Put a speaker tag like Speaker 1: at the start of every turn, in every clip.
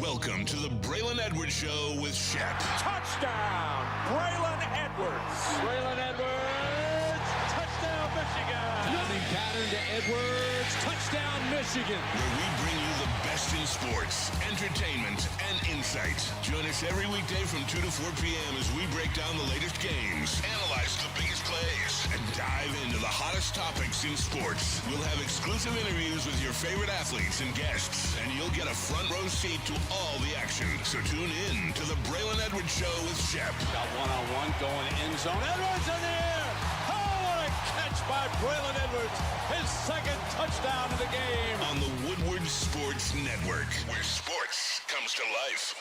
Speaker 1: Welcome to the Braylon Edwards Show with Shep.
Speaker 2: Touchdown, Braylon Edwards. Braylon Edwards, touchdown, Michigan.
Speaker 3: Running pattern to Edwards, touchdown, Michigan.
Speaker 1: Where we bring you the best in sports, entertainment, and insight. Join us every weekday from 2 to 4 p.m. as we break down the latest games, analyze the biggest plays, and dive into the hottest topics in sports. We'll have exclusive interviews with your favorite athletes and guests, and you'll get a front row seat to all the action. So tune in to the Braylon Edwards Show with Shep.
Speaker 2: Got one-on-one going end zone. Edwards in the air. Oh, what a catch by Braylon Edwards. His second touchdown of the game.
Speaker 1: On the Woodward Sports Network, where sports comes to life.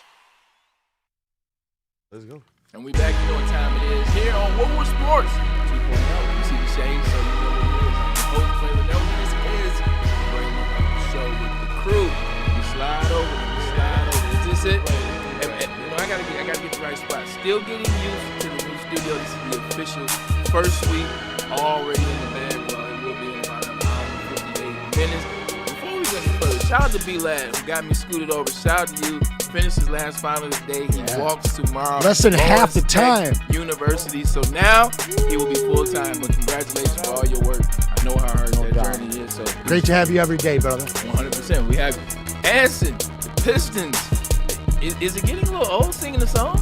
Speaker 4: Let's go.
Speaker 5: And we back, you know what time it is, here on Woodward Sports 2.0. You see the shade, so you know what it is. I'm the host, Braylon Edwards. This is Braylon Edwards Show with the crew. We slide over. Is this it? And, you know, I gotta get the right spot. Still getting used to the new studio. This is the official first week, already in the bag. Well, it will be in about an hour and 58 minutes. Before we go any further, shout out to B-Lad, who got me scooted over. Shout out to you. Finished his last final today. He walks tomorrow.
Speaker 6: Less than half the time.
Speaker 5: University. So now he will be full time. But congratulations for all your work. I know how hard that journey is. So
Speaker 6: great to have you every day, brother.
Speaker 5: 100%. We have Anson, the Pistons. Is it getting a little old singing the song?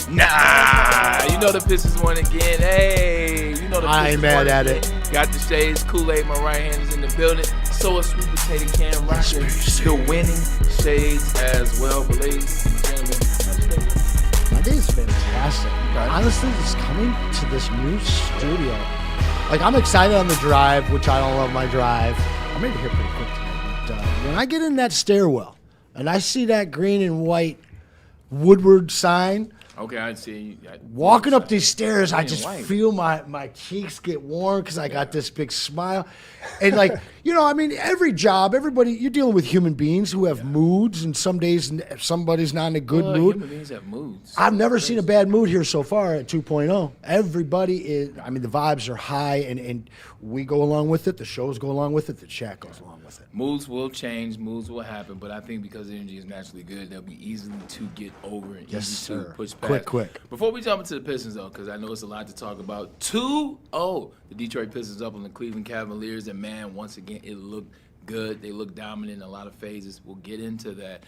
Speaker 5: Nah, you know the Pistons won again. Hey, you know the Pistons
Speaker 6: I ain't mad at it.
Speaker 5: Got the shades. Kool-Aid, my right hand is in the building. So a sweet potato can rocking the winning shades as well. But ladies and gentlemen,
Speaker 6: My day is fantastic. Honestly, just coming to this new studio. Like, I'm excited on the drive, which I don't love my drive. I made it here pretty quick tonight. But when I get in that stairwell and I see that green and white Woodward sign,
Speaker 5: okay, I see.
Speaker 6: walking up these stairs, I
Speaker 5: Green and
Speaker 6: just
Speaker 5: white.
Speaker 6: feel my cheeks get warm because I got this big smile. And like, you know, I mean, every job, everybody, you're dealing with human beings who have moods, and some days somebody's not in a good mood.
Speaker 5: Human beings have moods.
Speaker 6: I've never seen a bad mood here so far at 2.0. Everybody is, I mean, the vibes are high, and we go along with it. The shows go along with it. The chat goes along with it.
Speaker 5: Moods will change, moods will happen, but I think because energy is naturally good, they'll be easy to get over and
Speaker 6: Yes,
Speaker 5: easy to
Speaker 6: sir.
Speaker 5: push past.
Speaker 6: Quick.
Speaker 5: Before we jump into the Pistons, though, because I know it's a lot to talk about. 2-0, the Detroit Pistons up on the Cleveland Cavaliers, and man, once again, it looked good. They looked dominant in a lot of phases. We'll get into that.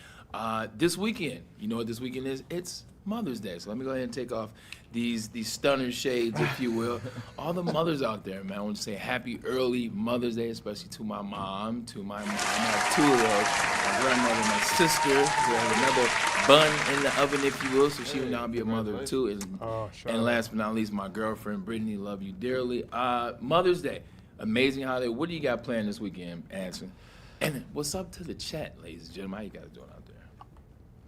Speaker 5: This weekend, you know what this weekend is? It's Mother's Day. So let me go ahead and take off these stunner shades, if you will. All the mothers out there, man, I want to say happy early Mother's Day, especially to my mom, I have two of those, my grandmother and my sister, who has another bun in the oven, if you will, so she will now be a mother too. And last but not least, my girlfriend, Brittany, love you dearly. Mother's Day, amazing holiday. What do you got planned this weekend, Anson? And what's up to the chat, ladies and gentlemen? How you guys doing out there?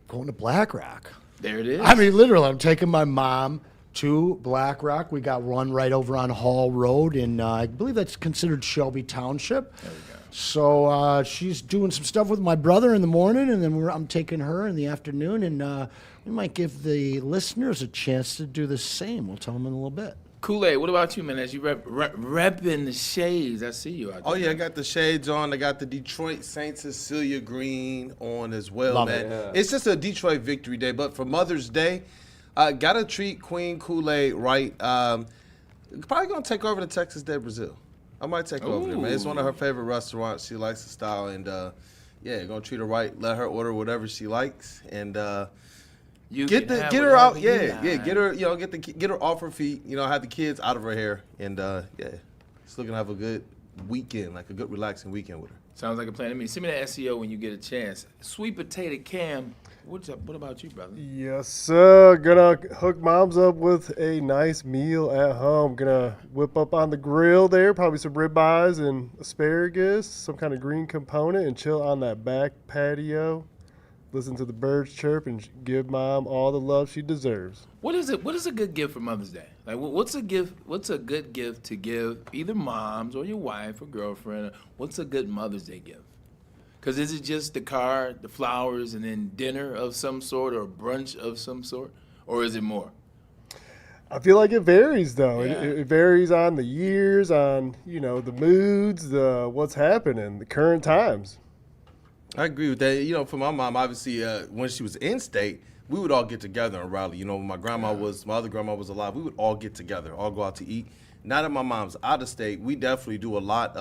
Speaker 6: Going to Black Rock.
Speaker 5: There it is.
Speaker 6: I mean, literally, I'm taking my mom to Black Rock. We got one right over on Hall Road, and I believe that's considered Shelby Township.
Speaker 5: There we go.
Speaker 6: So she's doing some stuff with my brother in the morning, and then I'm taking her in the afternoon, and we might give the listeners a chance to do the same. We'll tell them in a little bit.
Speaker 5: Kool-Aid, what about you, man? As you repping the shades, I see you out there.
Speaker 4: Oh, yeah, I got the shades on. I got the Detroit St. Cecilia green on as well,
Speaker 6: Love
Speaker 4: man.
Speaker 6: it.
Speaker 4: Yeah. It's just a Detroit victory day. But for Mother's Day, got to treat Queen Kool-Aid right. Probably going to take over to Texas de Brazil. I might take her over there, man. It's one of her favorite restaurants. She likes the style. And, yeah, going to treat her right. Let her order whatever she likes. And get her out. Yeah, get her, get her off her feet. Have the kids out of her hair. And, yeah, just looking to have a good weekend, like a good relaxing weekend with her.
Speaker 5: Sounds like a plan to me. Send me that SEO when you get a chance. Sweet potato Cam, what about you, brother?
Speaker 7: Yes, sir. Gonna hook moms up with a nice meal at home. Gonna whip up on the grill there, probably some ribeyes and asparagus, some kind of green component, and chill on that back patio. Listen to the birds chirp and give mom all the love she deserves.
Speaker 5: What is it? What is a good gift for Mother's Day? Like, what's a gift? What's a good gift to give either moms or your wife or girlfriend? What's a good Mother's Day gift? Because is it just the card, the flowers, and then dinner of some sort or brunch of some sort? Or is it more?
Speaker 7: I feel like it varies, though.
Speaker 5: Yeah.
Speaker 7: It varies on the years, on, the moods, what's happening, the current times.
Speaker 4: I agree with that. You know, for my mom, obviously, when she was in state, we would all get together and rally. You know, when my other grandma was alive, we would all get together, all go out to eat. Now that my mom's out of state, we definitely do a lot.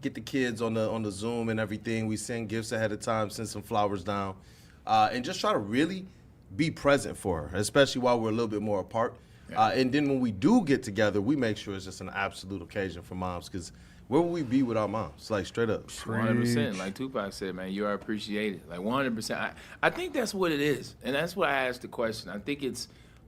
Speaker 4: Get the kids on the Zoom and everything. We send gifts ahead of time, send some flowers down, and just try to really be present for her, especially while we're a little bit more apart. And then when we do get together, we make sure it's just an absolute occasion for moms, because where would we be without moms? Like, straight up.
Speaker 5: 100%. Like Tupac said, man, you are appreciated. Like 100%. I think that's what it is. And that's why I asked the question. I think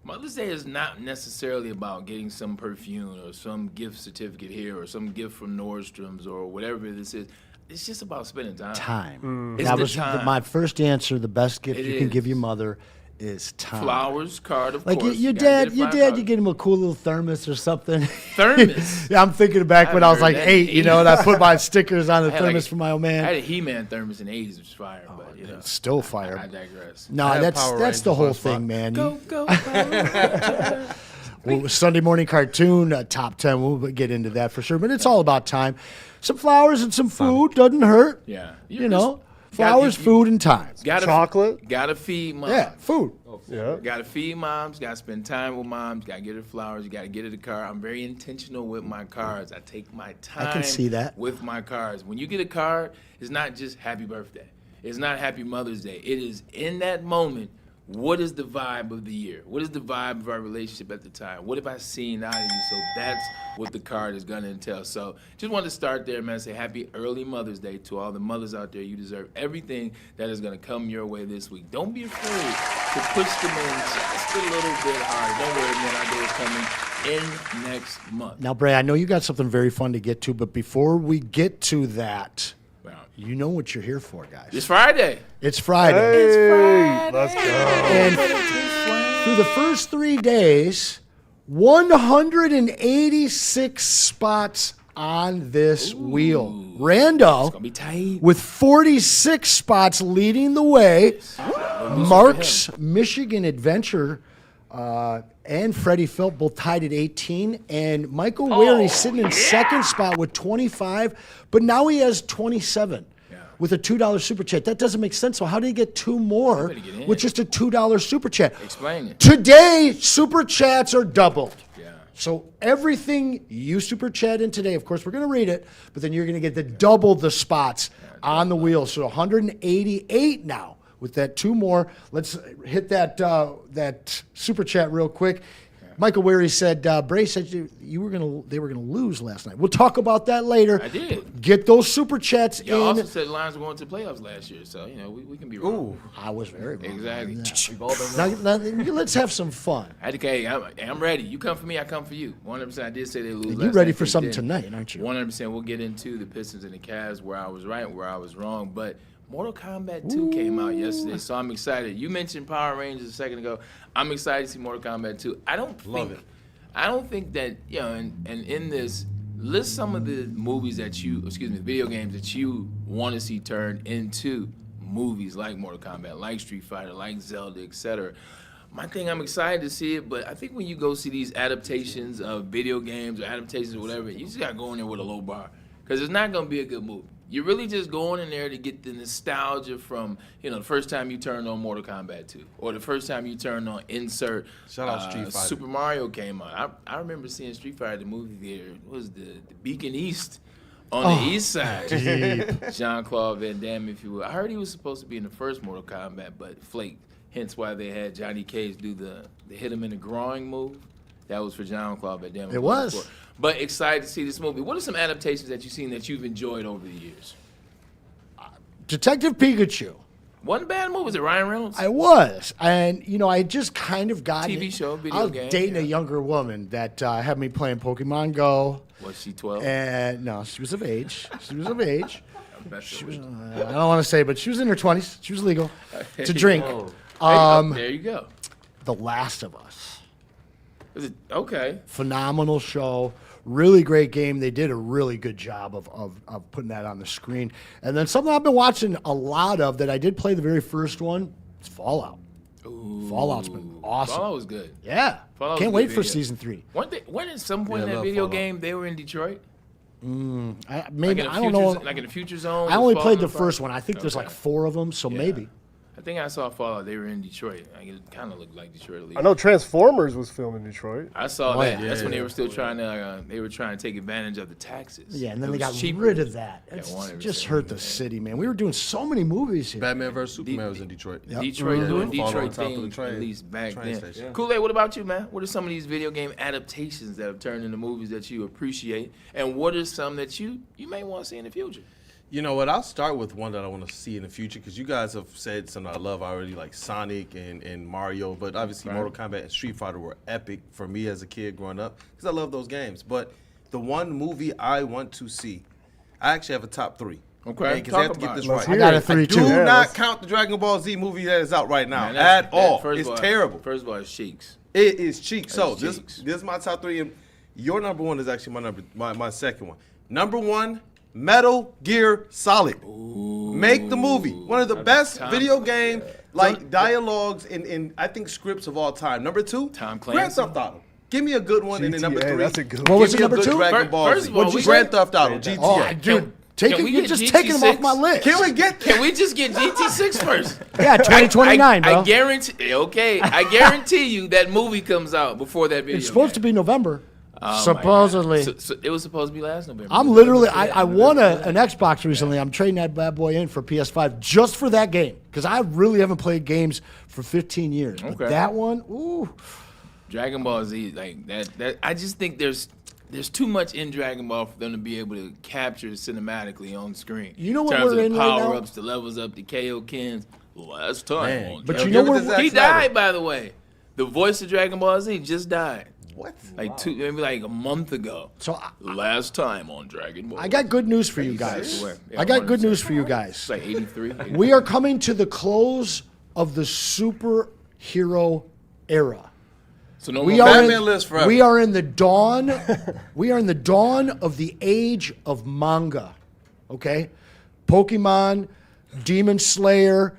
Speaker 5: Mother's Day is not necessarily about getting some perfume or some gift certificate here or some gift from Nordstrom's or whatever this is. It's just about spending time.
Speaker 6: Time.
Speaker 5: It's
Speaker 6: That
Speaker 5: the
Speaker 6: was
Speaker 5: time.
Speaker 6: my first answer. The best gift
Speaker 5: It
Speaker 6: you can give
Speaker 5: is.
Speaker 6: your mother is time.
Speaker 5: Flowers, card, of
Speaker 6: Like
Speaker 5: course.
Speaker 6: your
Speaker 5: You gotta
Speaker 6: dad,
Speaker 5: get
Speaker 6: you get him a cool little thermos or something.
Speaker 5: Thermos?
Speaker 6: Yeah, I'm thinking back when I was
Speaker 5: haven't
Speaker 6: like
Speaker 5: heard that
Speaker 6: 8,
Speaker 5: in
Speaker 6: and I put my stickers on the
Speaker 5: I had like
Speaker 6: thermos for my old
Speaker 5: I had
Speaker 6: man.
Speaker 5: a He-Man thermos in the 80s, which was fire, but you know.
Speaker 6: It's still fire.
Speaker 5: I digress.
Speaker 6: No,
Speaker 4: I had
Speaker 6: that's
Speaker 4: Power
Speaker 6: the
Speaker 4: Rangers
Speaker 6: whole
Speaker 4: last
Speaker 6: thing,
Speaker 4: month.
Speaker 6: man.
Speaker 5: Go, Power.
Speaker 6: Well, Sunday morning cartoon top 10. We'll get into that for sure. But it's all about time. Some flowers and some food doesn't hurt.
Speaker 5: Yeah.
Speaker 6: You know, flowers, food, and time.
Speaker 7: Chocolate.
Speaker 5: Gotta feed moms.
Speaker 6: Yeah, food.
Speaker 7: Yeah.
Speaker 5: Gotta feed moms. Gotta spend time with moms. Gotta get her flowers. You gotta get her the car. I'm very intentional with my cards. I take my time.
Speaker 6: I can see that.
Speaker 5: With my cards. When you get a card, it's not just happy birthday. It's not happy Mother's Day. It is in that moment. What is the vibe of the year? What is the vibe of our relationship at the time? What have I seen out of you? So that's what the card is going to entail. So just wanted to start there, man. Say happy early Mother's Day to all the mothers out there. You deserve everything that is going to come your way this week. Don't be afraid to push them in just a little bit harder. Don't worry, man. Our day is coming in next month.
Speaker 6: Now, Bray, I know you got something very fun to get to, but before we get to that, you know what you're here for, guys.
Speaker 5: It's Friday.
Speaker 6: It's Friday.
Speaker 7: Hey, let's go.
Speaker 6: And through the first 3 days, 186 spots on this wheel. Rando,
Speaker 5: It's going to be tight.
Speaker 6: with 46 spots leading the way. Mark's Michigan Adventure and Freddie Felt both tied at 18. And Michael Wary sitting in second spot with 25. But now he has 27 with a $2 super chat. That doesn't make sense. So how did he get 2 more
Speaker 5: better get in.
Speaker 6: with just a $2 super chat?
Speaker 5: Explain it.
Speaker 6: Today, super chats are doubled.
Speaker 5: Yeah.
Speaker 6: So everything you super chat in today, of course, we're going to read it, but then you're going to get the double the spots on the wheel. So 188 now with that 2 more. Let's hit that that super chat real quick. Michael Wary said, Bray said they were gonna lose last night. We'll talk about that later.
Speaker 5: I did.
Speaker 6: Get those super chats
Speaker 5: Y'all
Speaker 6: in.
Speaker 5: also said the Lions were going to the playoffs last year, so, you know, we can be wrong.
Speaker 4: Ooh.
Speaker 6: I was very wrong.
Speaker 5: Exactly.
Speaker 6: Now, let's have some fun.
Speaker 5: I'm ready. You come for me, I come for you. 100%. I did say they lose.
Speaker 6: You're ready for something tonight, aren't you?
Speaker 5: 100%. We'll get into the Pistons and the Cavs, where I was right, where I was wrong. But Mortal Kombat 2 came out yesterday, so I'm excited. You mentioned Power Rangers a second ago. I'm excited to see Mortal Kombat 2. I don't think that, you know, and in this, list some of the video games that you want to see turned into movies like Mortal Kombat, like Street Fighter, like Zelda, etc. My thing, I'm excited to see it, but I think when you go see these adaptations of video games or adaptations or whatever, you just got to go in there with a low bar, because it's not going to be a good movie. You're really just going in there to get the nostalgia from, you know, the first time you turned on Mortal Kombat 2, or the first time you turned on
Speaker 4: Shout out Street Fighter.
Speaker 5: Super Mario came out. I remember seeing Street Fighter at the movie theater. It was the Beacon East on the east side. Jean-Claude Van Damme, if you will. I heard he was supposed to be in the first Mortal Kombat, but flaked. Hence why they had Johnny Cage do the hit him in the groin move. That was for Jean-Claude Van Damme.
Speaker 6: It was.
Speaker 5: But excited to see this movie. What are some adaptations that you've seen that you've enjoyed over the years?
Speaker 6: Detective Pikachu.
Speaker 5: Wasn't a bad movie. Was it Ryan Reynolds?
Speaker 6: I was. And, you know, I just kind of got
Speaker 5: TV show, video
Speaker 6: I was
Speaker 5: game,
Speaker 6: dating
Speaker 5: yeah.
Speaker 6: a younger woman that had me playing Pokemon Go.
Speaker 5: Was she 12?
Speaker 6: And, no, she was of age. She was of age.
Speaker 5: I bet she
Speaker 6: I don't want to say, but she was in her 20s. She was legal to drink.
Speaker 5: There you go.
Speaker 6: The Last of Us.
Speaker 5: Is it okay?
Speaker 6: Phenomenal show. Really great game. They did a really good job of putting that on the screen. And then something I've been watching a lot of that I did play the very first one, it's Fallout.
Speaker 5: Ooh.
Speaker 6: Fallout's been awesome.
Speaker 5: Fallout was good.
Speaker 6: Yeah.
Speaker 5: Fallout was
Speaker 6: Can't
Speaker 5: a
Speaker 6: wait
Speaker 5: good
Speaker 6: for
Speaker 5: video.
Speaker 6: season 3.
Speaker 5: Weren't at some point
Speaker 4: Yeah,
Speaker 5: in
Speaker 4: I
Speaker 5: that
Speaker 4: love
Speaker 5: video
Speaker 4: Fallout.
Speaker 5: game they were in Detroit?
Speaker 6: Maybe
Speaker 5: Like
Speaker 6: I don't know.
Speaker 5: Like in the Future Zone.
Speaker 6: I only
Speaker 5: with
Speaker 6: played the
Speaker 5: Fallout?
Speaker 6: first one. I think there's like 4 of them, so maybe.
Speaker 5: I think I saw Fallout. They were in Detroit. Like, it kind of looked like Detroit at least.
Speaker 7: I know Transformers was filmed in Detroit.
Speaker 5: I saw that.
Speaker 6: yeah.
Speaker 5: That's when they were still trying to. They were trying to take advantage of the taxes.
Speaker 6: Yeah, and then
Speaker 5: It
Speaker 6: they
Speaker 5: was
Speaker 6: got
Speaker 5: cheaper.
Speaker 6: rid of that.
Speaker 5: Yeah,
Speaker 6: It's
Speaker 5: 100%.
Speaker 6: just hurt the city, man. We were doing so many movies here.
Speaker 4: Batman vs Superman was in Detroit.
Speaker 5: Detroit doing
Speaker 4: Fall on
Speaker 5: Detroit
Speaker 4: top of the
Speaker 5: things,
Speaker 4: train-
Speaker 5: at least back
Speaker 4: train
Speaker 5: then.
Speaker 4: station.
Speaker 5: Kool-Aid, what about you, man? What are some of these video game adaptations that have turned into movies that you appreciate? And what are some that you may want to see in the future?
Speaker 4: You know what? I'll start with one that I want to see in the future because you guys have said some I love already, like Sonic and Mario. But obviously, Mortal Kombat and Street Fighter were epic for me as a kid growing up because I love those games. But the one movie I want to see, I actually have a top 3.
Speaker 5: Okay,
Speaker 4: Because I have to
Speaker 5: talk
Speaker 4: get this
Speaker 5: about
Speaker 4: right.
Speaker 6: I got a
Speaker 7: it.
Speaker 6: 3
Speaker 4: Do
Speaker 6: too.
Speaker 7: Yeah,
Speaker 4: not
Speaker 7: let's-
Speaker 4: count the Dragon Ball Z movie that is out right now
Speaker 5: Man, that's-
Speaker 4: at all.
Speaker 5: first
Speaker 4: It's
Speaker 5: of all,
Speaker 4: terrible.
Speaker 5: First of all, it's Cheeks.
Speaker 4: It is cheek. So
Speaker 5: It's
Speaker 4: this
Speaker 5: cheeks.
Speaker 4: is my top 3, and your number 1 is actually my second one. Number 1, Metal Gear Solid. Make the movie. One of the best
Speaker 5: Tom-
Speaker 4: video game dialogues and I think scripts of all time. Number 2,
Speaker 5: Tom
Speaker 4: Grand
Speaker 5: Clancy.
Speaker 4: Theft Auto. Give me a good one, and then number
Speaker 7: GTA,
Speaker 4: 3.
Speaker 7: that's a good
Speaker 6: What
Speaker 7: one.
Speaker 6: was
Speaker 4: give
Speaker 6: it,
Speaker 4: me a
Speaker 6: number
Speaker 4: good
Speaker 6: 2?
Speaker 4: Dragon Ball
Speaker 5: First
Speaker 4: Z.
Speaker 5: of all, we
Speaker 4: Grand
Speaker 5: say-
Speaker 4: Theft Auto, GTA.
Speaker 6: Oh, dude,
Speaker 5: Can we
Speaker 6: you're
Speaker 5: get
Speaker 6: just taking them off my
Speaker 5: GT6?
Speaker 6: list.
Speaker 4: Can we get
Speaker 5: Can we just get GT6 first?
Speaker 6: Yeah, 2029, bro.
Speaker 5: I guarantee. Okay, I guarantee you that movie comes out before that video.
Speaker 6: It's supposed to be November, supposedly.
Speaker 5: So it was supposed to be last November.
Speaker 6: I'm literally, I won an Xbox recently. I'm trading that bad boy in for PS5 just for that game because I really haven't played games for 15 years. But
Speaker 5: Okay.
Speaker 6: that one, ooh.
Speaker 5: Dragon Ball Z, like that. I just think there's too much in Dragon Ball for them to be able to capture cinematically on screen.
Speaker 6: You know what
Speaker 5: in terms
Speaker 6: we're
Speaker 5: of
Speaker 6: in
Speaker 5: the
Speaker 6: right now?
Speaker 5: power ups, the levels up, the KO Kens. Last time,
Speaker 4: Man,
Speaker 5: on
Speaker 6: But
Speaker 5: Dragon
Speaker 6: you know
Speaker 4: give it
Speaker 6: where
Speaker 4: to Zack
Speaker 5: he
Speaker 4: Snyder.
Speaker 5: died, by the way. The voice of Dragon Ball Z just died.
Speaker 4: What?
Speaker 5: Like maybe like a month ago.
Speaker 6: So
Speaker 5: Last time on Dragon Ball.
Speaker 6: I got good news for you guys.
Speaker 5: swear. Yeah,
Speaker 6: I got good
Speaker 5: 100%.
Speaker 6: news for you
Speaker 5: It's
Speaker 6: guys.
Speaker 5: like 83.
Speaker 6: We are coming to the close of the superhero era.
Speaker 5: So no
Speaker 6: We
Speaker 5: more
Speaker 6: are
Speaker 4: Batman lives forever.
Speaker 6: We are in the dawn. We are in the dawn of the age of manga. Okay, Pokemon, Demon Slayer,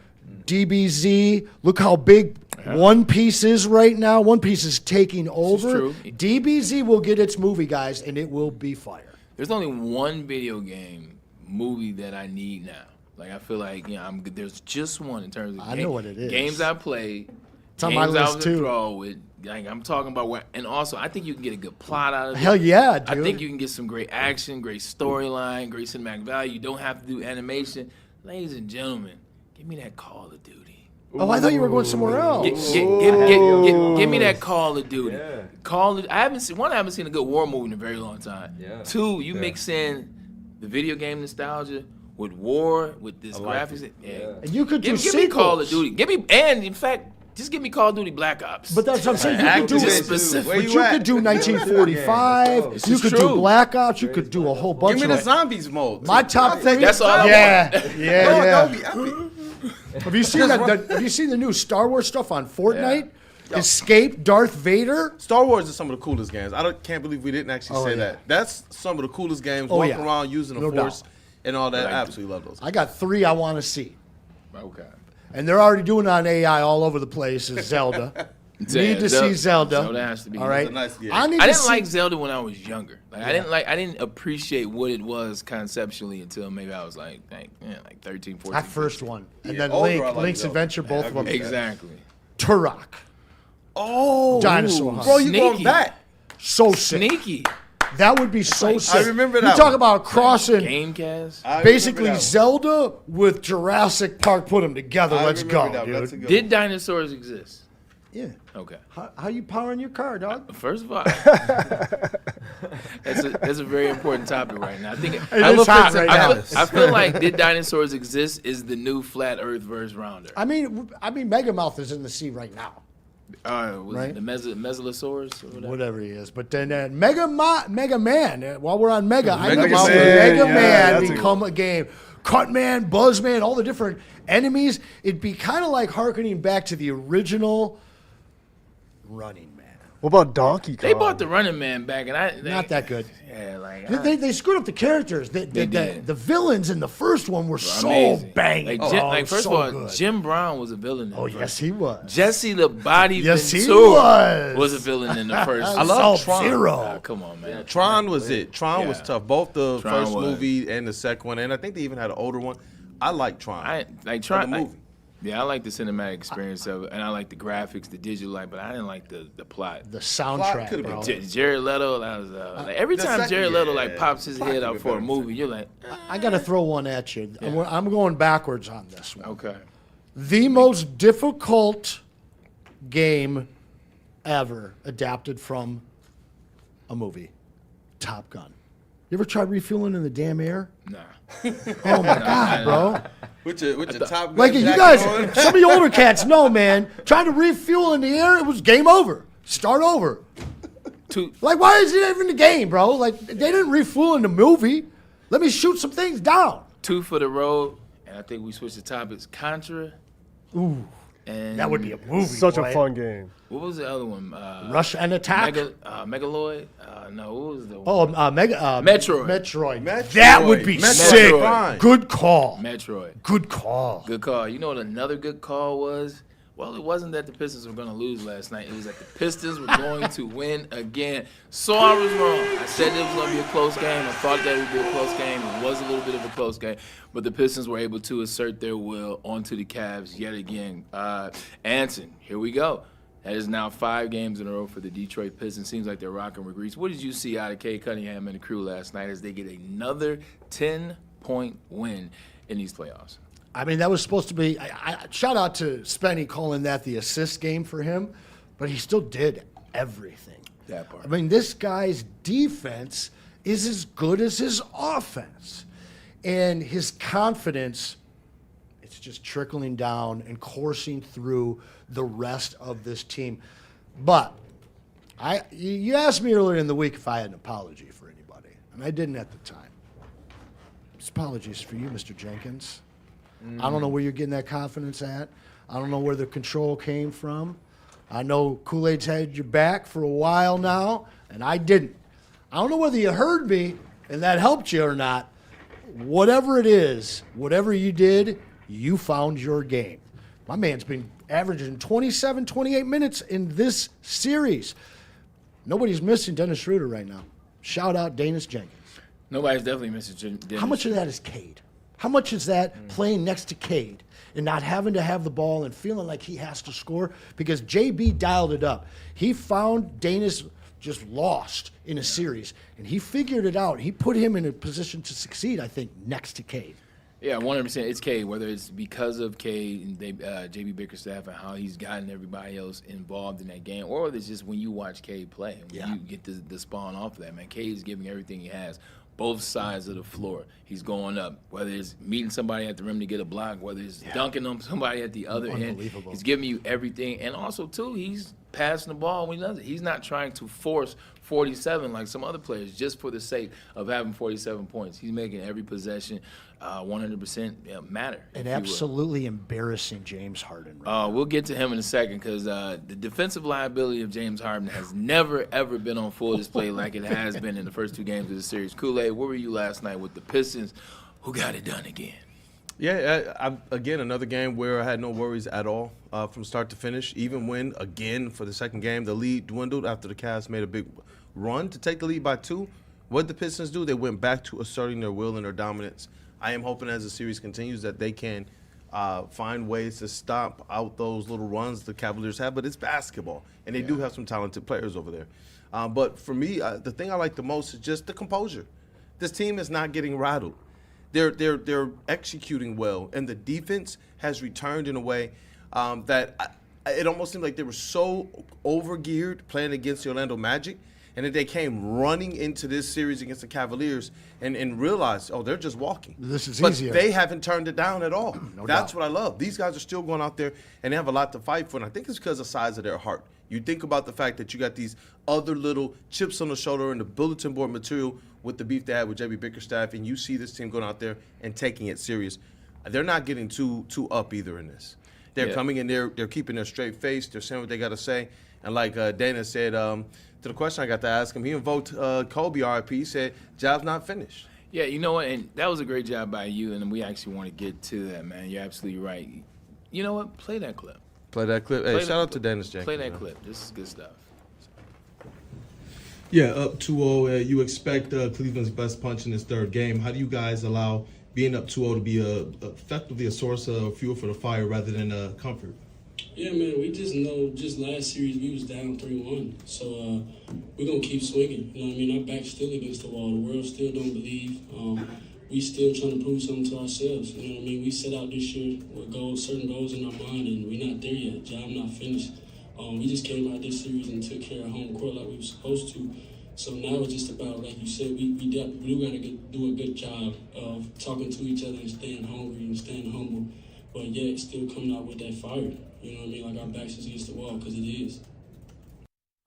Speaker 6: DBZ. Look how big One Piece is right now. One Piece is taking over.
Speaker 5: true.
Speaker 6: DBZ will get its movie, guys, and it will be fire.
Speaker 5: There's only one video game movie that I need now. Like I feel like there's just one in terms of
Speaker 6: I know what it is.
Speaker 5: games I played.
Speaker 6: It's on
Speaker 5: games
Speaker 6: my
Speaker 5: I
Speaker 6: list
Speaker 5: was
Speaker 6: too.
Speaker 5: enthralled with. Like I'm talking about where, and also I think you can get a good plot out of it.
Speaker 6: Hell yeah, dude.
Speaker 5: I think you can get some great action, great storyline, great cinematic value. You don't have to do animation. Ladies and gentlemen, give me that Call of Duty.
Speaker 6: Oh, I thought you were going somewhere else.
Speaker 5: Give me that Call of Duty. I haven't seen a good war movie in a very long time.
Speaker 8: Yeah.
Speaker 5: 2, you mix in the video game nostalgia with war, with this graphics. Yeah.
Speaker 6: And you could do
Speaker 5: Give me Call of
Speaker 6: sequels.
Speaker 5: Duty. And in fact, just give me Call of Duty Black Ops.
Speaker 6: But that's what I'm saying. You could do
Speaker 5: Just
Speaker 6: it.
Speaker 5: specific.
Speaker 4: Where
Speaker 6: But
Speaker 4: you
Speaker 6: you
Speaker 4: at?
Speaker 6: could do 1945.
Speaker 5: This
Speaker 6: You
Speaker 5: is
Speaker 6: could
Speaker 5: true.
Speaker 6: do Black Ops. You could do a whole bunch
Speaker 4: Give me
Speaker 6: of
Speaker 4: the
Speaker 6: them.
Speaker 4: zombies mode.
Speaker 6: My top 3.
Speaker 5: That's all I
Speaker 6: Yeah,
Speaker 5: want.
Speaker 6: yeah.
Speaker 4: That would be epic.
Speaker 6: Have you seen that? Have you seen the new Star Wars stuff on Fortnite? Escape Darth Vader.
Speaker 4: Star Wars is some of the coolest games. Can't believe we didn't actually say
Speaker 6: yeah.
Speaker 4: that. That's some of the coolest games.
Speaker 6: Oh,
Speaker 4: Walking
Speaker 6: yeah.
Speaker 4: around using the
Speaker 6: No
Speaker 4: Force
Speaker 6: doubt.
Speaker 4: and all that.
Speaker 5: Like
Speaker 4: I absolutely love those.
Speaker 6: I got 3 I want to see,
Speaker 5: Okay.
Speaker 6: and they're already doing it on AI all over the place. Is Zelda. Need to see Zelda.
Speaker 5: Zelda has to be.
Speaker 6: All right.
Speaker 4: It's a nice game.
Speaker 6: I need
Speaker 5: I
Speaker 6: to
Speaker 5: didn't
Speaker 6: see.
Speaker 5: like Zelda when I was younger. Like I didn't appreciate what it was conceptually until maybe I was like 13, 14.
Speaker 6: that first one, and
Speaker 4: Yeah,
Speaker 6: then
Speaker 4: older, I like
Speaker 6: Link's
Speaker 4: Zelda.
Speaker 6: Adventure, both of them.
Speaker 5: Exactly.
Speaker 6: Turok.
Speaker 4: Oh,
Speaker 6: Dinosaur Hunt.
Speaker 4: Bro, you going
Speaker 5: Sneaky.
Speaker 4: back?
Speaker 6: So sick.
Speaker 5: Sneaky.
Speaker 6: That would be so
Speaker 5: like-
Speaker 6: sick.
Speaker 4: I remember
Speaker 6: You
Speaker 4: that
Speaker 6: talk
Speaker 4: one.
Speaker 6: about crossing
Speaker 5: Gamecast.
Speaker 4: I
Speaker 6: basically
Speaker 4: remember that
Speaker 6: Zelda with Jurassic Park. Put them together.
Speaker 4: one. I
Speaker 6: Let's
Speaker 4: remember
Speaker 6: go,
Speaker 4: that one.
Speaker 6: dude.
Speaker 4: That's a good
Speaker 5: Did dinosaurs exist?
Speaker 6: Yeah.
Speaker 5: Okay.
Speaker 6: How you powering your car, dog?
Speaker 5: First of all, that's a very important topic right now. I think
Speaker 6: is hot right now.
Speaker 5: I feel like did dinosaurs exist is the new flat Earth verse rounder.
Speaker 6: I mean, Megamouth is in the sea right now.
Speaker 5: Was
Speaker 6: Right.
Speaker 5: it the Mesolosaurus or whatever?
Speaker 6: Whatever he is. But then Mega Man, while we're on Mega, I
Speaker 4: Mega
Speaker 6: need to see
Speaker 4: Man,
Speaker 6: Mega
Speaker 7: yeah,
Speaker 6: Man
Speaker 7: that's a
Speaker 6: become a game. Cutman, Buzzman, all the different enemies. It'd be kind of like hearkening back to the original Running Man.
Speaker 7: What about Donkey Kong?
Speaker 5: They bought the running man back, and
Speaker 6: Not that good.
Speaker 5: Yeah, like
Speaker 6: They screwed up the characters.
Speaker 5: did.
Speaker 6: The villains in the first one were so
Speaker 5: amazing.
Speaker 6: banging.
Speaker 5: First
Speaker 6: so
Speaker 5: of all,
Speaker 6: good.
Speaker 5: Jim Brown was a villain. In the
Speaker 6: Yes,
Speaker 5: first.
Speaker 6: he was.
Speaker 5: Jesse the Body
Speaker 6: Yes, he
Speaker 5: Ventura
Speaker 6: was.
Speaker 5: a villain in the first.
Speaker 4: I love
Speaker 6: Sub-Zero.
Speaker 4: Tron.
Speaker 5: Come on, man.
Speaker 4: Tron was it. Tron was
Speaker 5: Yeah.
Speaker 4: tough. Both the
Speaker 5: Tron
Speaker 4: first
Speaker 5: was.
Speaker 4: movie and the second one, and I think they even had an older one. I like Tron.
Speaker 5: I like
Speaker 4: Tron
Speaker 5: Tron.
Speaker 4: the movie.
Speaker 5: Yeah, I like the cinematic experience of it, and I like the graphics, the digital light, but I didn't like the plot.
Speaker 6: The soundtrack,
Speaker 4: could've been
Speaker 6: bro.
Speaker 5: Jared Leto, that was like every
Speaker 4: The
Speaker 5: time
Speaker 4: second-
Speaker 5: Jared Leto
Speaker 4: yeah.
Speaker 5: like pops his
Speaker 4: Plot
Speaker 5: head
Speaker 4: could've
Speaker 5: out
Speaker 4: been
Speaker 5: for a
Speaker 4: better.
Speaker 5: movie, you're like,
Speaker 6: I got to throw one at you. I'm going backwards on this one.
Speaker 5: okay.
Speaker 6: The most difficult game ever adapted from a movie, Top Gun. You ever tried refueling in the damn air?
Speaker 5: Nah.
Speaker 6: Oh my God, bro!
Speaker 4: With your top
Speaker 6: Like you guys, some of you older cats know, man. Trying to refuel in the air, it was game over. Start over. Like, why is it even the game, bro? Like, they didn't refuel in the movie. Let me shoot some things down.
Speaker 5: 2 for the road, and I think we switched the topics. Contra.
Speaker 6: Ooh,
Speaker 5: And
Speaker 6: that would be a movie.
Speaker 7: Such
Speaker 6: boy.
Speaker 7: a fun game.
Speaker 5: What was the other one?
Speaker 6: Rush and Attack.
Speaker 5: Megaloid? No, what was the one?
Speaker 6: Oh,
Speaker 5: Metroid.
Speaker 6: Metroid. That would be
Speaker 4: Metroid.
Speaker 6: sick.
Speaker 4: Metroid.
Speaker 6: Good call.
Speaker 5: Metroid.
Speaker 6: Good call.
Speaker 5: Good call. You know what another good call was? Well, it wasn't that the Pistons were going to lose last night. It was that the Pistons were going to win again. So I was wrong. I said it was going to be a close game. I thought that it would be a close game. It was a little bit of a close game. But the Pistons were able to assert their will onto the Cavs yet again. Anson, here we go. That is now 5 games in a row for the Detroit Pistons. Seems like they're rocking with grease. What did you see out of Kay Cunningham and the crew last night as they get another 10-point win in these playoffs?
Speaker 6: I mean, that was supposed to be. Shout out to Spenny calling that the assist game for him, but he still did everything.
Speaker 5: That part.
Speaker 6: I mean, this guy's defense is as good as his offense, and his confidence. It's just trickling down and coursing through the rest of this team. But you asked me earlier in the week if I had an apology for anybody, and I didn't at the time. This apologies for you, Mr. Jenkins. I don't know where you're getting that confidence at. I don't know where the control came from. I know Kool-Aid's had your back for a while now, and I didn't. I don't know whether you heard me and that helped you or not. Whatever it is, whatever you did, you found your game. My man's been averaging 27, 28 minutes in this series. Nobody's missing Dennis Schroeder right now. Shout out Dennis Jenkins.
Speaker 5: Nobody's definitely missing Dennis.
Speaker 6: How much of that is Cade? How much is that playing next to Cade and not having to have the ball and feeling like he has to score? Because JB dialed it up. He found Danis just lost in a series, and he figured it out. He put him in a position to succeed, I think, next to Cade.
Speaker 5: Yeah, 100%. It's Cade, whether it's because of Cade and JB Bickerstaff and how he's gotten everybody else involved in that game, or whether it's just when you watch Cade play and when you get the spawn off of that, man. Cade's giving everything he has. Both sides of the floor. He's going up, whether it's meeting somebody at the rim to get a block, whether it's dunking on somebody at the other end. He's giving you everything. And also, too, he's passing the ball when he does it. He's not trying to force 47 like some other players just for the sake of having 47 points. He's making every possession 100% matter.
Speaker 6: And absolutely embarrassing James Harden. Right
Speaker 5: We'll get to him in a second because the defensive liability of James Harden has never, ever been on full display like it has been in the first 2 games of the series. Kool-Aid, where were you last night with the Pistons who got it done again?
Speaker 4: Yeah, again, another game where I had no worries at all from start to finish. Even when, again, for the second game, the lead dwindled after the Cavs made a big run to take the lead by 2. What did the Pistons do? They went back to asserting their will and their dominance. I am hoping as the series continues that they can find ways to stop out those little runs the Cavaliers have. But it's basketball, and they do have some talented players over there. But for me, the thing I like the most is just the composure. This team is not getting rattled. They're executing well, and the defense has returned in a way that it almost seemed like they were so overgeared playing against the Orlando Magic, and then they came running into this series against the Cavaliers and realized, oh, they're just walking.
Speaker 6: This is
Speaker 4: but
Speaker 6: easier.
Speaker 4: They haven't turned it down at all. That's
Speaker 6: doubt.
Speaker 4: what I love. These guys are still going out there, and they have a lot to fight for, and I think it's because of the size of their heart. You think about the fact that you got these other little chips on the shoulder and the bulletin board material with the beef they had with JB Bickerstaff, and you see this team going out there and taking it serious. They're not getting too up either in this. They're coming in there, they're keeping their straight face, they're saying what they got to say, And like Dana said, to the question I got to ask him, he invoked Kobe RIP. He said, job's not finished.
Speaker 5: Yeah, you know what? And that was a great job by you, and we actually want to get to that, man. You're absolutely right. You know what? Play that clip.
Speaker 4: Play that clip. Hey, shout out to Dennis Jenkins.
Speaker 5: Play that
Speaker 4: man.
Speaker 5: clip. This is good stuff.
Speaker 8: Yeah, up 2-0. You expect Cleveland's best punch in this third game. How do you guys allow being up 2-0 to be effectively a source of fuel for the fire rather than comfort?
Speaker 9: Yeah, man, we just know just last series we was down 3-1. So we're going to keep swinging. You know what I mean? Our back's still against the wall. The world still don't believe. We still trying to prove something to ourselves. You know what I mean? We set out this year with certain goals in our mind, and we're not there yet. Job not finished. We just came out this series and took care of home court like we were supposed to. So now it's just about, like you said, we got to do a good job of talking to each other and staying hungry and staying humble, but yet still coming out with that fire. You know what I mean? Like our backs is against the wall, because it is.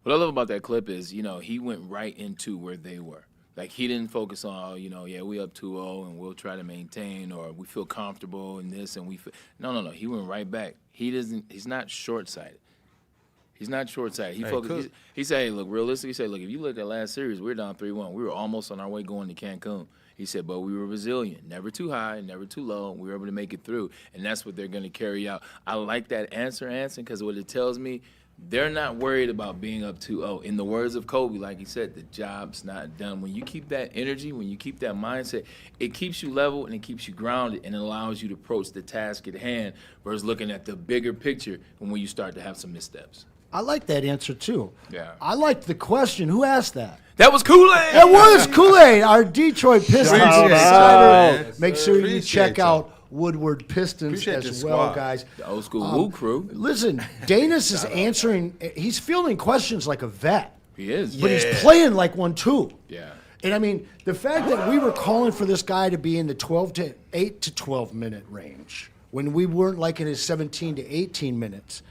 Speaker 5: What I love about that clip is, he went right into where they were. Like, he didn't focus on, we up 2-0 and we'll try to maintain, or we feel comfortable in this and we feel. No. He went right back. He's not short-sighted. He's not short-sighted. He focused. He said, hey, look, realistically, he said, look, if you look at last series, we were down 3-1. We were almost on our way going to Cancun. He said, but we were resilient. Never too high, never too low. We were able to make it through, and that's what they're going to carry out. I like that answer, Anson, because what it tells me, they're not worried about being up 2-0. In the words of Kobe, like he said, the job's not done. When you keep that energy, when you keep that mindset, it keeps you level and it keeps you grounded and it allows you to approach the task at hand versus looking at the bigger picture when you start to have some missteps.
Speaker 6: I like that answer, too.
Speaker 5: Yeah.
Speaker 6: I liked the question. Who asked that?
Speaker 5: That was Kool-Aid!
Speaker 6: It was Kool-Aid, our Detroit Pistons insider.
Speaker 4: Yes,
Speaker 6: Make
Speaker 4: sir.
Speaker 6: sure you
Speaker 4: Appreciate
Speaker 6: check
Speaker 4: y'all.
Speaker 6: out Woodward Pistons
Speaker 4: Appreciate
Speaker 6: as
Speaker 4: the
Speaker 6: well,
Speaker 4: squad.
Speaker 6: guys.
Speaker 5: The old school Woo crew.
Speaker 6: Listen, Danis is answering. He's fielding questions like a vet,
Speaker 5: He is.
Speaker 6: but he's playing like one, too.
Speaker 5: Yeah.
Speaker 6: And, I mean, the fact that we were calling for this guy to be in the 8 to 12-minute range when we weren't like in his 17 to 18 minutes.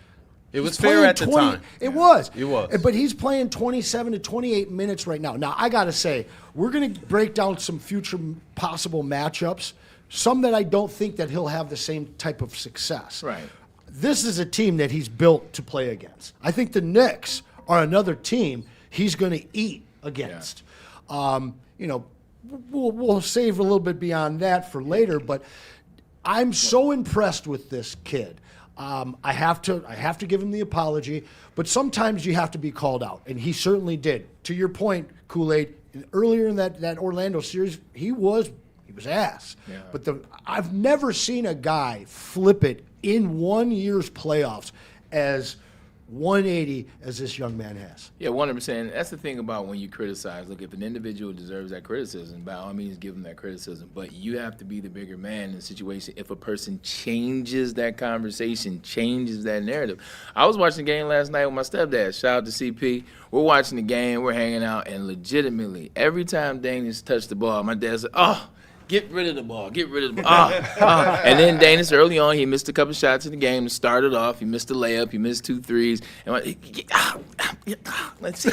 Speaker 4: It was
Speaker 6: He's
Speaker 4: fair
Speaker 6: playing
Speaker 4: at the time.
Speaker 6: It was.
Speaker 4: It was.
Speaker 6: But he's playing 27 to 28 minutes right now. Now, I got to say, we're going to break down some future possible matchups, some that I don't think that he'll have the same type of success.
Speaker 5: Right.
Speaker 6: This is a team that he's built to play against. I think the Knicks are another team he's going to eat against. We'll save a little bit beyond that for later, but I'm so impressed with this kid. I have to give him the apology, but sometimes you have to be called out, and he certainly did. To your point, Kool-Aid, earlier in that Orlando series, he was ass. Yeah. But I've never seen a guy flip it in 1 year's playoffs as 180 as this young man has.
Speaker 5: Yeah, 100%. That's the thing about when you criticize. Look, if an individual deserves that criticism, by all means, give them that criticism. But you have to be the bigger man in the situation. If a person changes that conversation, changes that narrative. I was watching the game last night with my stepdad. Shout out to CP. We're watching the game. We're hanging out. And legitimately, every time Danis touched the ball, my dad said, get rid of the ball. Get rid of the ball. And then Danis, early on, he missed a couple shots in the game to start it off. He missed a layup. He missed 2 threes. And let's see,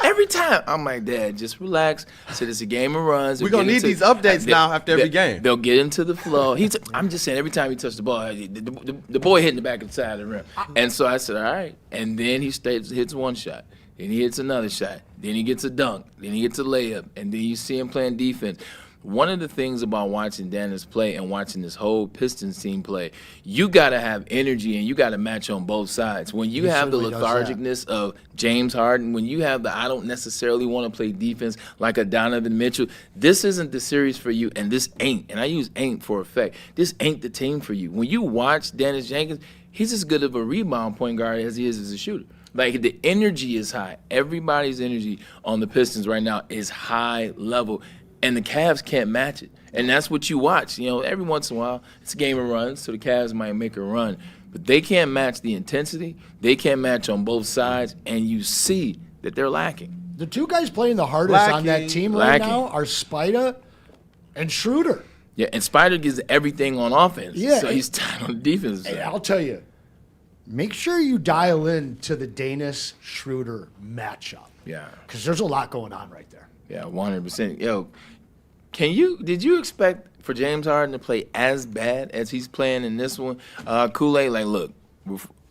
Speaker 5: every time. I'm like, Dad, just relax. I said, it's a game of runs.
Speaker 4: We're going to need these updates now after every game.
Speaker 5: They'll get into the flow. I'm just saying, every time he touched the ball, the boy hitting the back of the side of the rim. And so I said, all right. And then he hits one shot. Then he hits another shot. Then he gets a dunk. Then he gets a layup. And then you see him playing defense. One of the things about watching Danis play and watching this whole Pistons team play, you got to have energy and you got to match on both sides. When you have the lethargicness of James Harden, when you have the I don't necessarily want to play defense like a Donovan Mitchell, this isn't the series for you, and this ain't, and I use ain't for effect, this ain't the team for you. When you watch Dennis Jenkins, he's as good of a rebound point guard as he is as a shooter. Like, the energy is high. Everybody's energy on the Pistons right now is high level. And the Cavs can't match it. And that's what you watch. Every once in a while, it's a game of runs, so the Cavs might make a run. But they can't match the intensity. They can't match on both sides. And you see that they're lacking.
Speaker 6: The two guys playing the hardest on that team right now are Spida and Schroeder.
Speaker 5: Yeah, and Spider gives everything on offense.
Speaker 6: Yeah,
Speaker 5: so he's tight on the defense.
Speaker 6: Hey, I'll tell you, make sure you dial in to the Danis-Schroeder matchup.
Speaker 5: Yeah.
Speaker 6: Because there's a lot going on right there.
Speaker 5: Yeah, 100%. Yo, did you expect for James Harden to play as bad as he's playing in this one? Kool-Aid, like, look,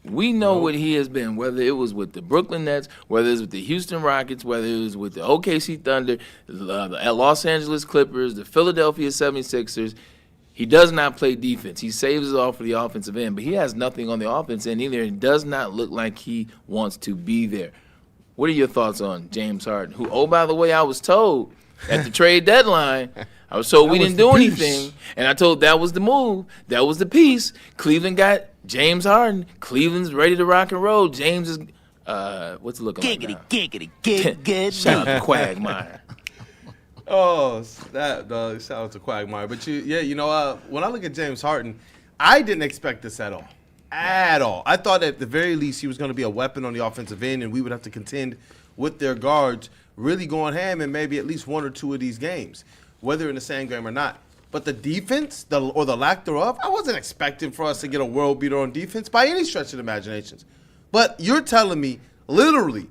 Speaker 5: We know what he has been, whether it was with the Brooklyn Nets, whether it was with the Houston Rockets, whether it was with the OKC Thunder, the Los Angeles Clippers, the Philadelphia 76ers. He does not play defense. He saves it all for the offensive end, but he has nothing on the offense end either. It does not look like he wants to be there. What are your thoughts on James Harden, who, oh, by the way, I was told at the trade deadline, I was told we didn't do anything, and I told that was the move. That was the piece. Cleveland got James Harden. Cleveland's ready to rock and roll. James is, what's it looking like now?
Speaker 6: Giggity.
Speaker 5: Shout out to Quagmire.
Speaker 4: Oh, that dog! Shout out to Quagmire. But when I look at James Harden, I didn't expect this at all. At all. I thought at the very least he was going to be a weapon on the offensive end, and we would have to contend with their guards really going ham in maybe at least one or two of these games, whether in the same game or not. But the defense, or the lack thereof, I wasn't expecting for us to get a world beater on defense by any stretch of the imaginations. But you're telling me, literally,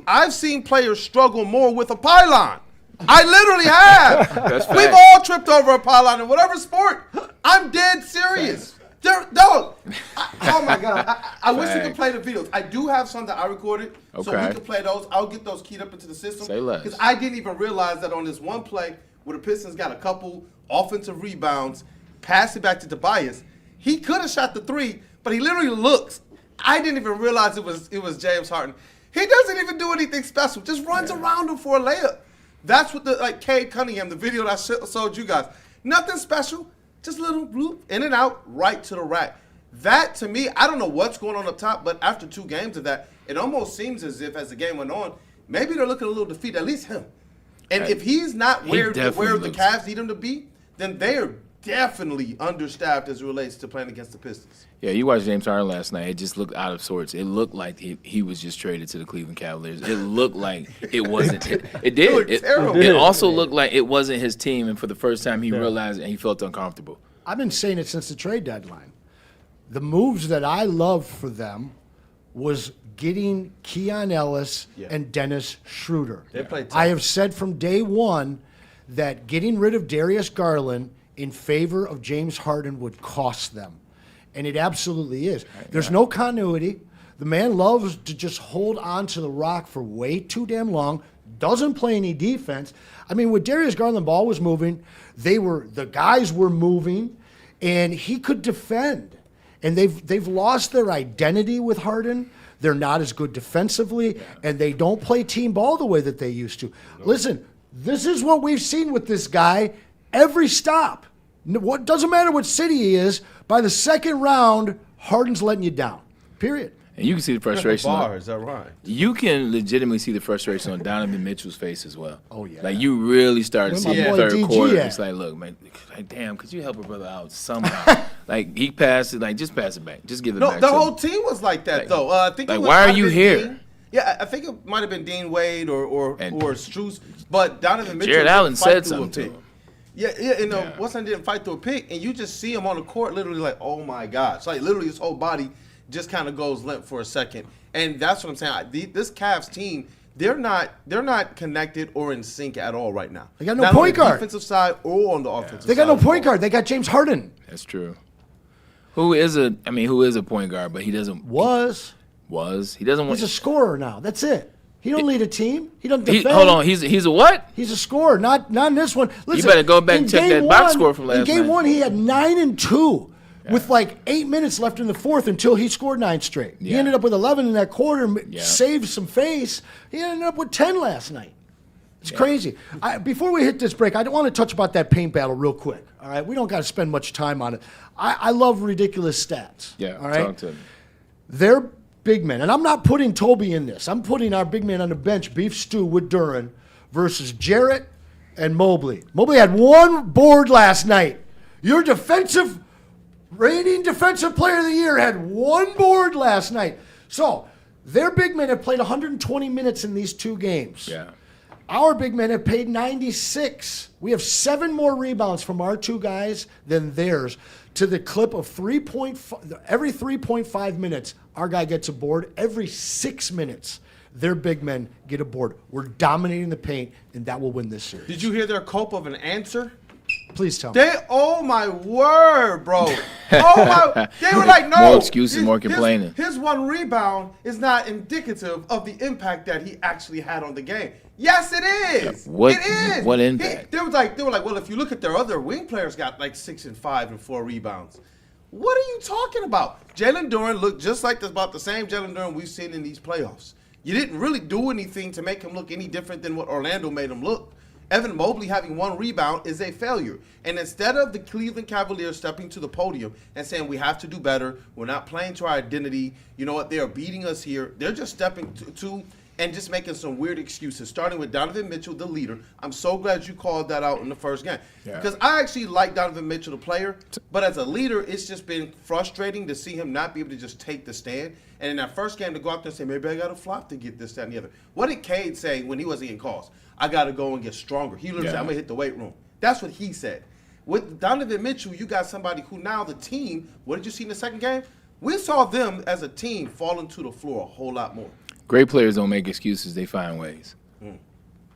Speaker 4: I've seen players struggle more with a pylon. I literally have. We've all tripped over a pylon in whatever sport. I'm dead serious. Oh my God. I wish we could play the videos. I do have some that I recorded, so we can play those. I'll get those keyed up into the system.
Speaker 5: Say less.
Speaker 4: Because I didn't even realize that on this one play where the Pistons got a couple offensive rebounds, pass it back to Tobias, he could have shot the three, but he literally looks. I didn't even realize it was James Harden. He doesn't even do anything special. Just runs around him for a layup. That's what Cade Cunningham, the video that I showed you guys. Nothing special. Just a little bloop, in and out, right to the rack. That, to me, I don't know what's going on up top, but after 2 games of that, it almost seems as if, as the game went on, maybe they're looking a little defeated, at least him. And if he's not where the Cavs need him to be, then they are definitely understaffed as it relates to playing against the Pistons.
Speaker 5: Yeah, you watched James Harden last night. It just looked out of sorts. It looked like he was just traded to the Cleveland Cavaliers. It looked like it wasn't. It did. It also looked like it wasn't his team, and for the first time he realized it and he felt uncomfortable.
Speaker 6: I've been saying it since the trade deadline. The moves that I loved for them was getting Keon Ellis and Dennis Schroeder.
Speaker 4: They played tough.
Speaker 6: I have said from day one that getting rid of Darius Garland in favor of James Harden would cost them. And it absolutely is. There's no continuity. The man loves to just hold on to the rock for way too damn long, doesn't play any defense. I mean, with Darius Garland, ball was moving. The guys were moving, and he could defend. And they've lost their identity with Harden. They're not as good defensively, and they don't play team ball the way that they used to. No. Listen, this is what we've seen with this guy every stop. What doesn't matter what city he is, by the second round, Harden's letting you down, period.
Speaker 5: And you can see the frustration.
Speaker 4: Is that right?
Speaker 5: You can legitimately see the frustration on Donovan Mitchell's face as well.
Speaker 6: Oh, yeah.
Speaker 5: Like, you really start to see the third
Speaker 6: DG
Speaker 5: quarter.
Speaker 6: at?
Speaker 5: It's like, look, man, damn, could you help a brother out somehow? Like, he passed it, like, just pass it back. Just give it back.
Speaker 4: No, the
Speaker 5: to
Speaker 4: whole
Speaker 5: him.
Speaker 4: team was like that, though. I think
Speaker 5: like, why are you here?
Speaker 4: Dean. Yeah, I think it might have been Dean Wade or Strus, but Donovan Mitchell.
Speaker 5: Jared Allen said something to him.
Speaker 4: Weston didn't fight through a pick, and you just see him on the court literally like, oh, my God. It's like literally his whole body just kind of goes limp for a second. And that's what I'm saying. This Cavs team, they're not connected or in sync at all right now.
Speaker 6: They got no point guard.
Speaker 4: On the defensive side or on the offensive side.
Speaker 6: They got no point guard. They got James Harden.
Speaker 5: That's true. Who is a point guard, but he doesn't. He doesn't want.
Speaker 6: He's a scorer now. That's it. He don't lead a team. He doesn't defend.
Speaker 5: Hold on. He's a what?
Speaker 6: He's a scorer. Not in this one. Listen,
Speaker 5: you better go back and check that box score from last night.
Speaker 6: In game 1, he had 9 and 2 with like 8 minutes left in the fourth until he scored 9 straight. Yeah. He ended up with 11 in that quarter, saved some face. He ended up with 10 last night. It's crazy. Before we hit this break, I want to touch about that paint battle real quick. All right, we don't got to spend much time on it. I love ridiculous stats.
Speaker 5: Yeah,
Speaker 6: all right.
Speaker 5: Talk to me.
Speaker 6: They're big men, and I'm not putting Toby in this. I'm putting our big man on the bench, Beef Stew with Duran, versus Jarrett and Mobley. Mobley had 1 board last night. Your reigning defensive player of the year had 1 board last night. So their big men have played 120 minutes in these 2 games.
Speaker 5: Yeah.
Speaker 6: Our big men have paid 96. We have 7 more rebounds from our 2 guys than theirs. To the clip of every 3.5 minutes, our guy gets a board. Every 6 minutes, their big men get a board. We're dominating the paint, and that will win this series.
Speaker 4: Did you hear their cope of an answer?
Speaker 6: Please tell me.
Speaker 4: Oh my word, bro. They were like, no.
Speaker 5: More excuses, more complaining.
Speaker 4: His one rebound is not indicative of the impact that he actually had on the game. Yes, it is. It is.
Speaker 5: What impact?
Speaker 4: They were like, well, if you look at their other wing players, got like 6 and 5 and 4 rebounds. What are you talking about? Jalen Duren looked just like about the same Jalen Duren we've seen in these playoffs. You didn't really do anything to make him look any different than what Orlando made him look. Evan Mobley having 1 rebound is a failure. And instead of the Cleveland Cavaliers stepping to the podium and saying we have to do better, we're not playing to our identity, you know what, they are beating us here. They're just stepping to and just making some weird excuses, starting with Donovan Mitchell, the leader. I'm so glad you called that out in the first game. Yeah. Because I actually like Donovan Mitchell, the player, but as a leader, it's just been frustrating to see him not be able to just take the stand. And in that first game, to go out there and say, maybe I got to flop to get this, that, and the other. What did Cade say when he wasn't getting calls? I got to go and get stronger. He literally said, I'm going to hit the weight room. That's what he said. With Donovan Mitchell, you got somebody who now the team, what did you see in the second game? We saw them as a team falling to the floor a whole lot more.
Speaker 5: Great players don't make excuses. They find ways.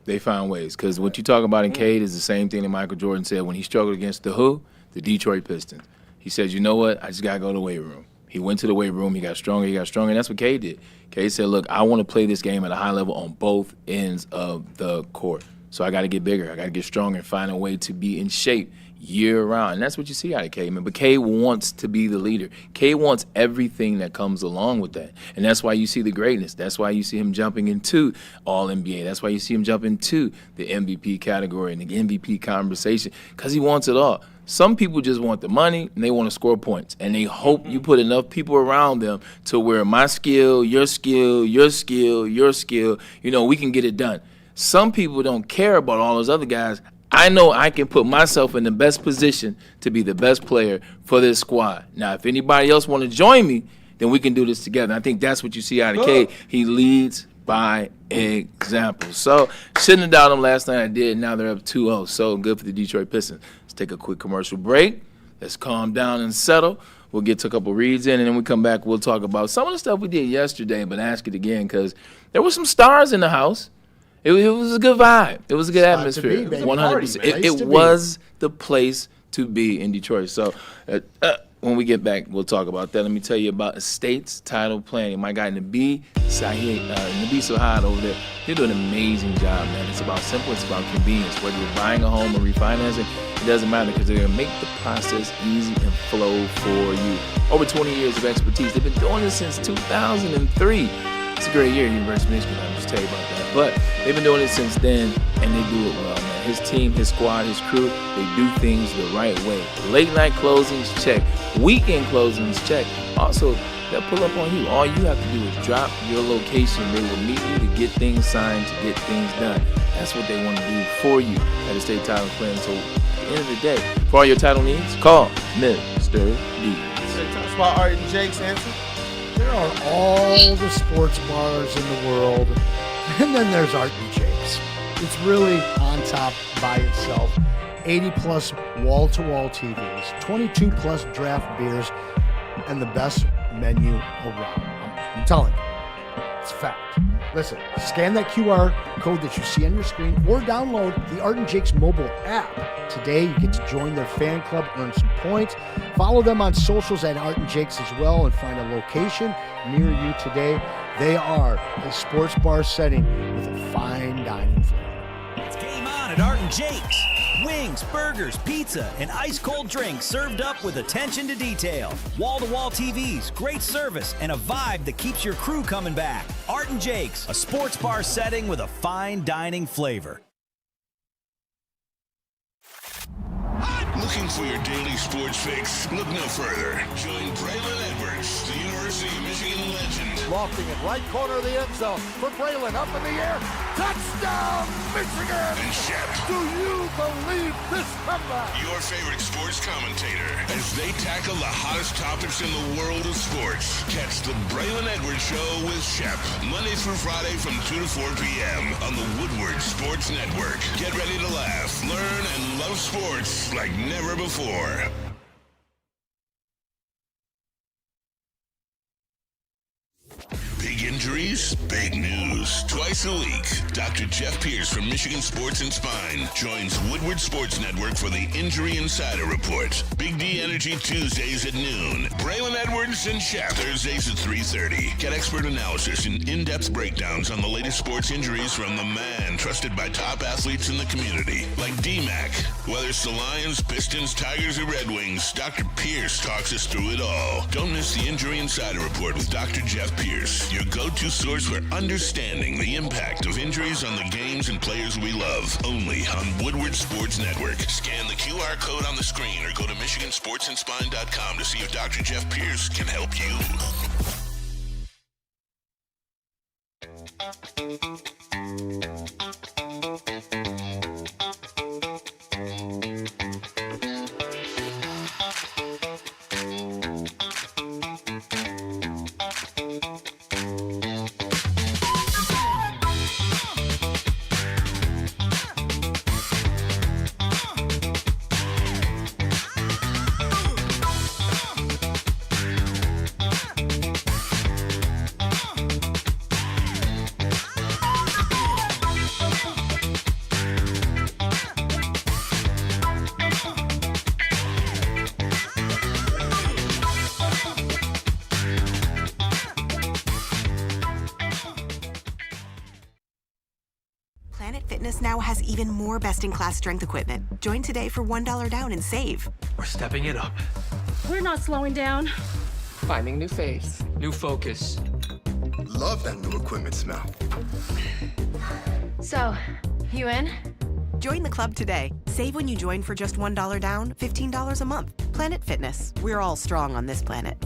Speaker 5: They find ways. Because what you talk about in Cade is the same thing that Michael Jordan said when he struggled against the Detroit Pistons. He said, you know what? I just got to go to the weight room. He went to the weight room. He got stronger. And that's what Cade did. Cade said, look, I want to play this game at a high level on both ends of the court. So I got to get bigger. I got to get stronger and find a way to be in shape year-round. And that's what you see out of Cade, man. But Cade wants to be the leader. Cade wants everything that comes along with that. And that's why you see the greatness. That's why you see him jumping into All-NBA. That's why you see him jump into the MVP category and the MVP conversation, because he wants it all. Some people just want the money, and they want to score points. And they hope you put enough people around them to where my skill, your skill, your skill, your skill, we can get it done. Some people don't care about all those other guys. I know I can put myself in the best position to be the best player for this squad. Now, if anybody else want to join me, then we can do this together. I think that's what you see out of Cade. He leads by example. So, shouldn't have doubted him last night. I did. Now they're up 2-0. So good for the Detroit Pistons. Let's take a quick commercial break. Let's calm down and settle. We'll get to a couple reads in, and then we come back. We'll talk about some of the stuff we did yesterday, but ask it again because there were some stars in the house. It was a good vibe. It was a good atmosphere. 100%. It was the place to be in Detroit. So when we get back, we'll talk about that. Let me tell you about estates title planning. My guy Nabi Sahad over there, they do an amazing job, man. It's about simple. It's about convenience. Whether you're buying a home or refinancing, it doesn't matter because they're going to make the process easy and flow for you. Over 20 years of expertise. They've been doing this since 2003. It's a great year at University of Michigan, I'll just tell you about that. But they've been doing it since then, and they do it well, man. His team, his squad, his crew, they do things the right way. Late night closings, check. Weekend closings, check. Also, they'll pull up on you. All you have to do is drop your location. They will meet you to get things signed, to get things done. That's what they want to do for you at Estate Title Planning. So at the end of the day, for all your title needs, call Mr. D.
Speaker 4: Tell us about Art and Jake's, Anson.
Speaker 6: There are all the sports bars in the world, and then there's Art and Jake's. It's really on top by itself. 80-plus wall-to-wall TVs, 22-plus draft beers, and the best menu around. I'm telling you, it's a fact. Listen, scan that QR code that you see on your screen or download the Art and Jake's mobile app. Today, you get to join their fan club, earn some points. Follow them on socials at Art and Jake's as well and find a location near you today. They are a sports bar setting with a fine dining flavor.
Speaker 10: It's game on at Art and Jake's. Wings, burgers, pizza, and ice-cold drinks served up with attention to detail. Wall-to-wall TVs, great service, and a vibe that keeps your crew coming back. Art and Jake's, a sports bar setting with a fine dining flavor.
Speaker 1: Looking for your daily sports fix? Look no further. Join Braylon Edwards, the University of Michigan legend.
Speaker 11: Lofting it right corner of the end zone for Braylon, up in the air. Touchdown, Michigan!
Speaker 1: And Shep.
Speaker 11: Do you believe this comeback?
Speaker 1: Your favorite sports commentator as they tackle the hottest topics in the world of sports. Catch the Braylon Edwards Show with Shep. Monday through Friday from 2 to 4 p.m. on the Woodward Sports Network. Get ready to laugh, learn, and love sports like never before. Big injury Injuries? Big news. Twice a week, Dr. Jeff Pierce from Michigan Sports and Spine joins Woodward Sports Network for the Injury Insider Report. Big D Energy Tuesdays at noon. Braylon Edwards and Shaq Thursdays at 3:30. Get expert analysis and in-depth breakdowns on the latest sports injuries from the man trusted by top athletes in the community, like D-Mac. Whether it's the Lions, Pistons, Tigers, or Red Wings, Dr. Pierce talks us through it all. Don't miss the Injury Insider Report with Dr. Jeff Pierce, your go-to source for understanding the impact of injuries on the games and players we love. Only on Woodward Sports Network. Scan the QR code on the screen or go to MichiganSportsandSpine.com to see if Dr. Jeff Pierce can help you.
Speaker 12: Now has even more best-in-class strength equipment. Join today for $1 down and save.
Speaker 13: We're stepping it up.
Speaker 14: We're not slowing down.
Speaker 13: Finding new face. New focus.
Speaker 15: Love that new equipment smell.
Speaker 14: So, you in?
Speaker 12: Join the club today. Save when you join for just $1 down, $15 a month. Planet Fitness. We're all strong on this planet.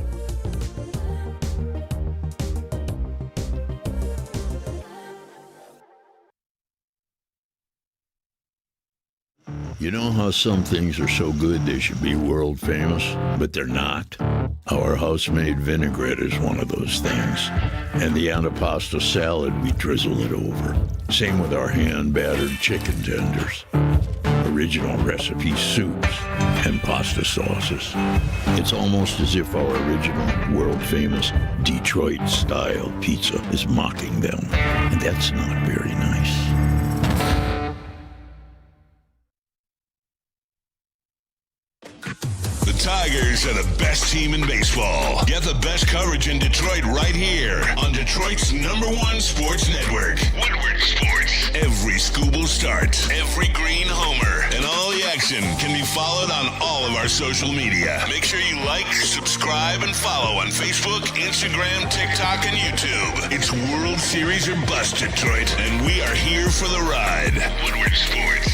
Speaker 16: You know how some things are so good they should be world famous, but they're not? Our house-made vinaigrette is one of those things. And the antipasta salad, we drizzle it over. Same with our hand-battered chicken tenders. Original recipe soups and pasta sauces. It's almost as if our original, world-famous Detroit-style pizza is mocking them. And that's not very nice.
Speaker 1: The Tigers are the best team in baseball. Get the best coverage in Detroit right here on Detroit's #1 sports network, Woodward Sports. Every Scooble start, every green homer, and all the action can be followed on all of our social media. Make sure you like, subscribe, and follow on Facebook, Instagram, TikTok, and YouTube. It's World Series or bust, Detroit, and we are here for the ride. Woodward Sports.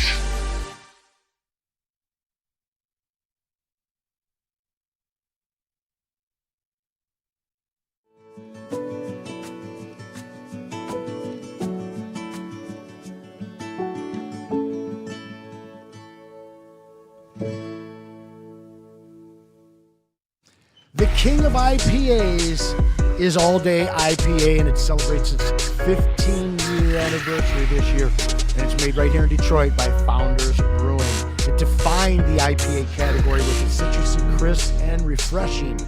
Speaker 6: The king of IPAs is All Day IPA, and it celebrates its 15-year anniversary this year. And it's made right here in Detroit by Founders Brewing. It defined the IPA category with its citrusy, crisp, and refreshing,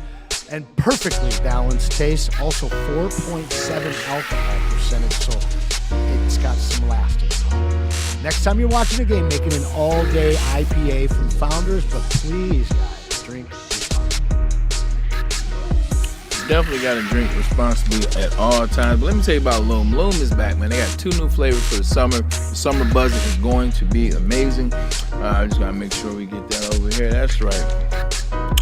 Speaker 6: and perfectly balanced taste. Also 4.7 alcohol percentage, so it's got some lasting. Next time you're watching a game, make it an all-day IPA from Founders, but please, guys, drink.
Speaker 5: Definitely got to drink responsibly at all times. But let me tell you about Loom. Loom is back, man. They got 2 new flavors for the summer. The summer buzzing is going to be amazing. I just got to make sure we get that over here. That's right.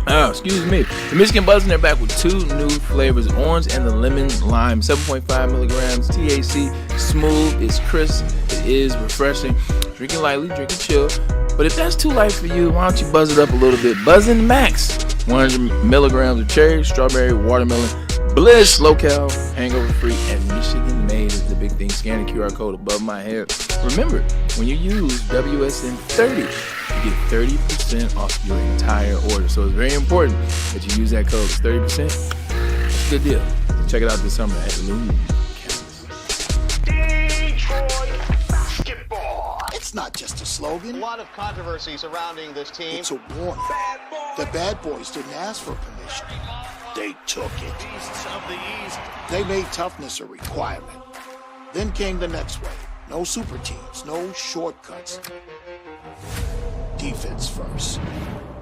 Speaker 5: Oh, excuse me. The Michigan Buzzing, they're back with 2 new flavors, orange and the lemon lime. 7.5 milligrams THC. Smooth, it's crisp, it is refreshing. Drink it lightly, drink it chill. But if that's too light for you, why don't you buzz it up a little bit? Buzzing Max. 100 milligrams of cherry, strawberry, watermelon, bliss, low-cal, hangover-free, and Michigan-made is the big thing. Scan the QR code above my head. Remember, when you use WSN30, you get 30% off your entire order. So it's very important that you use that code. It's 30%. It's a good deal. Check it out this summer at Loom.
Speaker 11: It's not just a slogan.
Speaker 17: A lot of controversy surrounding this team.
Speaker 11: It's a warning. The bad boys didn't ask for permission. they took it. They made toughness a requirement. Then came the next wave. No super teams, no shortcuts. Defense first.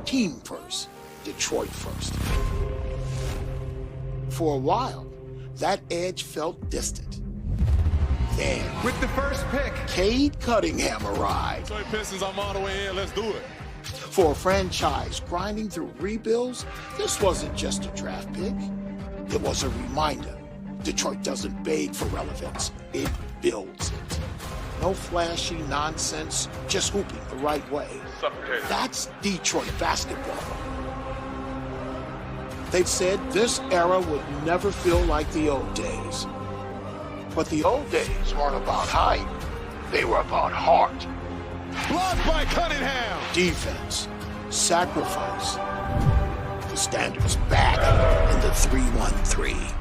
Speaker 11: Team first. Detroit first. For a while, that edge felt distant. Then,
Speaker 17: with the first pick,
Speaker 11: Cade Cunningham arrived.
Speaker 17: Detroit Pistons, I'm all the way in. Let's do it.
Speaker 11: For a franchise grinding through rebuilds, this wasn't just a draft pick. It was a reminder. Detroit doesn't beg for relevance. It builds it. No flashy nonsense, just hooping the right way. That's Detroit basketball. They've said this era would never feel like the old days. But the old days weren't about height. They were about heart.
Speaker 17: Blocked by Cunningham.
Speaker 11: Defense. Sacrifice. The standard's back in the 3-1-3.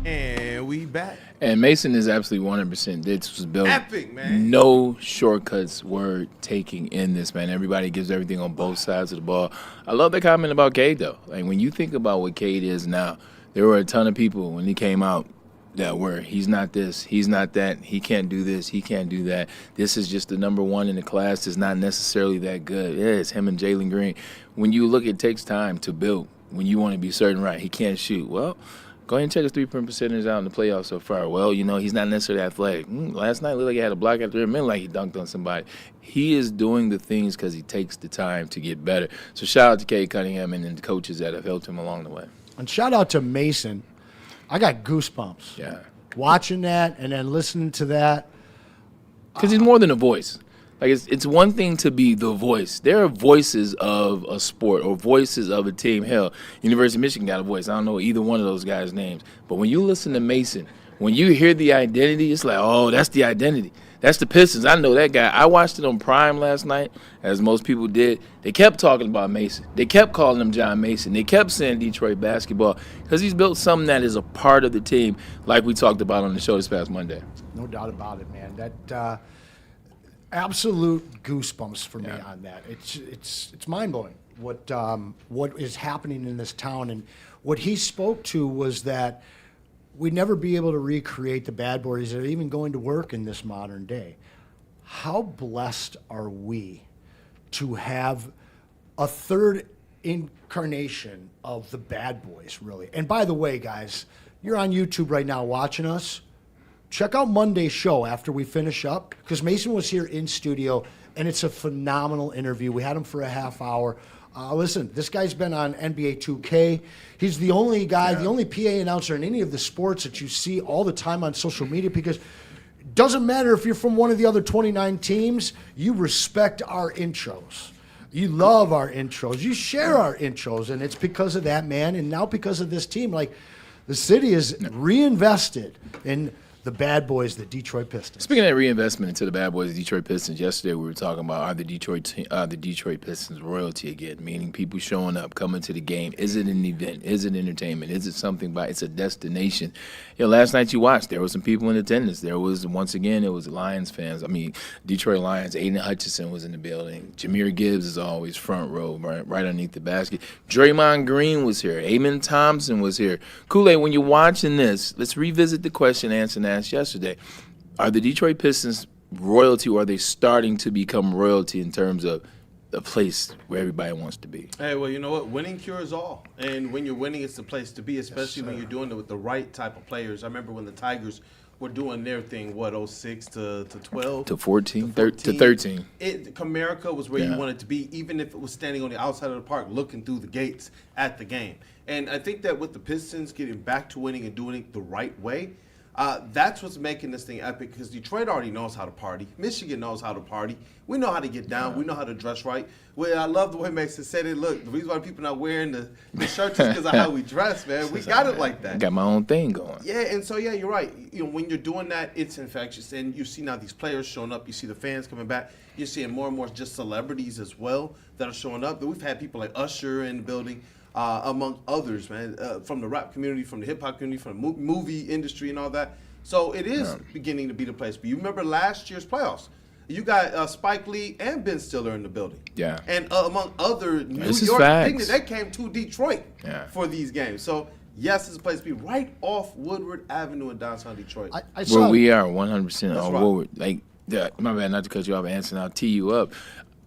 Speaker 4: And we back.
Speaker 5: And Mason is absolutely 100%. This was built.
Speaker 4: Epic, man.
Speaker 5: No shortcuts were taking in this, man. Everybody gives everything on both sides of the ball. I love the comment about Cade, though. Like, when you think about what Cade is now, there were a ton of people when he came out that were, he's not this, he's not that, he can't do this, he can't do that. This is just the number one in the class. It's not necessarily that good. Yeah, it's him and Jalen Green. When you look, it takes time to build. When you want to be certain, right, he can't shoot. Well, go ahead and check his three-point percentage out in the playoffs so far. Well, you know, he's not necessarily athletic. Last night, looked like he had a block after a minute, like he dunked on somebody. He is doing the things because he takes the time to get better. So shout out to Cade Cunningham and the coaches that have helped him along the way.
Speaker 6: And shout out to Mason. I got goosebumps.
Speaker 5: Yeah.
Speaker 6: Watching that and then listening to that.
Speaker 5: Because he's more than a voice. Like, it's one thing to be the voice. There are voices of a sport or voices of a team. Hell, University of Michigan got a voice. I don't know either one of those guys' names. But when you listen to Mason, when you hear the identity, it's like, oh, that's the identity. That's the Pistons. I know that guy. I watched it on Prime last night, as most people did. They kept talking about Mason. They kept calling him John Mason. They kept saying Detroit basketball because he's built something that is a part of the team, like we talked about on the show this past Monday.
Speaker 6: No doubt about it, man. That absolute goosebumps for me on that. It's mind-blowing what is happening in this town. And what he spoke to was that we'd never be able to recreate the bad boys that are even going to work in this modern day. How blessed are we to have a third incarnation of the bad boys, really? And by the way, guys, you're on YouTube right now watching us. Check out Monday's show after we finish up, because Mason was here in studio, and it's a phenomenal interview. We had him for a half hour. Listen, this guy's been on NBA 2K. He's the only guy, the only PA announcer in any of the sports that you see all the time on social media, because it doesn't matter if you're from one of the other 29 teams, you respect our intros. You love our intros. You share our intros, and it's because of that, man, and now because of this team. Like, the city is reinvested in the bad boys, the Detroit Pistons.
Speaker 5: Speaking of that reinvestment into the bad boys, the Detroit Pistons, yesterday we were talking about, are the Detroit Pistons royalty again, meaning people showing up, coming to the game. Is it an event? Is it entertainment? Is it something it's a destination? You know, last night you watched, there were some people in attendance. There was, once again, it was Lions fans. I mean, Detroit Lions, Aiden Hutchinson was in the building. Jameer Gibbs is always front row, right underneath the basket. Draymond Green was here. Amen Thompson was here. Kool-Aid, when you're watching this, let's revisit the question Anson asked yesterday. Are the Detroit Pistons royalty, or are they starting to become royalty in terms of a place where everybody wants to be?
Speaker 4: Hey, well, you know what? Winning cures all. And when you're winning, it's the place to be, especially when you're doing it with the right type of players. I remember when the Tigers were doing their thing, 06 to 12?
Speaker 5: To 14? To 13.
Speaker 4: Comerica was where you wanted to be, even if it was standing on the outside of the park looking through the gates at the game. And I think that with the Pistons getting back to winning and doing it the right way, that's what's making this thing epic, because Detroit already knows how to party. Michigan knows how to party. We know how to get down. We know how to dress right. Well, I love the way Mason said it. Look, the reason why people not wearing the shirts is because of how we dress, man. We got it like that.
Speaker 5: Got my own thing going.
Speaker 4: Yeah, and so, yeah, you're right. You know, when you're doing that, it's infectious. And you see now these players showing up. You see the fans coming back. You're seeing more and more just celebrities as well that are showing up. We've had people like Usher in the building. Among others, man, from the rap community, from the hip-hop community, from the movie industry and all that. So it is beginning to be the place. But you remember last year's playoffs. You got Spike Lee and Ben Stiller in the building.
Speaker 5: Yeah.
Speaker 4: And among other New
Speaker 5: This is
Speaker 4: York
Speaker 5: facts.
Speaker 4: dignitaries, they came to Detroit for these games. So, yes, it's a place to be right off Woodward Avenue in downtown Detroit.
Speaker 5: Where we are 100%
Speaker 4: That's
Speaker 5: on
Speaker 4: right.
Speaker 5: Woodward. Like, my bad, not to cut you off, Anson. I'll tee you up.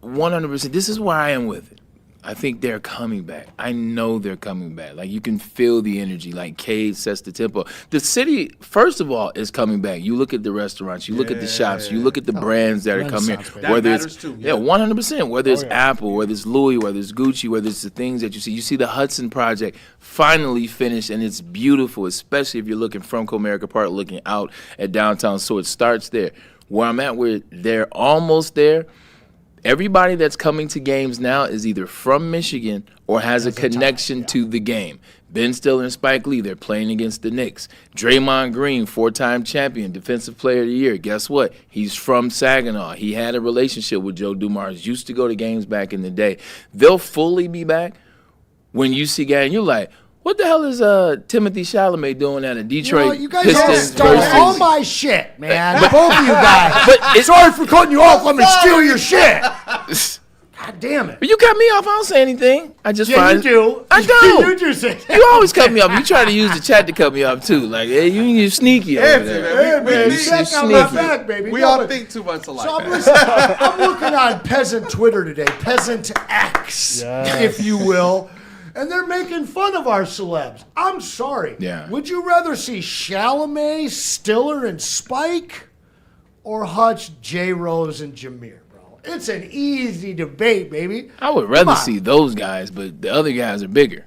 Speaker 5: 100%. This is where I am with it. I think they're coming back. I know they're coming back. Like, you can feel the energy. Like, Cade sets the tempo. The city, first of all, is coming back. You look at the restaurants. You look at the shops. You look at the brands that are coming here.
Speaker 4: That
Speaker 5: Whether
Speaker 4: matters
Speaker 5: it's
Speaker 4: too,
Speaker 5: 100%. Whether it's Apple, whether it's Louis, whether it's Gucci, whether it's the things that you see. You see the Hudson Project finally finished, and it's beautiful, especially if you're looking from Comerica Park, looking out at downtown. So it starts there. Where I'm at, where they're almost there. Everybody that's coming to games now is either from Michigan or has a connection to the game. Ben Stiller and Spike Lee, they're playing against the Knicks. Draymond Green, 4-time champion, Defensive Player of the Year. Guess what? He's from Saginaw. He had a relationship with Joe Dumars. Used to go to games back in the day. They'll fully be back when you see guys, and you're like, what the hell is Timothy Chalamet doing at a Detroit
Speaker 6: You guys
Speaker 5: Pistons
Speaker 6: all stole
Speaker 5: versus?
Speaker 6: all my shit, man.
Speaker 5: But-
Speaker 6: Both of you guys.
Speaker 5: But
Speaker 6: Sorry for cutting you off. Let me steal your shit. God damn it.
Speaker 5: But you cut me off. I don't say anything. I just
Speaker 6: Yeah,
Speaker 5: find
Speaker 6: you do.
Speaker 5: I don't.
Speaker 6: You do say that.
Speaker 5: You always cut me off. You try to use the chat to cut me off too. Like, hey, you're sneaky over there.
Speaker 6: Hey, man,
Speaker 5: You
Speaker 6: check out
Speaker 5: sneaky.
Speaker 6: my back, baby.
Speaker 4: We
Speaker 6: No,
Speaker 4: all
Speaker 6: but-
Speaker 4: think too much alike.
Speaker 6: So I'm looking on Peasant Twitter today, Peasant X, if you will, and they're making fun of our celebs. I'm sorry.
Speaker 5: Yeah.
Speaker 6: Would you rather see Chalamet, Stiller, and Spike, or Hutch, J. Rose, and Jameer, bro? It's an easy debate, baby.
Speaker 5: I would rather see those guys, but the other guys are bigger.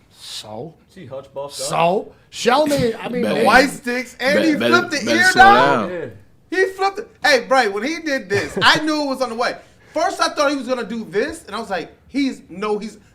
Speaker 6: So?
Speaker 3: See Hutch bossed up.
Speaker 6: So? Chalamet, I mean,
Speaker 5: Better-
Speaker 6: man,
Speaker 4: White sticks, and he
Speaker 5: Better-
Speaker 4: flipped the
Speaker 5: better
Speaker 4: ear
Speaker 5: slow
Speaker 4: down.
Speaker 5: down.
Speaker 4: He flipped it. Hey, Bray, when he did this, I knew it was on the way. First, I thought he was gonna do this, and I was like, he sold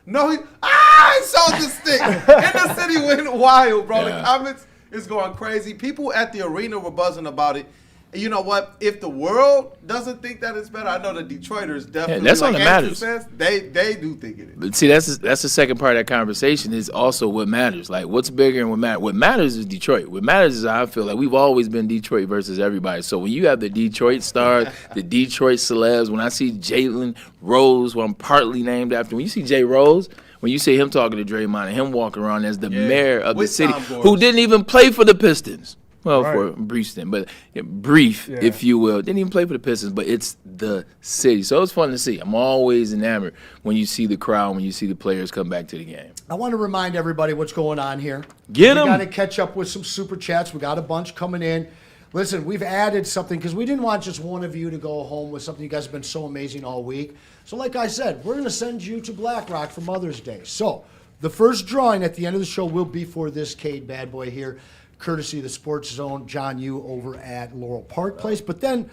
Speaker 4: the stick. And the city went wild, bro.
Speaker 5: Yeah.
Speaker 4: The comments is going crazy. People at the arena were buzzing about it. And you know what? If the world doesn't think that it's better, I know the Detroiters definitely.
Speaker 5: that's all
Speaker 4: like
Speaker 5: that
Speaker 4: Andrew
Speaker 5: matters.
Speaker 4: says, they do think it is.
Speaker 5: But see, that's the second part of that conversation is also what matters. Like, what's bigger and what matters? What matters is Detroit. What matters is I feel like we've always been Detroit versus everybody. So when you have the Detroit stars, the Detroit celebs, when I see Jalen Rose, who I'm partly named after, when you see Jay Rose, when you see him talking to Draymond and him walking around as the mayor of the
Speaker 4: with
Speaker 5: city,
Speaker 4: Tom Gores.
Speaker 5: who didn't even play for the Pistons. Well,
Speaker 7: Right.
Speaker 5: for a brief stint, but brief,
Speaker 7: Yeah.
Speaker 5: if you will. Didn't even play for the Pistons, but it's the city. So it's fun to see. I'm always enamored when you see the crowd, when you see the players come back to the game.
Speaker 6: I want to remind everybody what's going on here.
Speaker 5: Get 'em.
Speaker 6: We got to catch up with some super chats. We got a bunch coming in. Listen, we've added something because we didn't want just one of you to go home with something. You guys have been so amazing all week. So like I said, we're going to send you to Black Rock for Mother's Day. So the first drawing at the end of the show will be for this Cade bad boy here, courtesy of the Sports Zone, John Yu over at Laurel Park Place. But then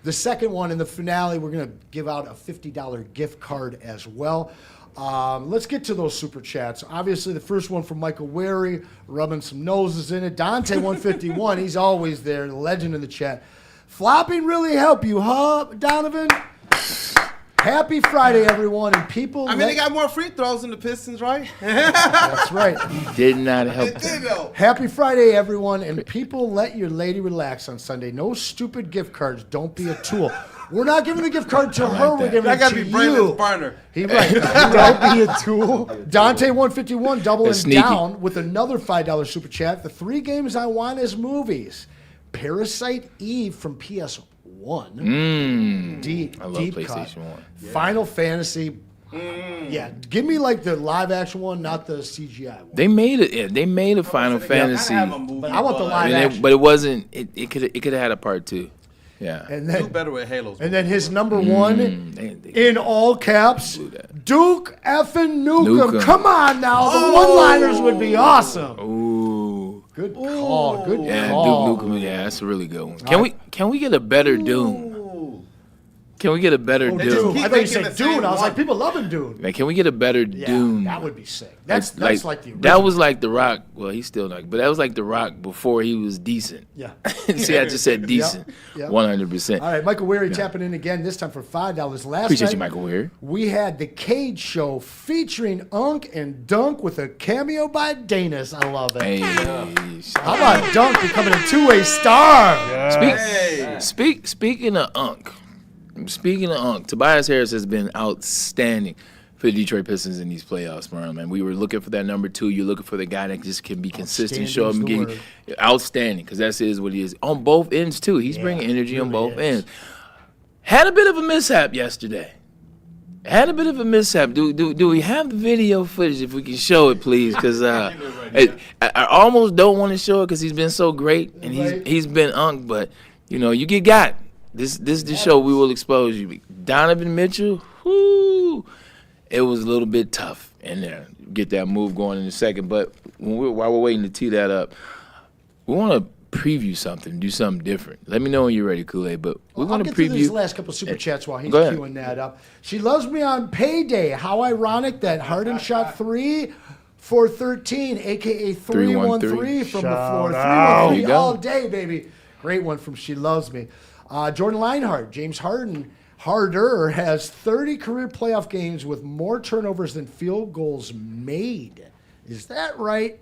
Speaker 6: the second one in the finale, we're going to give out a $50 gift card as well. Let's get to those super chats. Obviously, the first one from Michael Wary, rubbing some noses in it. Dante 151, he's always there, the legend in the chat. Flopping really help you, huh, Donovan? Happy Friday, everyone, and people.
Speaker 4: I mean, they got more free throws than the Pistons, right?
Speaker 6: That's right.
Speaker 5: Did not help
Speaker 4: It
Speaker 5: them.
Speaker 4: did, though.
Speaker 6: Happy Friday, everyone, and people, let your lady relax on Sunday. No stupid gift cards. Don't be a tool. We're not giving the gift card to her. We're giving
Speaker 4: That
Speaker 6: it
Speaker 4: got to
Speaker 6: to
Speaker 4: be
Speaker 6: you.
Speaker 4: Braylon's burner.
Speaker 6: He right. Don't be a tool. Dante 151 doubling
Speaker 5: That's sneaky.
Speaker 6: down with another $5 super chat. The 3 games I want is movies. Parasite Eve from PS1. Deep,
Speaker 5: I love
Speaker 6: deep
Speaker 5: PlayStation
Speaker 6: cut.
Speaker 5: 1.
Speaker 6: Final Fantasy. Yeah, give me like the live action one, not the CGI one.
Speaker 5: They made it. Yeah, they made a Final Fantasy,
Speaker 4: Have a movie,
Speaker 6: But I want the live action.
Speaker 5: but it wasn't. It could have had a part 2. Yeah.
Speaker 6: And
Speaker 4: Do
Speaker 6: then,
Speaker 4: better with Halos.
Speaker 6: and then his number one
Speaker 5: They-
Speaker 6: in all caps, Duke effing Nukem.
Speaker 5: Nukem.
Speaker 6: Come on now, the one-liners would be awesome.
Speaker 5: Ooh.
Speaker 6: Good call. Good
Speaker 5: Yeah,
Speaker 6: call.
Speaker 5: Duke Nukem. Yeah, that's a really good one. Can we get a better Doom? Can we get a better
Speaker 6: Oh,
Speaker 5: Doom?
Speaker 6: Dune. I thought you
Speaker 4: making
Speaker 6: said
Speaker 4: the same
Speaker 6: Dune. I was
Speaker 4: one.
Speaker 6: like, people loving Dune.
Speaker 5: Man, can we get a better
Speaker 6: Yeah,
Speaker 5: Doom?
Speaker 6: that would be sick. That's like the original.
Speaker 5: That was like The Rock. Well, he's still not, but that was like The Rock before he was decent.
Speaker 6: Yeah.
Speaker 5: See, I just said decent.
Speaker 6: Yep.
Speaker 5: 100%.
Speaker 6: All right, Michael Weary tapping in again, this time for $5. Last
Speaker 5: Appreciate
Speaker 6: night,
Speaker 5: you, Michael Weary.
Speaker 6: we had the Cage Show featuring Unk and Dunk with a cameo by Danis. I love it.
Speaker 5: Hey.
Speaker 6: How about Dunk becoming a two-way star?
Speaker 5: Speaking of Unk, Speaking of Unk, Tobias Harris has been outstanding for the Detroit Pistons in these playoffs, man. We were looking for that number 2. You're looking for the guy that just can be consistent, show up and get outstanding, because that is what he is. On both ends, too. He's bringing energy on both ends. Had a bit of a mishap yesterday. Do we have the video footage? If we can show it, please, because I almost don't want to show it because he's been so great and he's been Unk, but you get got. This show we will expose you. Donovan Mitchell, whoo, it was a little bit tough in there. Get that move going in a second, but while we're waiting to tee that up, we want to preview something, do something different. Let me know when you're ready, Kool-Aid. But we're going to preview
Speaker 6: these last couple of super chats while he's queuing that up. She loves me on payday. How ironic that Harden shot 3 for 13, aka 313 from the floor. 313 all day, baby. Great one from She Loves Me. Jordan Leinhardt, James Harder has 30 career playoff games with more turnovers than field goals made. Is that right?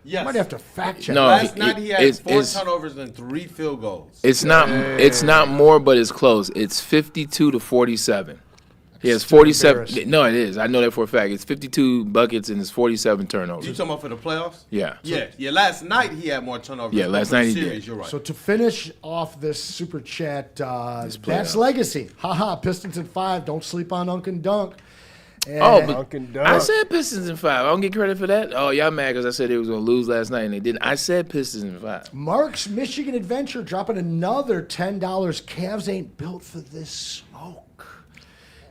Speaker 4: Yes.
Speaker 6: Might have to fact check.
Speaker 5: No,
Speaker 4: last night he had 4 turnovers and 3 field goals.
Speaker 5: It's not more, but it's close. It's 52 to 47. He has 47. No, it is. I know that for a fact. It's 52 buckets and it's 47 turnovers.
Speaker 4: You talking about for the playoffs?
Speaker 5: Yeah.
Speaker 4: Yeah. Last night he had more turnovers.
Speaker 5: Yeah, last night he did.
Speaker 4: You're right.
Speaker 6: So to finish off this super chat, that's legacy. Haha, Pistons in 5. Don't sleep on Unk and Dunk. And
Speaker 5: I said Pistons in 5. I don't get credit for that. Oh, y'all mad because I said they was going to lose last night and they didn't. I said Pistons in 5.
Speaker 6: Mark's Michigan Adventure dropping another $10. Cavs ain't built for this smoke.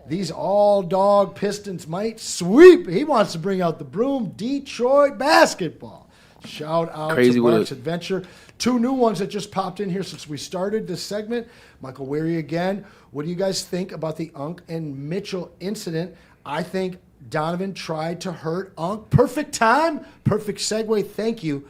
Speaker 6: These all-dog Pistons might sweep. He wants to bring out the broom. Detroit basketball. Shout out to Mark's Adventure. 2 new ones that just popped in here since we started this segment. Michael Weary again. What do you guys think about the Unk and Mitchell incident? I think Donovan tried to hurt Unk. Perfect time. Perfect segue. Thank you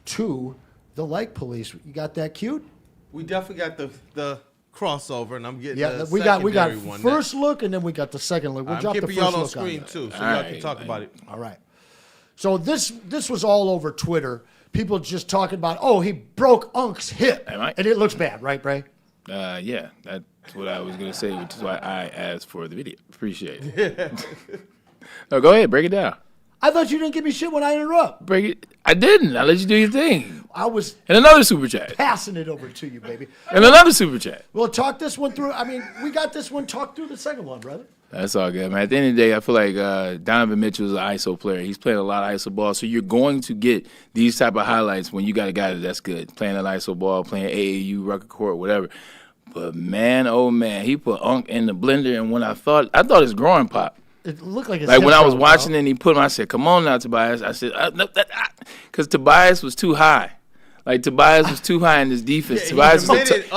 Speaker 6: to the Like Police. You got that cute?
Speaker 4: We definitely got the crossover, and I'm getting
Speaker 6: we got first look, and then we got the second look. We'll drop the first look
Speaker 4: on screen too, so y'all can talk about it.
Speaker 6: All right. So this was all over Twitter. People just talking about, he broke Unk's hip, and it looks bad, right, Bray?
Speaker 5: Yeah, that's what I was gonna say, which is why I asked for the video. Appreciate it. No, go ahead, break it down.
Speaker 6: I thought you didn't give me shit when I interrupt.
Speaker 5: Break it. I didn't. I let you do your thing.
Speaker 6: I was
Speaker 5: and another super chat.
Speaker 6: Passing it over to you, baby.
Speaker 5: And another super chat.
Speaker 6: We'll talk this one through. I mean, we got this one. Talk through the second one, brother.
Speaker 5: That's all good, man. At the end of the day, I feel like Donovan Mitchell is an ISO player. He's playing a lot of ISO ball, so you're going to get these type of highlights when you got a guy that's good, playing that ISO ball, playing AAU, record court, whatever. But man, oh man, he put Unk in the blender, and when I thought his growing pop.
Speaker 6: It looked like
Speaker 5: when I was watching it and he put him, I said, "Come on now, Tobias." I said, because Tobias was too high. Like Tobias was too high in his defense. Tobias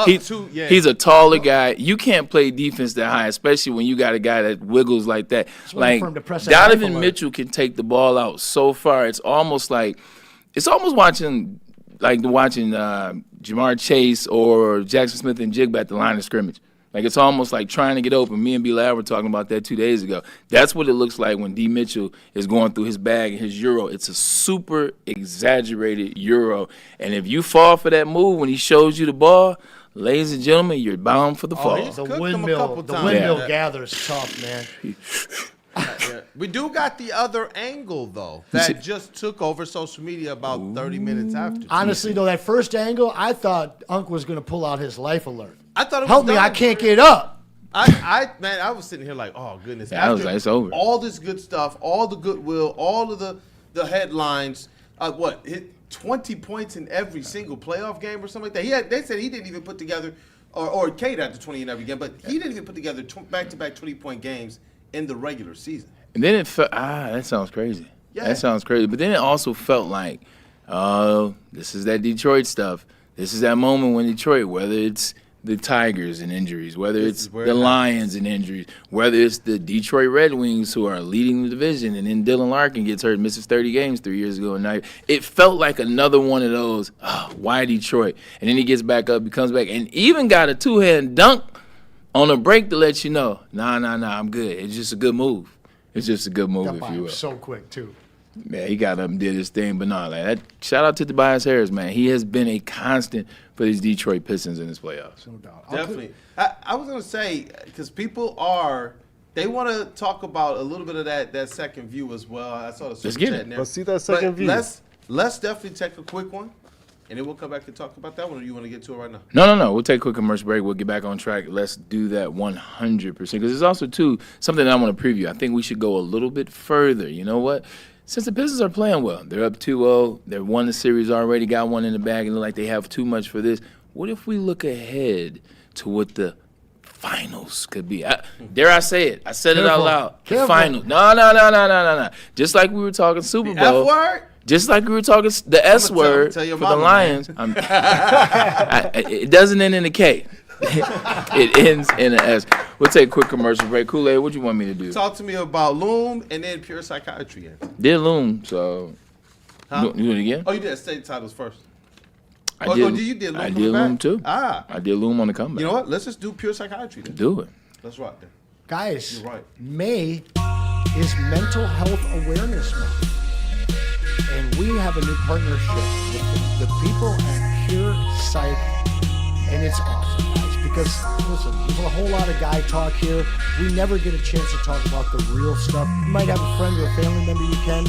Speaker 5: he's a taller guy. You can't play defense that high, especially when you got a guy that wiggles like that. Like Donovan Mitchell can take the ball out so far. It's almost watching Jamar Chase or Jackson Smith and Jigba at the line of scrimmage. Like, it's almost like trying to get open. Me and B-Lab were talking about that 2 days ago. That's what it looks like when D. Mitchell is going through his bag and his euro. It's a super exaggerated euro. And if you fall for that move when he shows you the ball, ladies and gentlemen, you're bound for the fall.
Speaker 6: The windmill gathers tough, man.
Speaker 4: We do got the other angle, though, that just took over social media about 30 minutes after.
Speaker 6: Honestly, though, that first angle, I thought Unk was going to pull out his life alert.
Speaker 4: I thought it was
Speaker 6: Help me, I can't get up.
Speaker 4: I was sitting here like, oh, goodness.
Speaker 5: Yeah, I was like, it's over.
Speaker 4: All this good stuff, all the goodwill, all of the headlines, 20 points in every single playoff game or something like that. They said he didn't even put together, or Cade had the 20 in every game, but he didn't even put together back-to-back 20-point games in the regular season.
Speaker 5: And then it felt, that sounds crazy.
Speaker 4: Yeah.
Speaker 5: That sounds crazy. But then it also felt like, this is that Detroit stuff. This is that moment when Detroit, whether it's the Tigers and injuries, whether it's the Lions and injuries, whether it's the Detroit Red Wings who are leading the division, and then Dylan Larkin gets hurt, misses 30 games 3 years ago. And now it felt like another one of those, why Detroit? And then he gets back up, he comes back, and even got a two-hand dunk on a break to let you know, nah, I'm good. It's just a good move. It's just a good move, if you will.
Speaker 6: So quick, too.
Speaker 5: Man, he got up and did his thing, but no, like that. Shout out to Tobias Harris, man. He has been a constant for these Detroit Pistons in this playoffs.
Speaker 6: No doubt.
Speaker 4: Definitely. I was gonna say because people they want to talk about a little bit of that second view as well. I saw the super chat in there.
Speaker 7: Let's see that second view.
Speaker 4: Let's definitely take a quick one, and then we'll come back and talk about that one. Or you want to get to it right now?
Speaker 5: No. We'll take a quick commercial break. We'll get back on track. Let's do that 100%. Because there's also, too, something that I want to preview. I think we should go a little bit further. You know what? Since the Pistons are playing well, they're up 2-0. They've won the series already, got one in the bag, and look like they have too much for this. What if we look ahead to what the finals could be? Dare I say it? I said it out loud. The final. No. Just like we were talking Super Bowl.
Speaker 4: F word?
Speaker 5: Just like we were talking the S word
Speaker 4: tell your
Speaker 5: for
Speaker 4: mama,
Speaker 5: the Lions. It doesn't end in a K. It ends in an S. We'll take a quick commercial break. Kool-Aid, what do you want me to do?
Speaker 4: Talk to me about Loom and then Pure Psychiatry.
Speaker 5: Did Loom, so.
Speaker 4: Huh?
Speaker 5: You do it again?
Speaker 4: Oh, you did state titles first.
Speaker 5: You
Speaker 4: did Loom.
Speaker 5: I did Loom too.
Speaker 4: I
Speaker 5: did Loom on the comeback.
Speaker 4: You know what? Let's just do Pure Psychiatry then.
Speaker 5: Do it.
Speaker 4: Let's rock then.
Speaker 6: Guys,
Speaker 4: You're right.
Speaker 6: May is Mental Health Awareness Month. And we have a new partnership with the people at Pure Psych. And it's awesome, guys, because, listen, there's a whole lot of guy talk here. We never get a chance to talk about the real stuff. You might have a friend or a family member you can,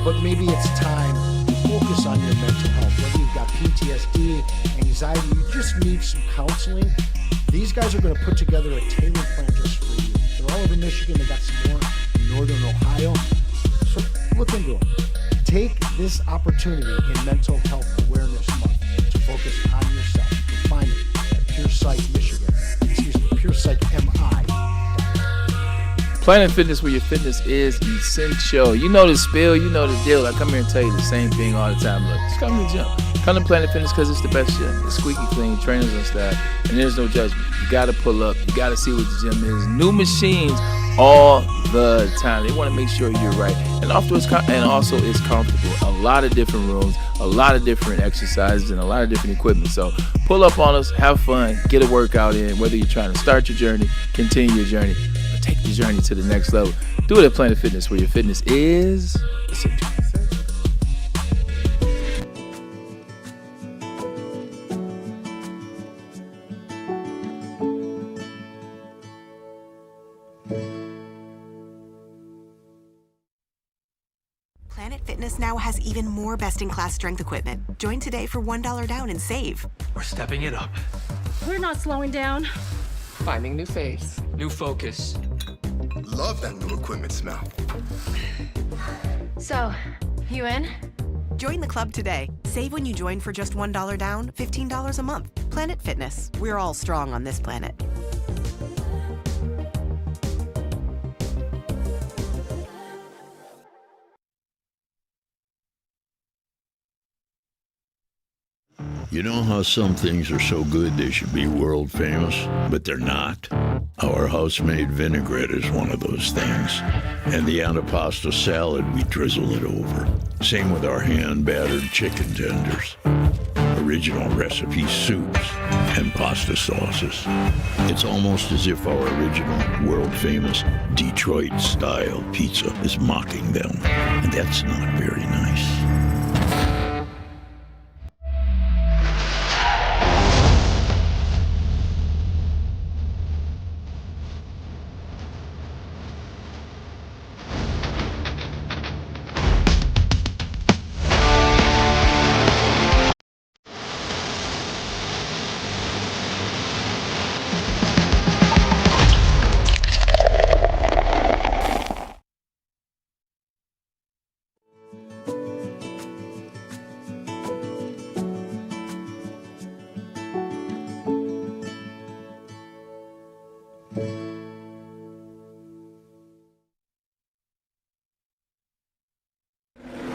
Speaker 6: but maybe it's time to focus on your mental health. Whether you've got PTSD, anxiety, you just need some counseling. These guys are going to put together a tailored plan just for you. They're all over Michigan. They got some more in Northern Ohio. So look into them. Take this opportunity in Mental Health Awareness Month to focus on yourself. You can find it at Pure Psych Michigan. Pure Psych MI.
Speaker 5: Planet Fitness, where your fitness is essential. You know the spiel, you know the deal. I come here and tell you the same thing all the time. Look, just come to the gym. Come to Planet Fitness because it's the best gym. It's squeaky clean, trainers and staff, and there's no judgment. You got to pull up. You got to see what the gym is. New machines all the time. They want to make sure you're right. And also it's comfortable. A lot of different rooms, a lot of different exercises, and a lot of different equipment. So pull up on us, have fun, get a workout in, whether you're trying to start your journey, continue your journey, or take the journey to the next level. Do it at Planet Fitness, where your fitness is essential.
Speaker 12: Planet Fitness now has even more best-in-class strength equipment. Join today for $1 down and save.
Speaker 13: We're stepping it up.
Speaker 14: We're not slowing down.
Speaker 13: Finding new faith. New focus.
Speaker 15: Love that new equipment smell.
Speaker 14: So, you in?
Speaker 12: Join the club today. Save when you join for just $1 down, $15 a month. Planet Fitness. We're all strong on this planet.
Speaker 16: You know how some things are so good they should be world famous, but they're not? Our house-made vinaigrette is one of those things. And the antipasta salad, we drizzle it over. Same with our hand-battered chicken tenders. Original recipe soups and pasta sauces. It's almost as if our original, world-famous Detroit-style pizza is mocking them. And that's not very nice.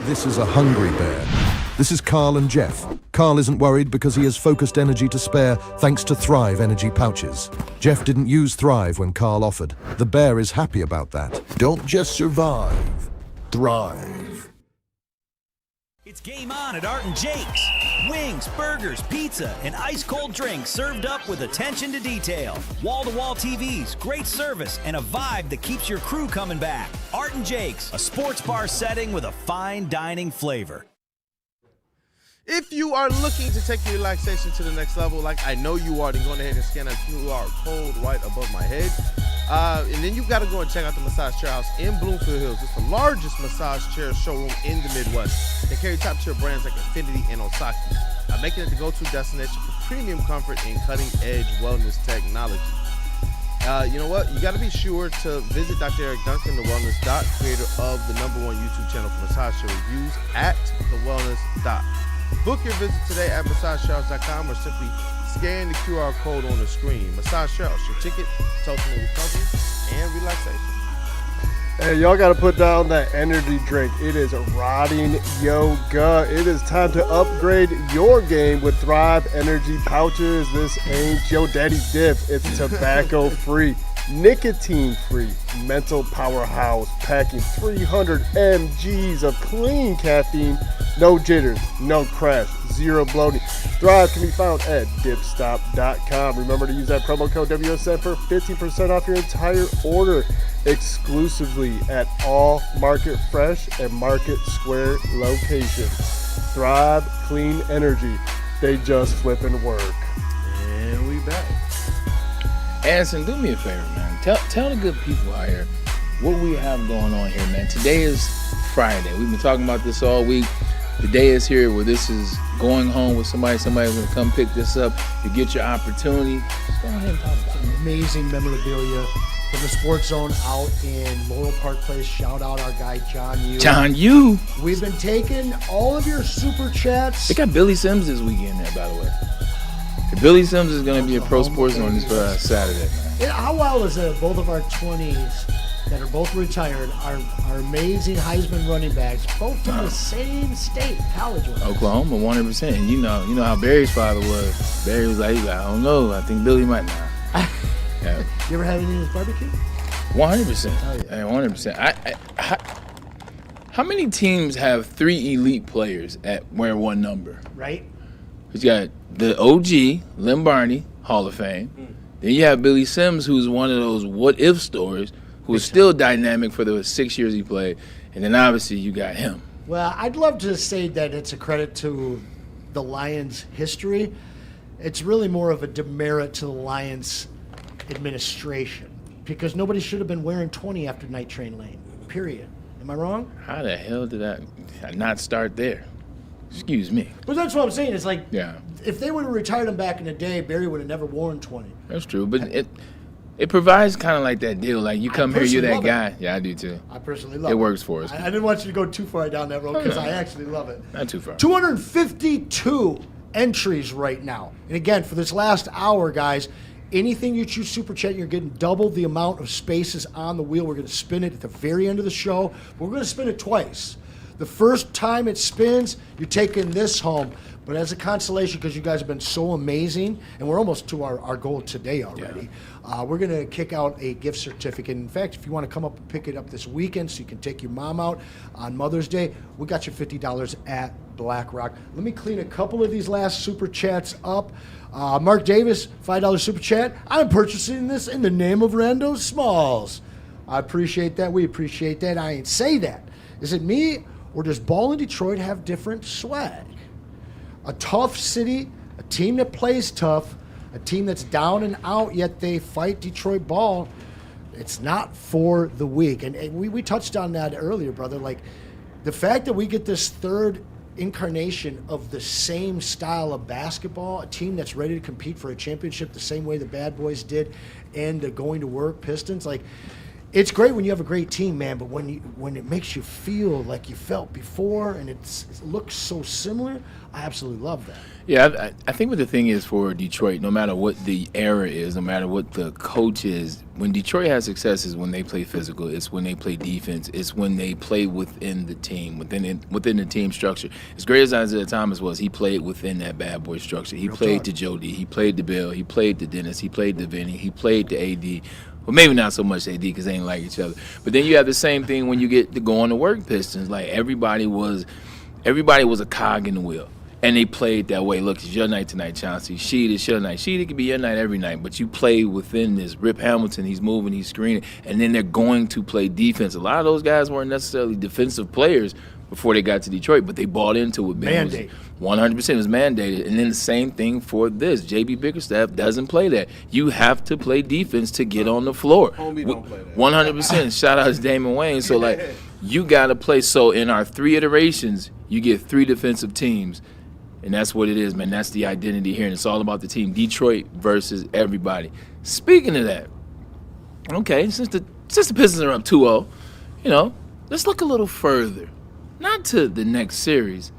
Speaker 18: This is a hungry bear. This is Carl and Jeff. Carl isn't worried because he has focused energy to spare thanks to Thrive energy pouches. Jeff didn't use Thrive when Carl offered. The bear is happy about that. Don't just survive. Thrive.
Speaker 10: It's game on at Art and Jake's. Wings, burgers, pizza, and ice-cold drinks served up with attention to detail. Wall-to-wall TVs, great service, and a vibe that keeps your crew coming back. Art and Jake's, a sports bar setting with a fine dining flavor.
Speaker 4: If you are looking to take your relaxation to the next level, like I know you are, then go ahead and scan that QR code right above my head. And then you've got to go and check out the Massage Chair House in Bloomfield Hills. It's the largest massage chair showroom in the Midwest. They carry top-tier brands like Infinity and Osaki, making it the go-to destination for premium comfort and cutting-edge wellness technology. You know what? You got to be sure to visit Dr. Eric Duncan, the Wellness Doc, creator of the #1 YouTube channel for massage chair reviews, at the Wellness Doc. Book your visit today at massagechairhouse.com or simply scan the QR code on the screen. Massage Chair House, your ticket to ultimate recovery and relaxation.
Speaker 7: Hey, y'all got to put down that energy drink. It is rotting your gut. It is time to upgrade your game with Thrive Energy pouches. This ain't your daddy's dip. It's tobacco-free, nicotine-free, mental powerhouse, packing 300 mgs of clean caffeine. No jitters, no crash, zero bloating. Thrive can be found at dipstop.com. Remember to use that promo code WSN for 15% off your entire order, exclusively at all Market Fresh and Market Square locations. Thrive Clean Energy. They just flipping work.
Speaker 4: And we back.
Speaker 5: Anson, do me a favor, man. Tell the good people out here what we have going on here, man. Today is Friday. We've been talking about this all week. The day is here where this is going home with somebody. Somebody's going to come pick this up. You get your opportunity. Just go ahead and talk about it.
Speaker 6: Amazing memorabilia from the Sports Zone out in Laurel Park Place. Shout out our guy, John Yu.
Speaker 5: John Yu.
Speaker 6: We've been taking all of your super chats.
Speaker 5: They got Billy Sims this weekend there, by the way. Billy Sims is going to be a pro sports on this Saturday, man.
Speaker 6: How wild is it? Both of our 20s that are both retired are amazing Heisman running backs, both from the same state, college ones.
Speaker 5: Oklahoma, 100%. And you know how Barry's father was. Barry was like, I don't know. I think Billy might not. Yeah.
Speaker 6: You ever had any of his barbecue?
Speaker 5: 100%.
Speaker 6: Oh, yeah.
Speaker 5: 100%. How many teams have 3 elite players at wear one number?
Speaker 6: Right.
Speaker 5: You got the OG, Lynn Barney, Hall of Fame. Then you have Billy Sims, who's one of those what-if stories, who is still dynamic for the 6 years he played. And then obviously you got him.
Speaker 6: Well, I'd love to say that it's a credit to the Lions' history. It's really more of a demerit to the Lions' administration, because nobody should have been wearing 20 after Night Train Lane, period. Am I wrong?
Speaker 5: How the hell did I not start there? Excuse me.
Speaker 6: But that's what I'm saying. It's like,
Speaker 5: yeah,
Speaker 6: if they would have retired him back in the day, Barry would have never worn 20.
Speaker 5: That's true, but it provides kind of like that deal. Like, you come here, you're that guy. Yeah, I do too.
Speaker 6: I personally love it.
Speaker 5: It works for us.
Speaker 6: I didn't want you to go too far down that road, because I actually love it.
Speaker 5: Not too far.
Speaker 6: 252 entries right now. And again, for this last hour, guys, anything you choose Super Chat, you're getting double the amount of spaces on the wheel. We're going to spin it at the very end of the show. But we're going to spin it twice. The first time it spins, you're taking this home. But as a consolation, because you guys have been so amazing, and we're almost to our goal today already, we're going to kick out a gift certificate. In fact, if you want to come up and pick it up this weekend so you can take your mom out on Mother's Day, we got you $50 at Black Rock. Let me clean a couple of these last Super Chats up. Mark Davis, $5 Super Chat. I'm purchasing this in the name of Rando Smalls. I appreciate that. We appreciate that. I ain't say that. Is it me, or does ball in Detroit have different swag? A tough city, a team that plays tough, a team that's down and out, yet they fight Detroit ball. It's not for the weak. And we touched on that earlier, brother. Like, the fact that we get this third incarnation of the same style of basketball, a team that's ready to compete for a championship the same way the Bad Boys did, and the going to work Pistons, like, it's great when you have a great team, man, but when it makes you feel like you felt before and it looks so similar, I absolutely love that.
Speaker 5: Yeah, I think what the thing is for Detroit, no matter what the era is, no matter what the coach is, when Detroit has success is when they play physical, it's when they play defense, it's when they play within the team, within the team structure. As great as Isaiah Thomas was, he played within that Bad Boy structure. He played to Jody, he played to Bill, he played to Dennis, he played to Vinny, he played to AD. Well, maybe not so much AD because they ain't like each other. But then you have the same thing when you get to go on to work Pistons. Like, everybody was everybody was a cog in the wheel. And they played that way. Look, it's your night tonight, Chauncey. Sheed, it's your night. Sheed, it could be your night every night, but you play within this. Rip Hamilton, he's moving, he's screening, and then they're going to play defense. A lot of those guys weren't necessarily defensive players before they got to Detroit, but they bought into it.
Speaker 6: Mandate.
Speaker 5: 100% was mandated. And then the same thing for this. J.B. Bickerstaff doesn't play that. You have to play defense to get on the floor.
Speaker 4: Homie don't play that.
Speaker 5: 100%. Shout out to Damon Wayne. So, like, you got to play. So in our 3 iterations, you get 3 defensive teams. And that's what it is, man. That's the identity here. And it's all about the team. Detroit versus everybody. Speaking of that, okay, since the Pistons are up 2-0, let's look a little further. Not to the next series.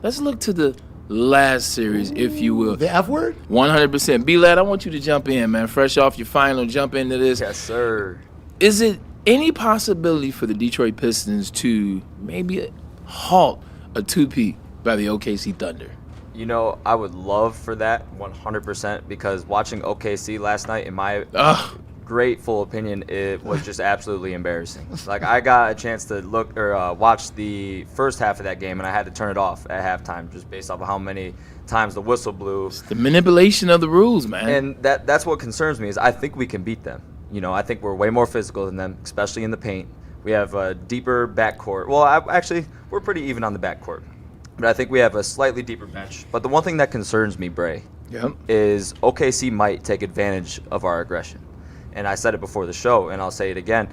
Speaker 5: Let's look to the last series, if you will.
Speaker 6: The F word?
Speaker 5: 100%. B-Lad, I want you to jump in, man. Fresh off your final, jump into this.
Speaker 19: Yes, sir.
Speaker 5: Is it any possibility for the Detroit Pistons to maybe halt a 2-peat by the OKC Thunder?
Speaker 19: I would love for that 100% because watching OKC last night, in my grateful opinion, it was just absolutely embarrassing. Like, I got a chance to watch the first half of that game, and I had to turn it off at halftime just based off of how many times the whistle blew.
Speaker 5: It's the manipulation of the rules, man.
Speaker 19: And that's what concerns me is I think we can beat them. I think we're way more physical than them, especially in the paint. We have a deeper backcourt. Well, actually, we're pretty even on the backcourt. But I think we have a slightly deeper bench. But the one thing that concerns me, Bray, is OKC might take advantage of our aggression. And I said it before the show, and I'll say it again,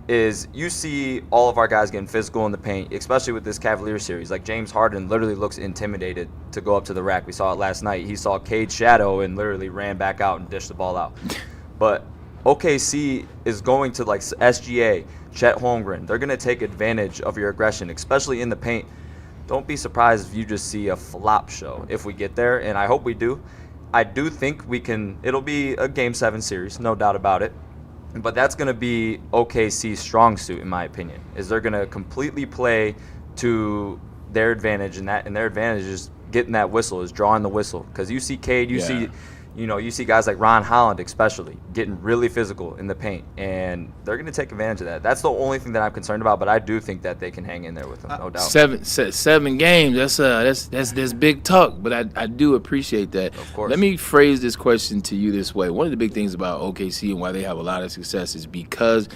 Speaker 19: is you see all of our guys getting physical in the paint, especially with this Cavaliers series. Like, James Harden literally looks intimidated to go up to the rack. We saw it last night. He saw Cade Shadow and literally ran back out and dished the ball out. But OKC is going to, like, SGA, Chet Holmgren. They're going to take advantage of your aggression, especially in the paint. Don't be surprised if you just see a flop show if we get there, and I hope we do. I do think we can. It'll be a Game 7 series, no doubt about it. But that's going to be OKC's strong suit, in my opinion, is they're going to completely play to their advantage, and their advantage is getting that whistle, is drawing the whistle. Because you see Cade, you see guys like Ron Holland especially getting really physical in the paint, and they're going to take advantage of that. That's the only thing that I'm concerned about, but I do think that they can hang in there with them, no doubt.
Speaker 5: 7 games, that's big talk, but I do appreciate that.
Speaker 19: Of course.
Speaker 5: Let me phrase this question to you this way. One of the big things about OKC and why they have a lot of success is because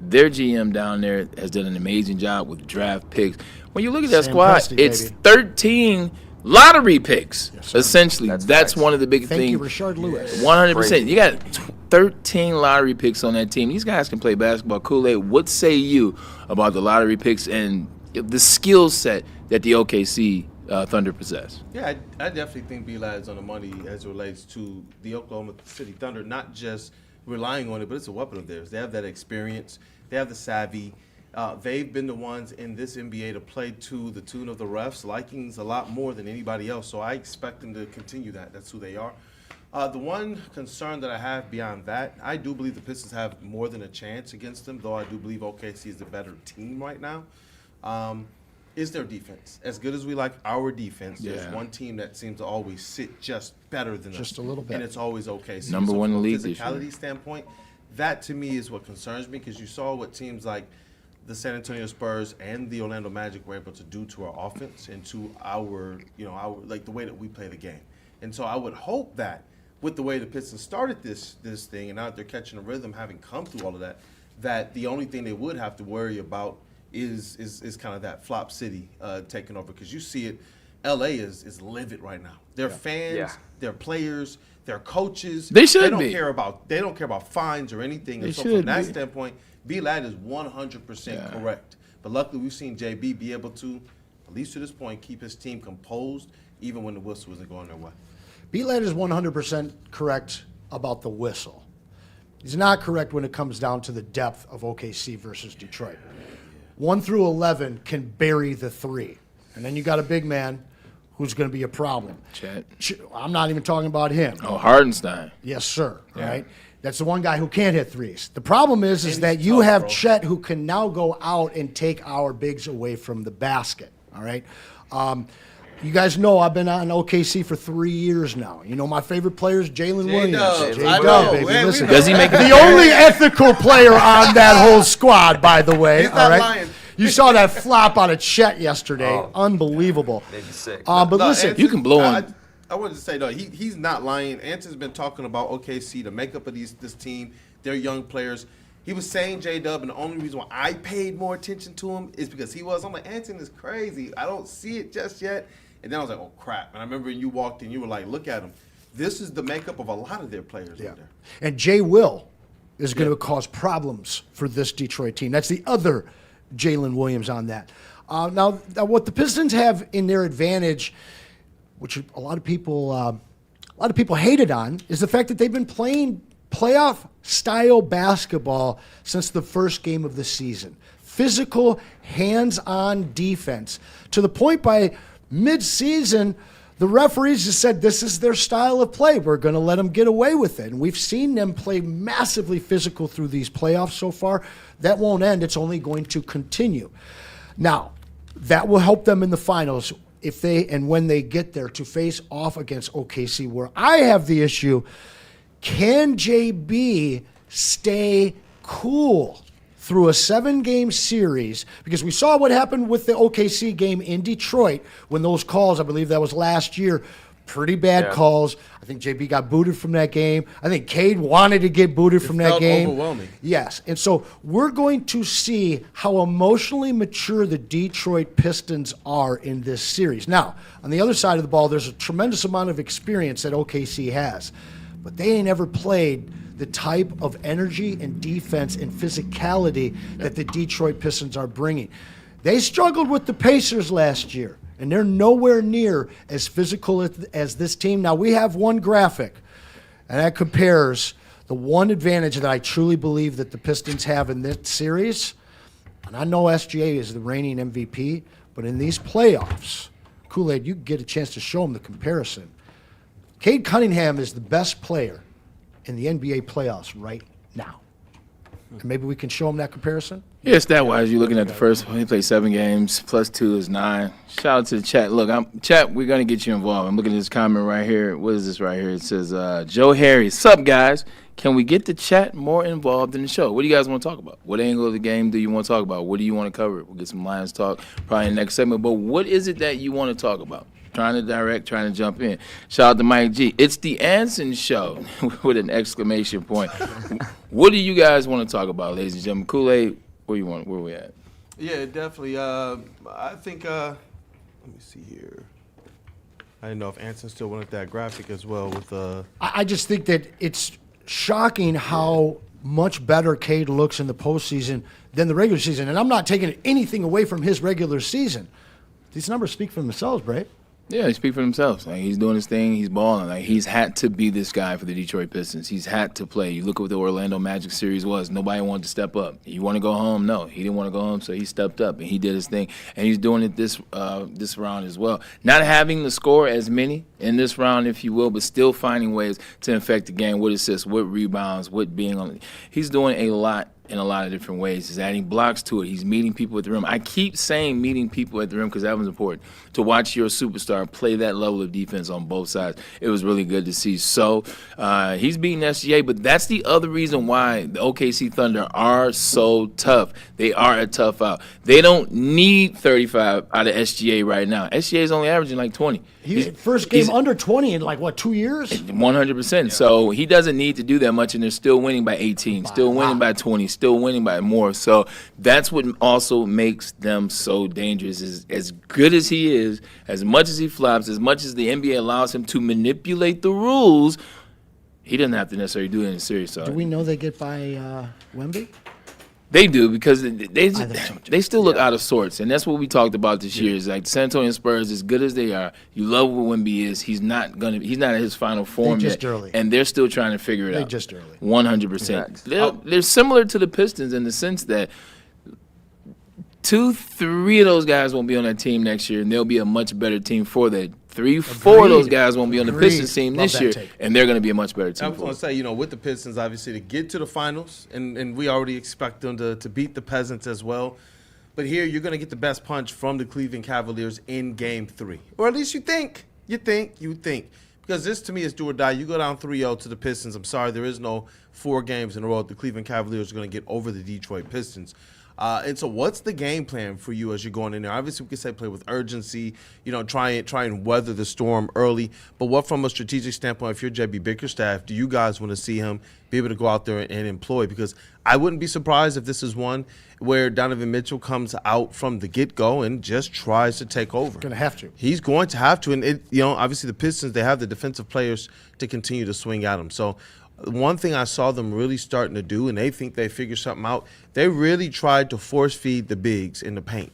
Speaker 5: their GM down there has done an amazing job with draft picks. When you look at that squad, it's 13 lottery picks, essentially. That's one of the big things.
Speaker 6: Thank you, Rashard Lewis.
Speaker 5: 100%. You got 13 lottery picks on that team. These guys can play basketball. Kool-Aid, what say you about the lottery picks and the skill set that the OKC Thunder possess?
Speaker 4: Yeah, I definitely think B-Lad's on the money as it relates to the Oklahoma City Thunder, not just relying on it, but it's a weapon of theirs. They have that experience. They have the savvy. They've been the ones in this NBA to play to the tune of the refs' likings a lot more than anybody else. So I expect them to continue that. That's who they are. The one concern that I have beyond that, I do believe the Pistons have more than a chance against them, though I do believe OKC is the better team right now, is their defense. As good as we like our defense, there's one team that seems to always sit just better than us.
Speaker 6: Just a little bit.
Speaker 4: And it's always OKC.
Speaker 5: Number one in the league
Speaker 4: From a
Speaker 5: this year.
Speaker 4: physicality standpoint, that to me is what concerns me, because you saw what teams like the San Antonio Spurs and the Orlando Magic were able to do to our offense and to our like the way that we play the game. And so I would hope that with the way the Pistons started this thing, and now that they're catching a rhythm, having come through all of that, that the only thing they would have to worry about is kind of that flop city taking over. Because you see it, LA is livid right now. Their fans, their players, their coaches,
Speaker 5: they don't
Speaker 4: care about fines or anything. And so from that standpoint, B-Lad is 100% correct. But luckily, we've seen JB be able to, at least to this point, keep his team composed, even when the whistle isn't going their way.
Speaker 6: B-Lad is 100% correct about the whistle. He's not correct when it comes down to the depth of OKC versus Detroit. 1 through 11 can bury the 3. And then you got a big man who's going to be a problem.
Speaker 5: Chet.
Speaker 6: I'm not even talking about him.
Speaker 5: Oh, Hardenstein.
Speaker 6: Yes, sir. Yeah. Right? That's the one guy who can't hit threes. The problem is that you have Chet who can now go out and take our bigs away from the basket. All right? You guys know I've been on OKC for 3 years now. You know my favorite player is Jalen Williams. J-Dub, baby. Listen,
Speaker 5: does he make
Speaker 6: the only ethical player on that whole squad, by the way.
Speaker 4: He's not lying.
Speaker 6: You saw that flop on a Chet yesterday. Unbelievable.
Speaker 19: Made me sick.
Speaker 6: But listen,
Speaker 5: you can blow on.
Speaker 4: I wanted to say, no, he's not lying. Anson's been talking about OKC, the makeup of this team, their young players. He was saying J-Dub, and the only reason why I paid more attention to him is because he was. I'm like, Anson is crazy. I don't see it just yet. And then I was like, oh, crap. And I remember you walked in, you were like, look at him. This is the makeup of a lot of their players over there.
Speaker 6: And Jay Will is going to cause problems for this Detroit team. That's the other Jalen Williams on that. Now, what the Pistons have in their advantage, which a lot of people hated on, is the fact that they've been playing playoff-style basketball since the first game of the season. Physical, hands-on defense. To the point by mid-season, the referees just said this is their style of play. We're going to let them get away with it. And we've seen them play massively physical through these playoffs so far. That won't end. It's only going to continue. Now, that will help them in the finals if they and when they get there to face off against OKC, where I have the issue. Can JB stay cool through a 7-game series? Because we saw what happened with the OKC game in Detroit when those calls, I believe that was last year, pretty bad calls. I think JB got booted from that game. I think Cade wanted to get booted from that game.
Speaker 4: Overwhelming.
Speaker 6: Yes. And so we're going to see how emotionally mature the Detroit Pistons are in this series. Now, on the other side of the ball, there's a tremendous amount of experience that OKC has. But they ain't ever played the type of energy and defense and physicality that the Detroit Pistons are bringing. They struggled with the Pacers last year, and they're nowhere near as physical as this team. Now, we have one graphic, and that compares the one advantage that I truly believe that the Pistons have in this series. And I know SGA is the reigning MVP, but in these playoffs, Kool-Aid, you get a chance to show them the comparison. Cade Cunningham is the best player in the NBA playoffs right now. And maybe we can show him that comparison?
Speaker 5: Yeah, stat-wise, you're looking at the first one. He played 7 games, plus 2 is 9. Shout out to the chat. Look, chat, we're going to get you involved. I'm looking at this comment right here. What is this right here? It says, Joe Harry, sup, guys? Can we get the chat more involved in the show? What do you guys want to talk about? What angle of the game do you want to talk about? What do you want to cover? We'll get some Lions talk probably in the next segment. But what is it that you want to talk about? Trying to direct, trying to jump in. Shout out to Mike G. It's the Anson Show with an exclamation point. What do you guys want to talk about, ladies and gentlemen? Kool-Aid, where we at?
Speaker 4: Yeah, definitely. I think, let me see here. I didn't know if Anson still wanted that graphic as well with
Speaker 6: I just think that it's shocking how much better Cade looks in the postseason than the regular season. And I'm not taking anything away from his regular season. These numbers speak for themselves, Bray.
Speaker 5: Yeah, they speak for themselves. Like, he's doing his thing. He's balling. Like, he's had to be this guy for the Detroit Pistons. He's had to play. You look at what the Orlando Magic series was. Nobody wanted to step up. You want to go home? No. He didn't want to go home, so he stepped up, and he did his thing. And he's doing it this round as well. Not having to score as many in this round, if you will, but still finding ways to infect the game with assists, with rebounds, with being on. He's doing a lot in a lot of different ways. He's adding blocks to it. He's meeting people at the rim. I keep saying meeting people at the rim because that was important. To watch your superstar play that level of defense on both sides, it was really good to see. So he's beating SGA, but that's the other reason why the OKC Thunder are so tough. They are a tough out. They don't need 35 out of SGA right now. SGA is only averaging like 20.
Speaker 6: He's first game under 20 in 2 years?
Speaker 5: 100%. Yeah. So he doesn't need to do that much, and they're still winning by 18, still winning by 20, still winning by more. So that's what also makes them so dangerous. Is as good as he is, as much as he flops, as much as the NBA allows him to manipulate the rules, he doesn't have to necessarily do it in a series. So
Speaker 6: do we know they get by Wemby?
Speaker 5: They do, because they still look out of sorts, and that's what we talked about this year. Is like the San Antonio Spurs, as good as they are, you love what Wemby is. He's not at his final form yet, and they're still trying to figure it out.
Speaker 6: Just early,
Speaker 5: 100%. They're similar to the Pistons in the sense that 2-3 of those guys won't be on that team next year, and they'll be a much better team for that. 3-4 of those guys won't be on the Pistons team this year, and they're going to be a much better team.
Speaker 4: I was going to say, with the Pistons, obviously, to get to the finals, and we already expect them to beat the Peasants as well. But here, you're going to get the best punch from the Cleveland Cavaliers in Game 3. Or at least you think. Because this, to me, is do or die. You go down 3-0 to the Pistons. I'm sorry, there is no 4 games in a row the Cleveland Cavaliers are going to get over the Detroit Pistons. And so what's the game plan for you as you're going in there? Obviously, we can say play with urgency, try and weather the storm early. But what from a strategic standpoint, if you're JB Bickerstaff, do you guys want to see him be able to go out there and employ? Because I wouldn't be surprised if this is one where Donovan Mitchell comes out from the get-go and just tries to take over.
Speaker 6: Going to have to.
Speaker 4: He's going to have to. And, obviously the Pistons, they have the defensive players to continue to swing at him. So one thing I saw them really starting to do, and they think they figured something out, they really tried to force feed the bigs in the paint.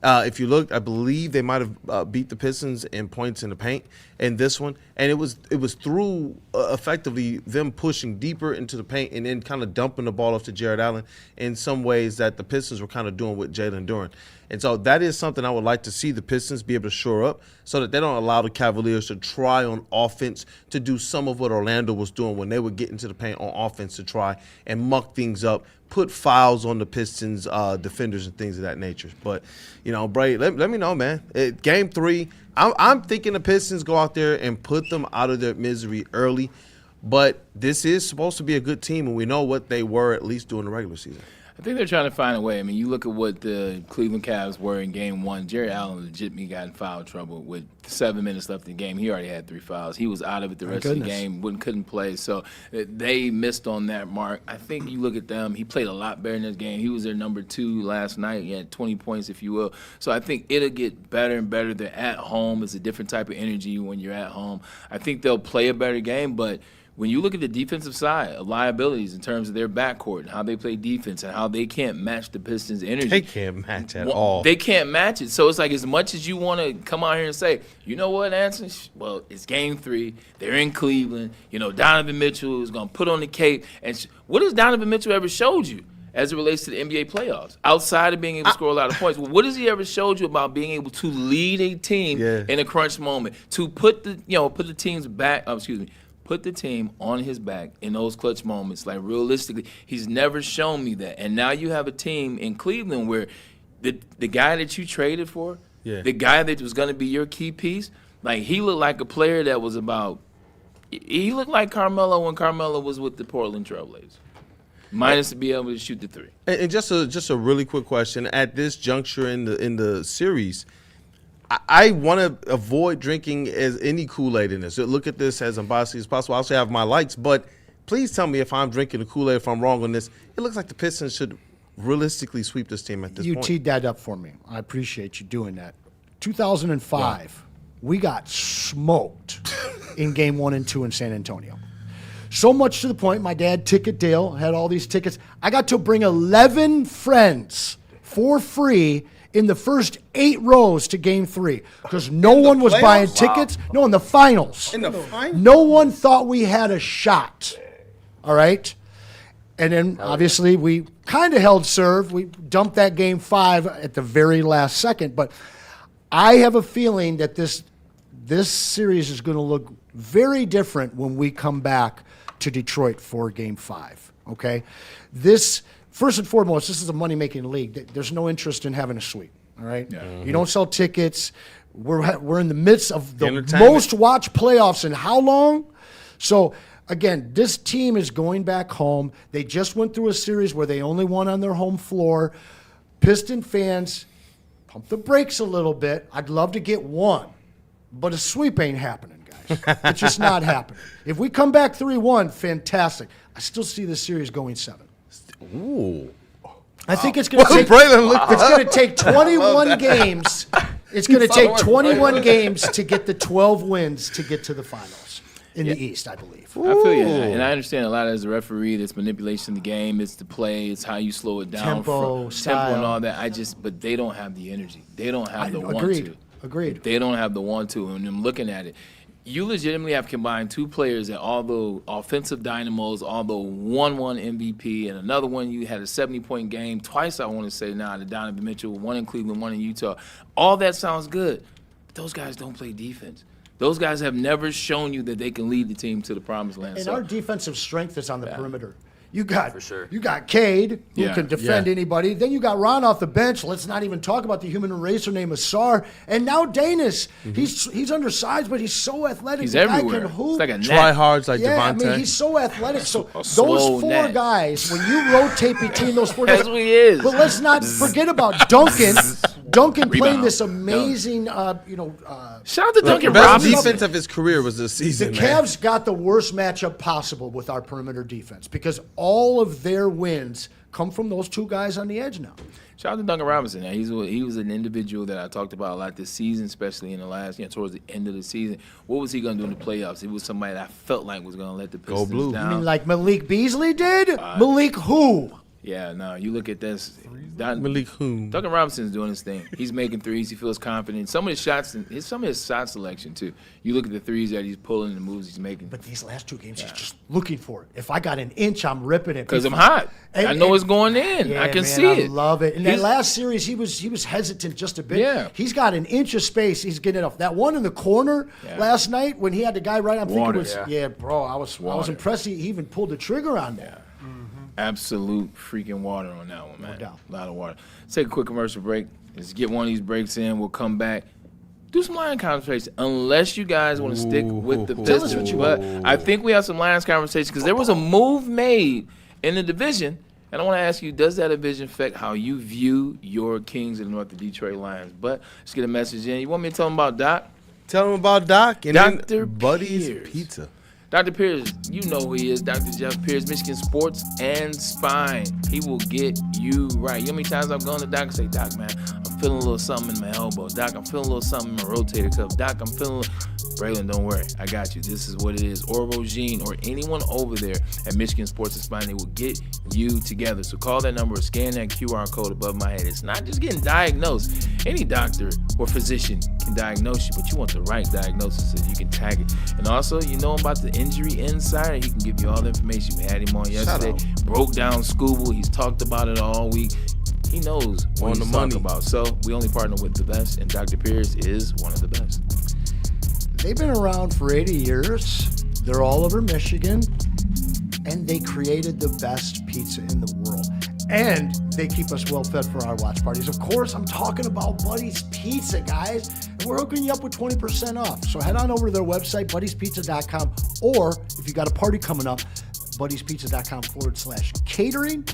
Speaker 4: If you look, I believe they might have beat the Pistons in points in the paint in this one, and it was through effectively them pushing deeper into the paint and then kind of dumping the ball off to Jared Allen in some ways that the Pistons were kind of doing with Jalen Duren. And so that is something I would like to see the Pistons be able to shore up so that they don't allow the Cavaliers to try on offense to do some of what Orlando was doing when they would get into the paint on offense to try and muck things up, put fouls on the Pistons defenders and things of that nature. But, Bray, let me know, man. Game 3, I'm thinking the Pistons go out there and put them out of their misery early. But this is supposed to be a good team, and we know what they were at least during the regular season.
Speaker 5: I think they're trying to find a way. I mean, you look at what the Cleveland Cavs were in Game 1. Jerry Allen legitimately got in foul trouble with 7 minutes left in the game. He already had 3 fouls. He was out of it the rest of the game, couldn't play. So they missed on that mark. I think you look at them, he played a lot better in this game. He was their number 2 last night. He had 20 points, if you will. So I think it'll get better and better. They're at home. It's a different type of energy when you're at home. I think they'll play a better game, but when you look at the defensive side of liabilities in terms of their backcourt and how they play defense and how they can't match the Pistons' energy.
Speaker 4: They can't match at all.
Speaker 5: They can't match it. So it's like as much as you want to come out here and say, you know what, Anson? Well, it's Game 3. They're in Cleveland. Donovan Mitchell is going to put on the cape. And what has Donovan Mitchell ever showed you as it relates to the NBA playoffs? Outside of being able to score a lot of points, what has he ever showed you about being able to lead a team in a crunch moment, to put the team's back, put the team on his back in those clutch moments? Like, realistically, he's never shown me that. And now you have a team in Cleveland where the guy that you traded for, the guy that was going to be your key piece, like, he looked like a player that was he looked like Carmelo when Carmelo was with the Portland Trailblazers. Minus to be able to shoot the 3.
Speaker 4: And just a really quick question. At this juncture in the series, I want to avoid drinking as any Kool-Aid in this. So look at this as unbiased as possible. I'll say I have my likes, but please tell me if I'm drinking the Kool-Aid, if I'm wrong on this. It looks like the Pistons should realistically sweep this team at this point.
Speaker 6: You teed that up for me. I appreciate you doing that. 2005, we got smoked in Game 1 and 2 in San Antonio. So much to the point, my dad, Ticket Dale, had all these tickets. I got to bring 11 friends for free in the first 8 rows to Game 3 because no one was buying tickets. No, in the finals.
Speaker 4: In the finals?
Speaker 6: No one thought we had a shot. All right? And then, obviously, we kind of held serve. We dumped that Game 5 at the very last second. But I have a feeling that this series is going to look very different when we come back to Detroit for Game 5. Okay? First and foremost, this is a money-making league. There's no interest in having a sweep, all right? Yeah. Mm-hmm. You don't sell tickets. We're in the midst of the most-watched playoffs in how long? So, again, this team is going back home. They just went through a series where they only won on their home floor. Piston fans, pump the brakes a little bit. I'd love to get one, but a sweep ain't happening, guys. It's just not happening. If we come back 3-1, fantastic. I still see this series going 7.
Speaker 4: Ooh.
Speaker 6: I think it's going to take 21 games. It's going to take 21 games to get the 12 wins to get to the finals in the East, I believe.
Speaker 5: I feel you, and I understand a lot as a referee. There's manipulation of the game. It's the play. It's how you slow it down.
Speaker 6: Tempo, style.
Speaker 5: And all that. But they don't have the energy. They don't have the want to.
Speaker 6: Agreed.
Speaker 5: They don't have the want to. And I'm looking at it. You legitimately have combined 2 players that, although offensive dynamos, although one MVP and another one you had a 70-point game twice, I want to say now, to Donovan Mitchell, one in Cleveland, one in Utah. All that sounds good, but those guys don't play defense. Those guys have never shown you that they can lead the team to the promised land.
Speaker 6: And our defensive strength is on the perimeter. You got
Speaker 19: For sure.
Speaker 6: You got Cade, who
Speaker 5: Yeah.
Speaker 6: can defend anybody. Then you got Ron off the bench. Let's not even talk about the human eraser named Asar. And now Danis. He's undersized, but he's so athletic.
Speaker 5: He's
Speaker 6: the
Speaker 5: everywhere.
Speaker 6: guy can hoop.
Speaker 5: It's like a
Speaker 4: Try
Speaker 5: net.
Speaker 4: hards like
Speaker 6: Yeah, I
Speaker 4: Devontae.
Speaker 6: mean, he's so athletic. So those
Speaker 5: slow
Speaker 6: four
Speaker 5: net.
Speaker 6: guys, when you rotate between those four
Speaker 5: That's
Speaker 6: guys,
Speaker 5: what he is.
Speaker 6: but let's not forget about Duncan. Duncan playing
Speaker 5: Rebound.
Speaker 6: this amazing,
Speaker 5: Shout out to Duncan
Speaker 4: Best
Speaker 5: Robinson.
Speaker 4: defense of his career was this
Speaker 6: the
Speaker 4: season, man.
Speaker 6: Cavs got the worst matchup possible with our perimeter defense because all of their wins come from those two guys on the edge now.
Speaker 5: Shout out to Duncan Robinson. Now, he was an individual that I talked about a lot this season, especially in the last, towards the end of the season. What was he going to do in the playoffs? He was somebody that I felt like was going to let the Pistons
Speaker 4: blue.
Speaker 5: down.
Speaker 6: I mean, like Malik Beasley did? Malik who?
Speaker 5: Yeah, no, you look at this.
Speaker 4: Malik Hoon.
Speaker 5: Duncan Robinson's doing his thing. He's making threes. He feels confident. Some of his shots, some of his shot selection, too. You look at the threes that he's pulling and the moves he's making.
Speaker 6: But these last two games, he's just looking for it. If I got an inch, I'm ripping it.
Speaker 5: Because I'm hot. I know it's going in.
Speaker 6: Yeah,
Speaker 5: I can
Speaker 6: man,
Speaker 5: see it.
Speaker 6: I love it. In that last series, he was hesitant just a bit.
Speaker 5: Yeah.
Speaker 6: He's got an inch of space. He's getting it off. That one in the corner last night when he had the guy right, I'm thinking it was, bro, I was impressed. He even pulled the trigger on that.
Speaker 5: Absolute freaking water on that one, man.
Speaker 6: No doubt.
Speaker 5: A lot of water. Let's take a quick commercial break. Let's get one of these breaks in. We'll come back. Do some Lions conversation, unless you guys want to stick with the
Speaker 6: Tell us what
Speaker 5: Pistons.
Speaker 6: you
Speaker 5: But
Speaker 6: want.
Speaker 5: I think we have some Lions conversation because there was a move made in the division, and I want to ask you, does that division affect how you view your Kings of the North, the Detroit Lions? But let's get a message in. You want me to tell them about Doc?
Speaker 4: Tell him about Doc and
Speaker 5: Dr.
Speaker 4: then Buddy's
Speaker 5: Pierce.
Speaker 4: Pizza.
Speaker 5: Dr. Pierce, you know who he is. Dr. Jeff Pierce, Michigan Sports and Spine. He will get you right. You know how many times I've gone to Doc and say, Doc, man, I'm feeling a little something in my elbow. Doc, I'm feeling a little something in my rotator cuff. Doc, I'm feeling Braylon, don't worry. I got you. This is what it is. Or Rogine or anyone over there at Michigan Sports and Spine, they will get you together. So call that number or scan that QR code above my head. It's not just getting diagnosed. Any doctor or physician can diagnose you, but you want the right diagnosis so you can tag it. And also, you know about the Injury Insider. He can give you all the information. We had him on yesterday. Broke down Scooble. He's talked about it all week. He knows what he's talking about. So we only partner with the best, and Dr. Pierce is one of the best.
Speaker 6: They've been around for 80 years. They're all over Michigan, and they created the best pizza in the world. And they keep us well fed for our watch parties. Of course, I'm talking about Buddy's Pizza, guys. And we're hooking you up with 20% off. So head on over to their website, buddyspizza.com, or if you got a party coming up, buddyspizza.com/catering.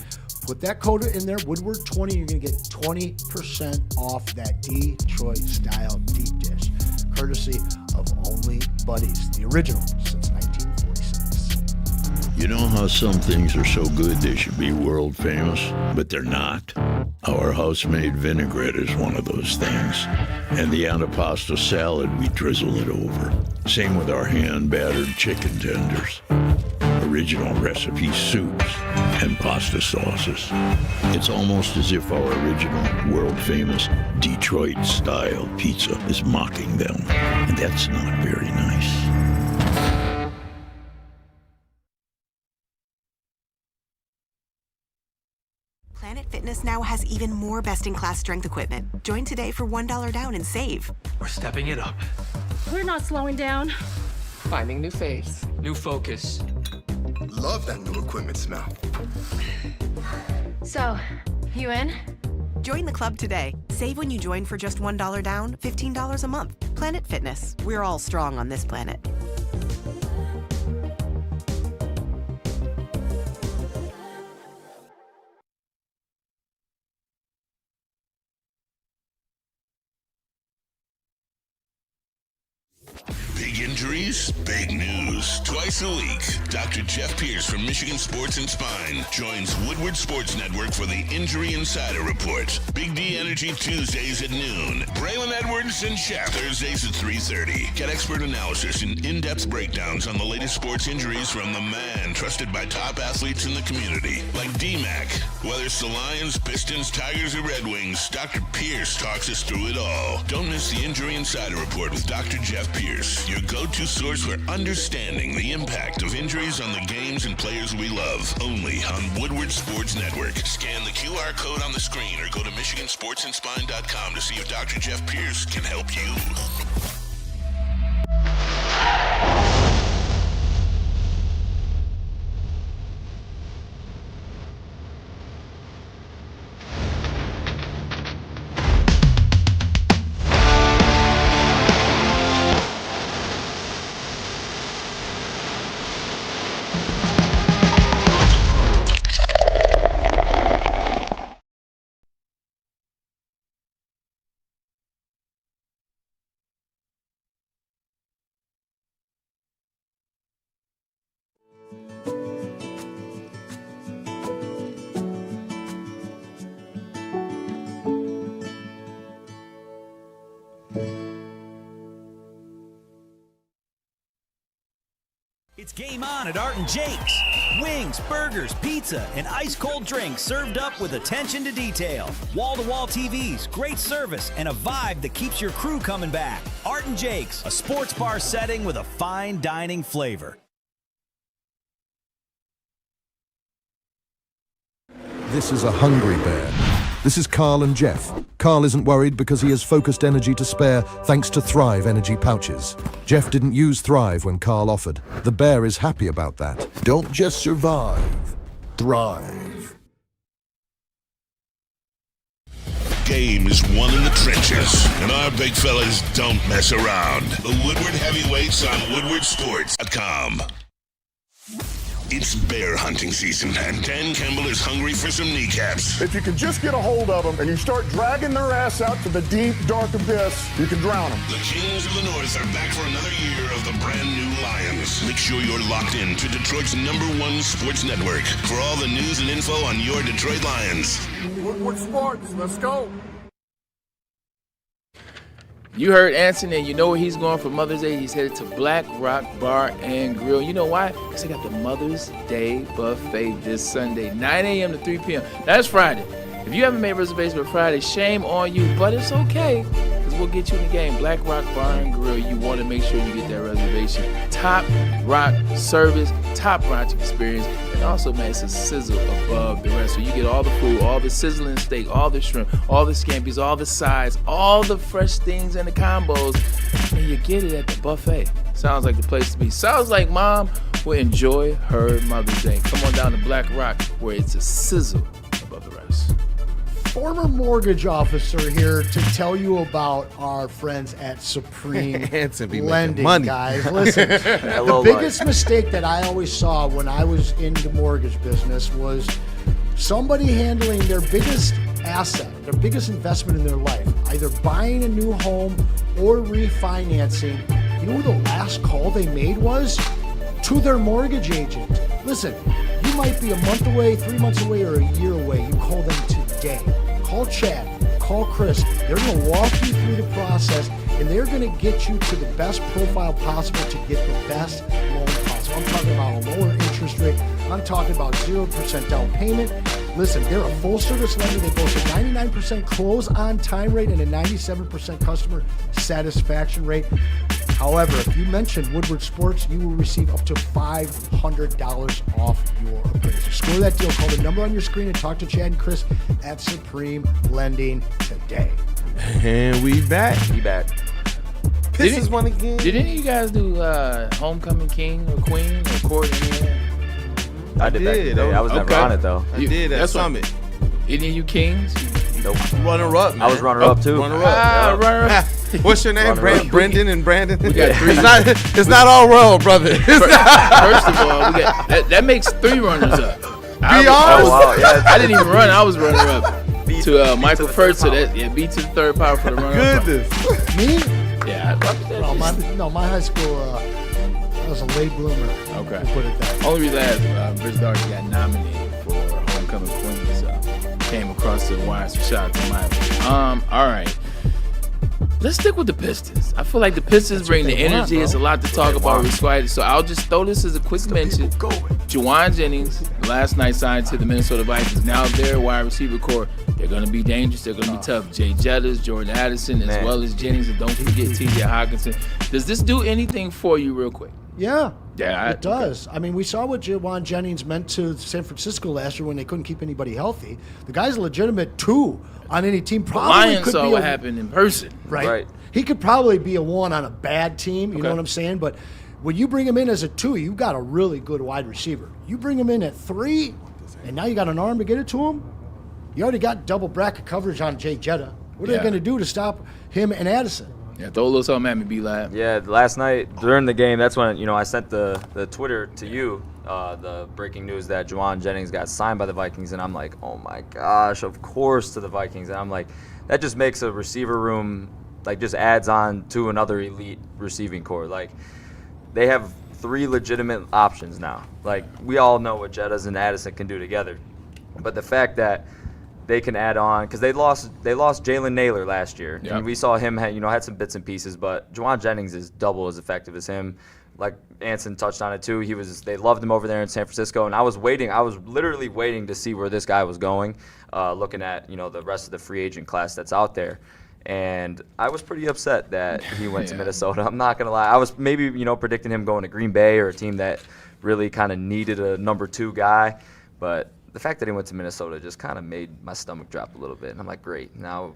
Speaker 6: Put that code in there, Woodward 20. You're going to get 20% off that Detroit-style deep dish, courtesy of Only Buddies, the original since 1946.
Speaker 16: You know how some things are so good they should be world famous, but they're not? Our house-made vinaigrette is one of those things. And the antipasto salad, we drizzle it over. Same with our hand-battered chicken tenders. Original recipe soups and pasta sauces. It's almost as if our original, world-famous Detroit-style pizza is mocking them. And that's not very nice.
Speaker 12: Planet Fitness now has even more best-in-class strength equipment. Join today for $1 down and save.
Speaker 13: We're stepping it up.
Speaker 14: We're not slowing down.
Speaker 13: Finding new faith, new focus.
Speaker 15: Love that new equipment smell.
Speaker 14: So, you in?
Speaker 12: Join the club today. Save when you join for just $1 down, $15 a month. Planet Fitness. We're all strong on this planet.
Speaker 1: Big injuries, big news. Twice a week, Dr. Jeff Pierce from Michigan Sports and Spine joins Woodward Sports Network for the Injury Insider Report. Big D Energy Tuesdays at noon. Braylon Edwards and Shaq Thursdays at 3:30. Get expert analysis and in-depth breakdowns on the latest sports injuries from the man trusted by top athletes in the community, like D-Mac. Whether it's the Lions, Pistons, Tigers, or Red Wings, Dr. Pierce talks us through it all. Don't miss the Injury Insider Report with Dr. Jeff Pierce, your go-to source for understanding the impact of injuries on the games and players we love. Only on Woodward Sports Network. Scan the QR code on the screen or go to MichiganSportsandSpine.com to see if Dr. Jeff Pierce can help you.
Speaker 10: It's game on at Art and Jake's. Wings, burgers, pizza, and ice-cold drinks served up with attention to detail. Wall-to-wall TVs, great service, and a vibe that keeps your crew coming back. Art and Jake's, a sports bar setting with a fine dining flavor.
Speaker 18: This is a hungry bear. This is Carl and Jeff. Carl isn't worried because he has focused energy to spare thanks to Thrive energy pouches. Jeff didn't use Thrive when Carl offered. The bear is happy about that.
Speaker 1: Don't just survive, thrive. Game is won in the trenches, and our big fellas don't mess around. The Woodward Heavyweights on woodwardsports.com. It's bear hunting season, and Dan Campbell is hungry for some kneecaps.
Speaker 20: If you can just get a hold of them and you start dragging their ass out to the deep, dark abyss, you can drown them.
Speaker 1: The Kings of the North are back for another year of the brand new Lions. Make sure you're locked in to Detroit's #1 sports network for all the news and info on your Detroit Lions.
Speaker 20: Woodward Sports, let's go.
Speaker 5: You heard Anson, and you know where he's going for Mother's Day. He's headed to Black Rock Bar and Grill. You know why? Because they got the Mother's Day buffet this Sunday, 9 a.m. to 3 p.m. That's Friday. If you haven't made reservations for Friday, shame on you, but it's okay, because we'll get you in the game. Black Rock Bar and Grill, you want to make sure you get that reservation. Top rock service, top rock experience, and also, man, it's a sizzle above the rest. So you get all the food, all the sizzling steak, all the shrimp, all the scampies, all the sides, all the fresh things and the combos, and you get it at the buffet. Sounds like the place to be. Sounds like mom will enjoy her Mother's Day. Come on down to Black Rock, where it's a sizzle above the rest.
Speaker 6: Former mortgage officer here to tell you about our friends at Supreme
Speaker 4: Anson be
Speaker 6: Lending,
Speaker 4: making money.
Speaker 6: guys. Listen, the biggest mistake that I always saw when I was in the mortgage business was somebody handling their biggest asset, their biggest investment in their life, either buying a new home or refinancing. You know who the last call they made was? To their mortgage agent. Listen, you might be a month away, 3 months away, or a year away. You call them today. Call Chad, call Chris. They're going to walk you through the process, and they're going to get you to the best profile possible to get the best loan possible. I'm talking about a lower interest rate. I'm talking about 0% down payment. Listen, they're a full-service lender. They boast a 99% close-on-time rate and a 97% customer satisfaction rate. However, if you mention Woodward Sports, you will receive up to $500 off your appraisal. Score that deal. Call the number on your screen and talk to Chad and Chris at Supreme Lending today.
Speaker 4: And we back. Pistons won again.
Speaker 5: Did any of you guys do Homecoming King or Queen or Court?
Speaker 19: I did back in the day. I was never on it, though.
Speaker 4: I did at Summit.
Speaker 5: Any of you Kings?
Speaker 19: Nope.
Speaker 4: Runner-up, man.
Speaker 19: I was runner-up, too.
Speaker 4: Runner-up.
Speaker 5: Runner-up.
Speaker 4: What's your name? Brendan and Brandon?
Speaker 5: We got 3.
Speaker 4: It's not all roll, brother.
Speaker 5: First of all, that makes 3 runners up. I didn't even run. I was runner up to Michael First. So that B to the third power for the runner up.
Speaker 4: Goodness.
Speaker 6: Me?
Speaker 5: Yeah.
Speaker 6: My high school, I was a late bloomer.
Speaker 5: Okay.
Speaker 6: We'll put it that way.
Speaker 5: Only reason I asked, Britt Darcy got nominated for Homecoming Queen, so came across the wire. So shout out to Mike. All right. Let's stick with the Pistons. I feel like the Pistons bring the energy. It's a lot to talk about with Squad. So I'll just throw this as a quick mention. Juwan Jennings last night signed to the Minnesota Vikings. Now their wide receiver core, they're going to be dangerous. They're going to be tough. Jay Jettas, Jordan Addison, as well as Jennings. And don't forget T.J. Hockenson. Does this do anything for you real quick?
Speaker 6: Yeah.
Speaker 5: Yeah,
Speaker 6: it does. I mean, we saw what Juwan Jennings meant to San Francisco last year when they couldn't keep anybody healthy. The guy's a legitimate 2 on any team. Probably
Speaker 5: Lions
Speaker 6: could
Speaker 5: saw
Speaker 6: be
Speaker 5: what happened in person.
Speaker 6: Right. He could probably be a 1 on a bad team. You know what I'm saying? But when you bring him in as a 2, you got a really good wide receiver. You bring him in at 3, and now you got an arm to get it to him. You already got double bracket coverage on Jay Jetta. What are they going to do to stop him and Addison?
Speaker 5: Yeah, throw a little something at me, B-Lab.
Speaker 19: Yeah, last night during the game, that's when I sent the Twitter to you, the breaking news that Juwan Jennings got signed by the Vikings, and I'm like, oh my gosh, of course to the Vikings. And I'm like, that just makes a receiver room, like, just adds on to another elite receiving core. Like, they have 3 legitimate options now. Like, we all know what Jettas and Addison can do together, but the fact that they can add on, because they lost Jalen Naylor last year.
Speaker 5: Yep.
Speaker 19: And we saw him had some bits and pieces, but Juwan Jennings is double as effective as him. like Anson touched on it too. They loved him over there in San Francisco, and I was literally waiting to see where this guy was going, looking at the rest of the free agent class that's out there. And I was pretty upset that he went to Minnesota. I'm not gonna lie. I was maybe predicting him going to Green Bay or a team that really kind of needed a number 2 guy, but the fact that he went to Minnesota just kind of made my stomach drop a little bit. And I'm like, great, now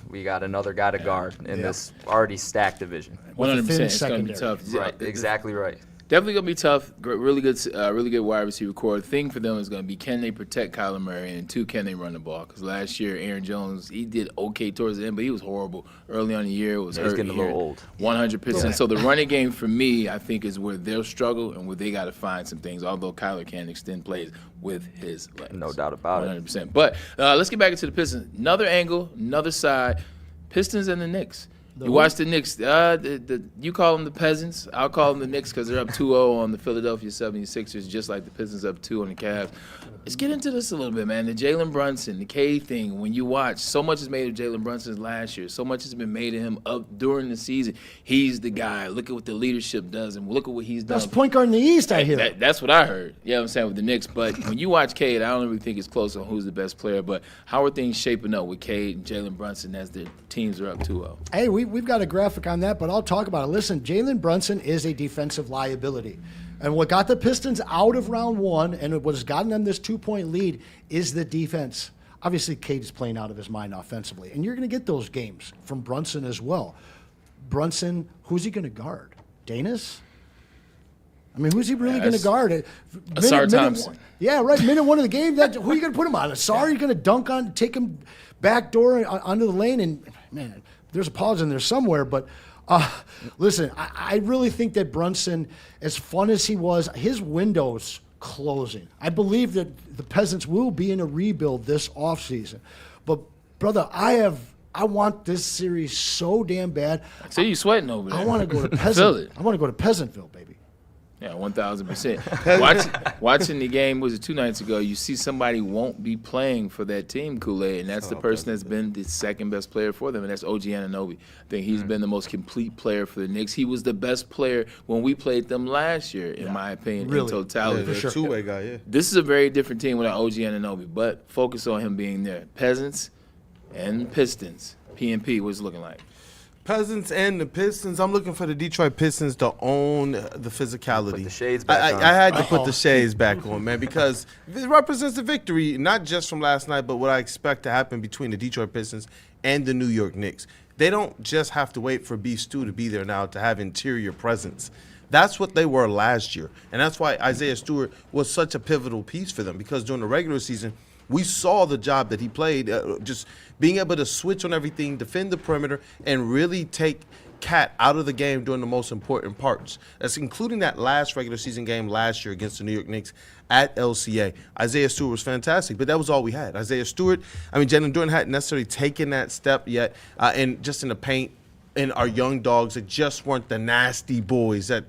Speaker 19: we got another guy to guard in this already stacked division.
Speaker 5: 100%. It's gonna be tough.
Speaker 19: Right, exactly right.
Speaker 5: Definitely going to be tough. Really good wide receiver core. The thing for them is going to be, can they protect Kyler Murray? And 2, can they run the ball? Because last year, Aaron Jones, he did okay towards the end, but he was horrible. Early on in the year, it was
Speaker 19: He's getting a little old.
Speaker 5: 100%. So the running game, for me, I think is where they'll struggle and where they got to find some things, although Kyler can extend plays with his legs.
Speaker 19: No doubt about
Speaker 5: 100%. it. But let's get back into the Pistons. Another angle, another side. Pistons and the Knicks. You watch the Knicks. You call them the peasants. I'll call them the Knicks because they're up 2-0 on the Philadelphia 76ers, just like the Pistons up 2 on the Cavs. Let's get into this a little bit, man. The Jalen Brunson, the K thing, when you watch, so much is made of Jalen Brunson last year. So much has been made of him up during the season. He's the guy. Look at what the leadership does, and look at what he's done.
Speaker 6: Best point guard in the East, I hear.
Speaker 5: That's what I heard. Yeah, I'm saying with the Knicks. But when you watch Cade, I don't really think it's close on who's the best player. But how are things shaping up with Cade and Jalen Brunson as their teams are up 2-0?
Speaker 6: Hey, we've got a graphic on that, but I'll talk about it. Listen, Jalen Brunson is a defensive liability. And what got the Pistons out of round 1 and what has gotten them this 2-point lead is the defense. Obviously, Cade is playing out of his mind offensively, and you're going to get those games from Brunson as well. Brunson, who's he going to guard? Danis? I mean, who's he really going to guard?
Speaker 5: Asar Thompson.
Speaker 6: Yeah, right. Minute 1 of the game, who are you going to put him on? Asar, you're going to dunk on, take him back door onto the lane, and man, there's a pause in there somewhere, but listen, I really think that Brunson, as fun as he was, his window's closing. I believe that the Peasants will be in a rebuild this offseason. But, brother, I want this series so damn bad.
Speaker 5: I see you sweating over there.
Speaker 6: I want to go to Peasant. I want to go to Peasantville, baby.
Speaker 5: Yeah, 1,000%. Watching the game, was it 2 nights ago, you see somebody won't be playing for that team, Kool-Aid, and that's the person that's been the second best player for them, and that's OG Anunoby. I think he's been the most complete player for the Knicks. He was the best player when we played them last year, in my opinion, in totality.
Speaker 4: Yeah, two-way guy, yeah.
Speaker 5: This is a very different team without OG Anunoby, but focus on him being there. Peasants and Pistons. PNP, what's it looking like?
Speaker 4: Peasants and the Pistons. I'm looking for the Detroit Pistons to own the physicality.
Speaker 19: Put the shades back on.
Speaker 4: I had to put the shades back on, man, because it represents the victory, not just from last night, but what I expect to happen between the Detroit Pistons and the New York Knicks. They don't just have to wait for Beef Stew to be there now to have interior presence. That's what they were last year, and that's why Isaiah Stewart was such a pivotal piece for them, because during the regular season, we saw the job that he played, just being able to switch on everything, defend the perimeter, and really take Cat out of the game during the most important parts. That's including that last regular season game last year against the New York Knicks at LCA. Isaiah Stewart was fantastic, but that was all we had. Isaiah Stewart, Jalen Jordan hadn't necessarily taken that step yet, and just in the paint, and our young dogs that just weren't the nasty boys that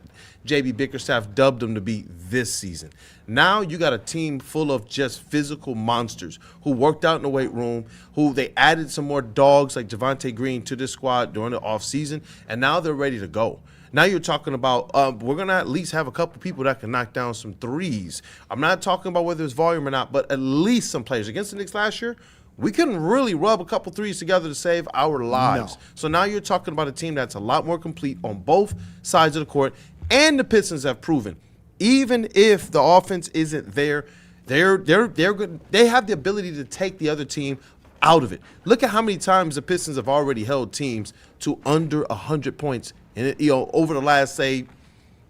Speaker 4: J.B. Bickerstaff dubbed them to be this season. Now you got a team full of just physical monsters who worked out in the weight room, who they added some more dogs like Javonte Green to this squad during the offseason, and now they're ready to go. Now you're talking about we're going to at least have a couple people that can knock down some threes. I'm not talking about whether it's volume or not, but at least some players. Against the Knicks last year, we couldn't really rub a couple threes together to save our lives. No. So now you're talking about a team that's a lot more complete on both sides of the court, and the Pistons have proven, even if the offense isn't there, they're good. They have the ability to take the other team out of it. Look at how many times the Pistons have already held teams to under 100 points, over the last, say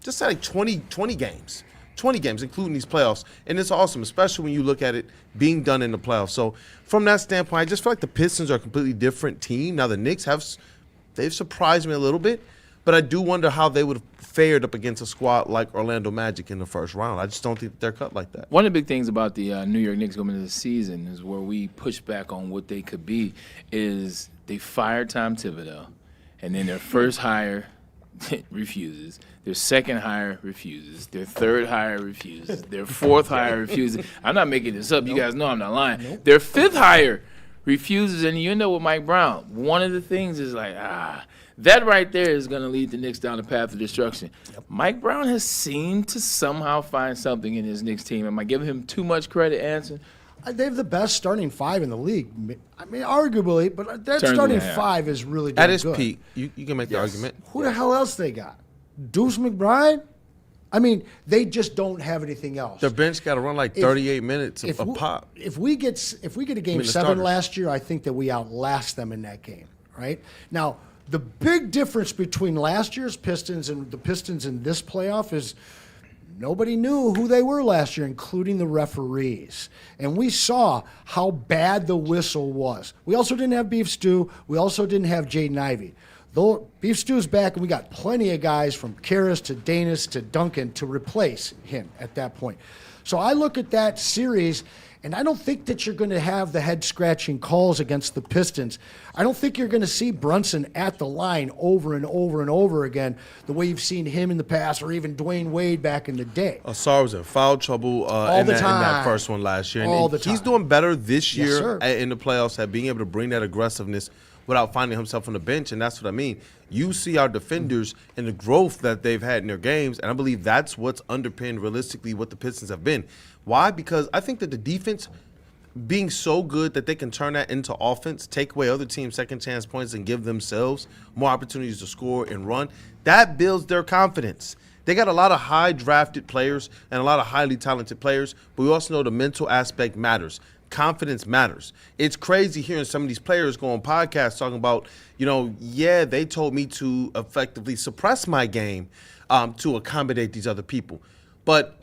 Speaker 4: 20 games. 20 games, including these playoffs. And it's awesome, especially when you look at it being done in the playoffs. So from that standpoint, I just feel like the Pistons are a completely different team. Now the Knicks they've surprised me a little bit, but I do wonder how they would have fared up against a squad like Orlando Magic in the first round. I just don't think they're cut like that.
Speaker 5: One of the big things about the New York Knicks going into the season is where we push back on what they could be is they fired Tom Thibodeau, and then their first hire refuses. Their second hire refuses. Their third hire refuses. Their fourth hire refuses. I'm not making this up. You guys know I'm not lying. Their fifth hire refuses, and you end up with Mike Brown. One of the things is like, That right there is going to lead the Knicks down the path of destruction. Yep. Mike Brown has seemed to somehow find something in his Knicks team. Am I giving him too much credit, Anson?
Speaker 6: They have the best starting 5 in the league. I mean, arguably, but that starting 5 is really good.
Speaker 4: At its peak, you can make the argument.
Speaker 6: Who the hell else they got? Deuce McBride? I mean, they just don't have anything else.
Speaker 4: Their bench got to run like 38 minutes a pop.
Speaker 6: If we get a game 7 last year, I think that we outlast them in that game, right? Now, the big difference between last year's Pistons and the Pistons in this playoff is nobody knew who they were last year, including the referees. And we saw how bad the whistle was. We also didn't have Beef Stew. We also didn't have Jaden Ivey. Though Beef Stew's back, and we got plenty of guys from Karras to Danis to Duncan to replace him at that point. So I look at that series, and I don't think that you're going to have the head-scratching calls against the Pistons. I don't think you're going to see Brunson at the line over and over and over again the way you've seen him in the past, or even Dwayne Wade back in the day.
Speaker 4: Ausar was in foul trouble in that first one last year. And he's doing better this year in the playoffs at being able to bring that aggressiveness without finding himself on the bench, and that's what I mean. You see our defenders and the growth that they've had in their games, and I believe that's what's underpinned realistically what the Pistons have been. Why? Because I think that the defense being so good that they can turn that into offense, take away other teams' second chance points and give themselves more opportunities to score and run, that builds their confidence. They got a lot of high drafted players and a lot of highly talented players, but we also know the mental aspect matters. Confidence matters. It's crazy hearing some of these players go on podcasts talking about, they told me to effectively suppress my game to accommodate these other people. But